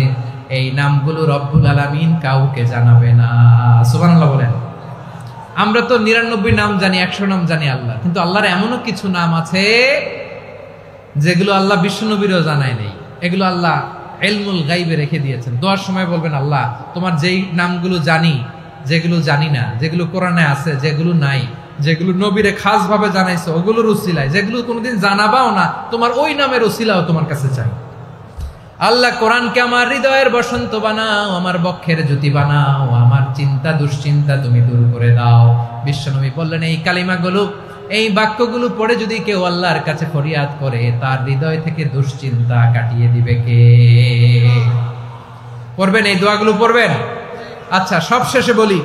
এই নামগুলো রব্বুল আলামিন কাউকে জানাবে না। সুবহানাল্লাহ বলেন। আমরা তো 99 নাম জানি, 100 নাম জানি আল্লাহ, কিন্তু আল্লাহর এমনও কিছু নাম আছে যেগুলো আল্লাহ বিশ্বনবীরও জানায় নেই। এগুলো আল্লাহ ইলমুল গায়বে রেখে দিয়েছেন। দোয়ার সময় বলবেন, আল্লাহ তোমার যেই নামগুলো জানি, যেগুলো জানি না, যেগুলো কোরআনে আছে, যেগুলো নাই, যেগুলো নবীরে খাস ভাবে জানাইছো ওগুলোর উসিলায়, যেগুলো কোনোদিন জানাবাও না, তোমার ওই নামের উসিলাও তোমার কাছে চাই। আল্লাহ কোরআনকে আমার হৃদয়ের বসন্ত বানাও, আমার বক্ষের জ্যোতি বানাও, আমার চিন্তা দুশ্চিন্তা তুমি দূর করে দাও। বিশ্বনবী বললেন, এই কালিমাগুলো, এই বাক্যগুলো পড়ে যদি কেউ আল্লাহর কাছে ফরিয়াদ করে, তার হৃদয় থেকে দুশ্চিন্তা কাটিয়ে দিবে কে? পড়বেন, এই দোয়াগুলো পড়বেন। আচ্ছা, সব শেষে বলি,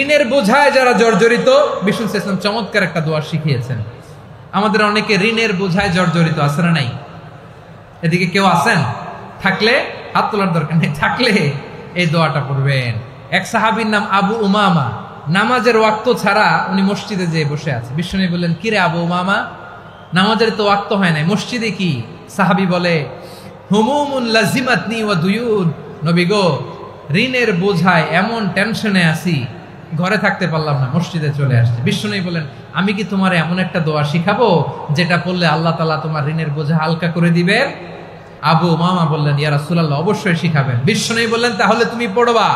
ঋণের বোঝায় যারা জর্জরিত, বিষ্ণু ইসলাম চমৎকার একটা দোয়া শিখিয়েছেন। আমাদের অনেকে ঋণের বোঝায় জর্জরিত আছে না নাই? এদিকে কেউ আছেন? থাকলে হাত তোলার দরকার নেই, থাকলে এই দোয়াটা পড়বেন। এক সাহাবীর নাম আবু উমামা, নামাজের ওয়াক্ত ছাড়া উনি মসজিদে যেয়ে বসে আছে। বিশ্বনবী বললেন, কিরে আবু উমামা, নামাজের তো ওয়াক্ত হয় নাই, মসজিদে কি? সাহাবী বলে, হুমুমুন লাজিমাতনি ওয়া দুয়ুন, নবী গো, ঋণের বোঝায় এমন টেনশনে আছি, ঘরে থাকতে পারলাম না, মসজিদে চলে আসছে। বিশ্বনবী বলেন, আমি কি তোমার এমন একটা দোয়া শিখাবো যেটা পড়লে আল্লাহ তাআলা তোমার ঋণের বোঝা হালকা করে দিবেন? আবু উমামা বললেন, ইয়া রাসূলুল্লাহ, অবশ্যই শিখাবেন। বিশ্বনবী বললেন, তাহলে তুমি পড়বা,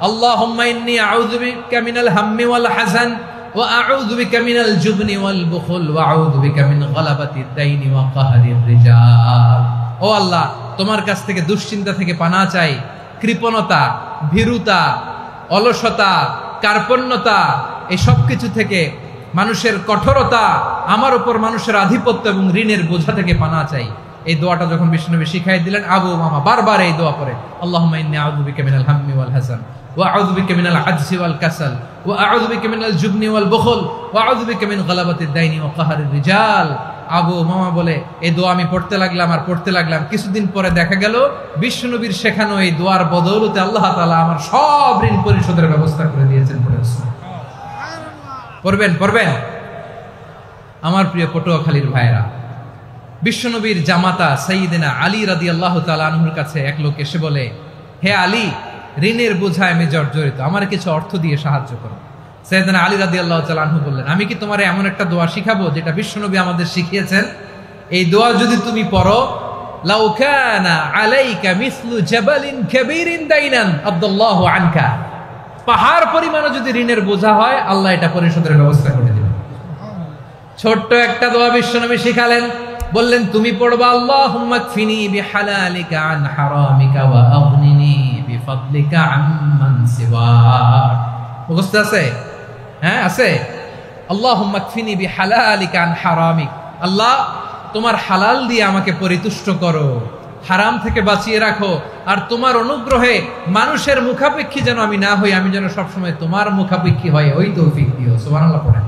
আল্লাহুম্মা ইন্নী আউযু বিকা মিনাল হাম্মি ওয়াল হাযান ওয়া আউযু বিকা মিনাল জুবনি ওয়াল বুখল ওয়া আউযু বিকা মিন গালাবাতিদ দাইনি ওয়া কাহরির রিজাল। ও আল্লাহ, তোমার কাছ থেকে দুশ্চিন্তা থেকে পানাহ চাই, কৃপণতা, ভীরুতা, অলসতা, কার্পণ্যতা, এই সব কিছু থেকে, মানুষের কঠোরতা, আমার উপর মানুষের আধিপত্য এবং ঋণের বোঝা থেকে পানাহ চাই। এই দোয়াটা যখন বিশ্বনবী শিখাই দিলেন, আবু উমামা বারবার এই দোয়া পড়ে, আল্লাহুম্মা ইন্নী আউযু বিকা মিনাল হাম্মি ওয়াল হাযান ওয়া আউযু বিকা মিনাল আজজি ওয়াল কাসাল ওয়া আউযু বিকা মিনাল জুবনি ওয়াল বুখল ওয়া আউযু বিকা মিন গালাবাতিদ দাইনি ওয়া কাহরির রিজাল। আবু উমামা বলে, এই দোয়া আমি পড়তে লাগলাম আর পড়তে লাগলাম, কিছুদিন পরে দেখা গেল বিশ্বনবীর শেখানো এই দোয়ার বদৌলতে আল্লাহ তাআলা আমার সব ঋণ পরিশোধের ব্যবস্থা করে দিয়েছেন। পড়বেন পড়বেন। আমার প্রিয় পটুয়াখালীর ভাইরা, বিশ্বনবীর জামাতা সাইয়্যিদিনা আলী রাদিয়াল্লাহু তাআলা আনহুর কাছে এক লোক এসে বলে, হে আলী, ঋণের বোঝায় আমি জর্জরিত, আমার কিছু অর্থ দিয়ে সাহায্য করো। সাইয়্যিদিনা আলী রাদিয়াল্লাহু তাআলা আনহু বললেন, আমি কি তোমারে এমন একটা দোয়া শিখাবো যেটা বিশ্বনবী আমাদের শিখিয়েছেন? এই দোয়া যদি তুমি পড়ো, লাউ কানা আলাইকা মিসলু জাবালিন কাবীরিন দাইনান আব্দুল্লাহু আনকা, পাহাড় পরিমাণও যদি ঋণের বোঝা হয়, আল্লাহ এটা পরিশোধের ব্যবস্থা করে দিবেন। ছোট্ট একটা দোয়া বিশ্বনবী শিখালেন, বললেন, তুমি পড়বা, আল্লাহুম্মা কফিনি বিহালালিকা আন হারামিকা ওয়া আগনিনি বিফাদলিকা আম্মান সিওয়াক। মুখস্থ আছে? হ্যাঁ, আছে। আল্লাহুম্মা কফিনি বিহালালিকা আন হারামিক, আল্লাহ তোমার হালাল দিয়ে আমাকে পরিতুষ্ট করো, হারাম থেকে বাঁচিয়ে রাখো, আর তোমার অনুগ্রহে মানুষের মুখাপেক্ষী যেন আমি না হই, আমি যেন সবসময় তোমার মুখাপেক্ষী হয়, ওই তৌফিক দিও। সুবহানাল্লাহ পড়েন।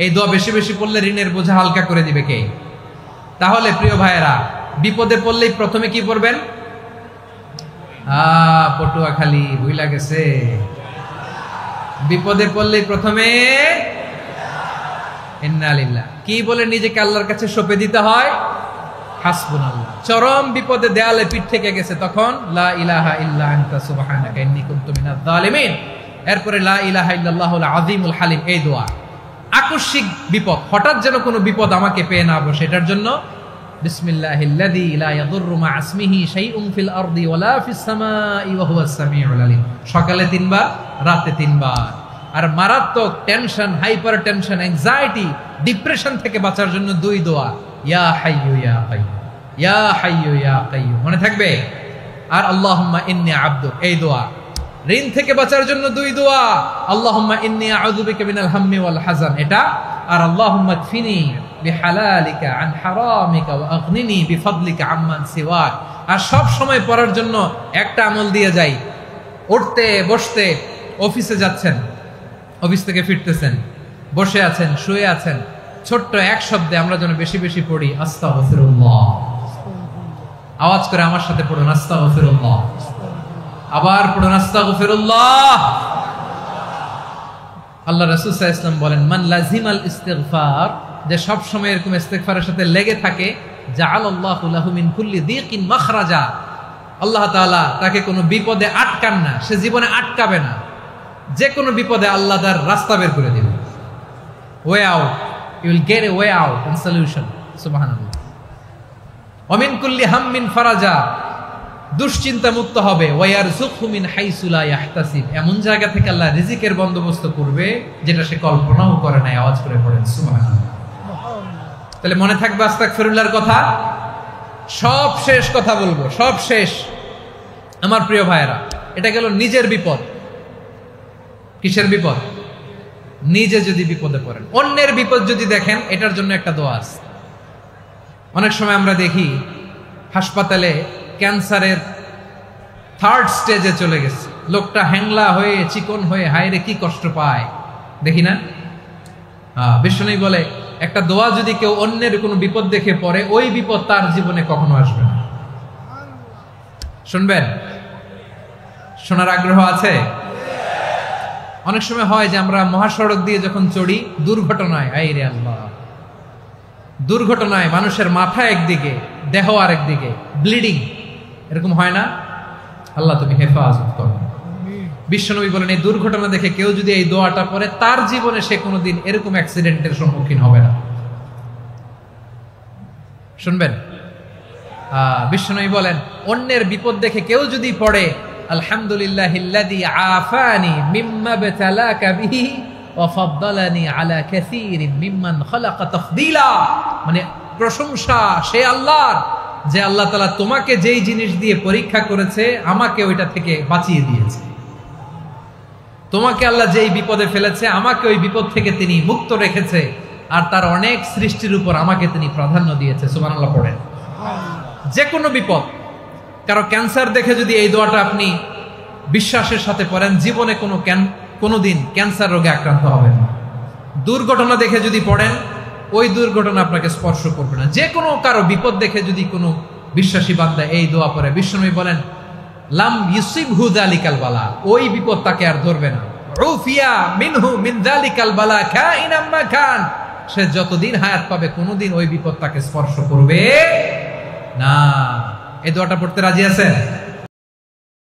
এই দোয়া বেশি বেশি পড়লে ঋণের বোঝা হালকা করে দিবে কে? তাহলে প্রিয় ভাইয়েরা, বিপদে পড়লেই প্রথমে কি পড়বেন? পটুয়াখালী ভুইলা গেছে, বিপদে পড়লেই প্রথমে ইন্না লিল্লাহ কি বলে নিজেকে আল্লাহর কাছে সঁপে দিতে হয়? হাসবুনাল্লাহ। চরম বিপদে দেয়ালে পিঠ থেকে গেছে, তখন লা ইলাহা ইল্লা আনতা সুবহানাকা ইন্নী কুনতু মিনাজ জালিমিন। এরপরে লা ইলাহা ইল্লাল্লাহুল আযীমুল হালিম, এই দোয়া। আকস্মিক বিপদ, হঠাৎ যেন কোনো বিপদ আমাকে পেয়ে না বসে, এটার জন্য বিসমিল্লাহিল্লাযী লা ইয়াদুররু মা ইসমিহি শাইউন ফিল আরদি ওয়ালা ফিস সামাই ওয়া হুয়াস সামিউল আলিম। সকালে 3 বার, রাতে 3 বার। আর মারাত্মক tension, hyper tension, anxiety, depression থেকে বাঁচার জন্য 2 দোয়া, ইয়া হাইয়্যু ইয়া কাইয়্যুম, ইয়া হাইয়্যু ইয়া কাইয়্যুম, মনে থাকবে? আর আল্লাহুম্মা ইন্নী আবদুক, এই দোয়া। ঋণ থেকে বাঁচার জন্য 2 দোয়া, আল্লাহুম্মা ইন্নী আউযু বিকা মিনাল হাম্মি ওয়াল হাযান, এটা। আর আল্লাহুম্মা কফিনি বিহালালিকা আন হারামিকা ওয়া আগনিনি বিফাদলিকা আম্মান সিওয়াক। আর সব সময় পড়ার জন্য একটা আমল দিয়ে যাই, উঠতে বসতে, অফিসে যাচ্ছেন, অফিস থেকে ফিরতেছেন, বসে আছেন, শুয়ে আছেন, ছোট্ট এক শব্দে আমরা যেন বেশি বেশি পড়ি, আস্তাগফিরুল্লাহ। আওয়াজ করে আমার সাথে পড়ুন, আস্তাগফিরুল্লাহ। আবার পড়ুন, আস্তাগফিরুল্লাহ। আল্লাহ রাসূল সাল্লাল্লাহু আলাইহি ওয়াসাল্লাম বলেন, মান লাজিমাল ইস্তিগফার, যে সব সময় এরকম ইস্তিগফারের সাথে লেগে থাকে, জাআলাল্লাহু লাহু মিন কুল্লি যিকিন মাখরাজা, আল্লাহ তাআলা তাকে কোনো বিপদে আটকান না, সে জীবনে আটকাবে না, যে কোনো বিপদে আল্লাহ তার রাস্তা বের করে দিবেন। Way out, you will get a way out and solution. সুবহানাল্লাহ। ওয়া মিন কুল্লি হাম্মিন ফারাজা, দুশ্চিন্তা মুক্ত হবে। ওয়ায়ারযুকহু মিন হাইসু লা ইয়াহতাসিব, এমন জায়গা থেকে আল্লাহ রিজিকের বন্দোবস্ত করবে যেটা সে কল্পনাও করে নাই। আওয়াজ করে পড়েন সুবহানাল্লাহ। তাহলে মনে থাকবে আস্তাগফিরুল্লাহর কথা। সব শেষ কথা বলবো, সব শেষ। আমার প্রিয় ভাইয়েরা, এটা গেল নিজের বিপদ। কিসের বিপদ? নিজে যদি বিপদে পড়েন, অন্যের বিপদ যদি দেখেন, এটার জন্য একটা দোয়া আছে। অনেক সময় আমরা দেখি হাসপাতালে ক্যান্সারের 3rd স্টেজে চলে গেছে, লোকটা হ্যাংলা হয়ে, চিকন হয়ে, হায়রে কি কষ্ট পায়, দেখি না? বিশ্বনবী বলে, একটা দোয়া যদি কেউ অন্যের কোনো বিপদ দেখে পড়ে, ওই বিপদ তার জীবনে কখনো আসবে না। শুনবেন? শোনার আগ্রহ আছে? অনেক সময় হয় যে আমরা মহাসড়ক দিয়ে যখন চড়ি, দুর্ঘটনায়, আইরে আল্লাহ, দুর্ঘটনায় মানুষের মাথা একদিকে, দেহ আরেকদিকে, ব্লিডিং, এরকম হয় না? আল্লাহ তুমি হেফাজত করো। বিশ্বনবী বলেন, এই দুর্ঘটনা দেখে কেউ যদি এই দোয়াটা পড়ে, তার জীবনে সে কোনোদিন এরকম অ্যাক্সিডেন্টের সম্মুখীন হবে না। শুনবেন? বিশ্বনবী বলেন, অন্যের বিপদ দেখে কেউ যদি পড়ে, আলহামদুলিল্লাহিল্লাযী আফানি মিম্মা বতালাকা বিহি ওয়া ফাদ্দালানি আলা কাসীরিন মিম্মান খালাকা তাফদীলা, মানে প্রশংসা সে আল্লাহর, যে আল্লাহ তাআলা তোমাকে যেই জিনিস দিয়ে পরীক্ষা করেছে, আমাকে ওইটা থেকে বাঁচিয়ে দিয়েছে। তোমাকে আল্লাহ যেই বিপদে ফেলেছে, আমাকে ওই বিপদ থেকে তিনি মুক্ত রেখেছে, আর তার অনেক সৃষ্টির উপর আমাকে তিনি প্রাধান্য দিয়েছে। সুবহানাল্লাহ পড়েন। যে কোনো বিপদ, কারো ক্যান্সার দেখে যদি এই দোয়াটা আপনি বিশ্বাসের সাথে পড়েন, জীবনে কোনোদিন ক্যান্সার রোগে আক্রান্ত হবেন না। দুর্ঘটনা দেখে যদি পড়েন, ওই দুর্ঘটনা আপনাকে স্পর্শ করবে না। যে কোনো কারো বিপদ দেখে যদি কোনো বিশ্বাসী বান্দা এই দোয়া পড়ে, বিশ্বনবী বলেন, লাম ইউসিবহু যালিকাল বালা, ওই বিপদ তাকে আর ধরবে না। উফিয়া মিনহু মিন যালিকাল বালা কাইনাম মা কান, সে যতদিন হায়াত পাবে কোনোদিন ওই বিপদ তাকে স্পর্শ করবে না। এই দোয়াটা পড়তে রাজি আছেন?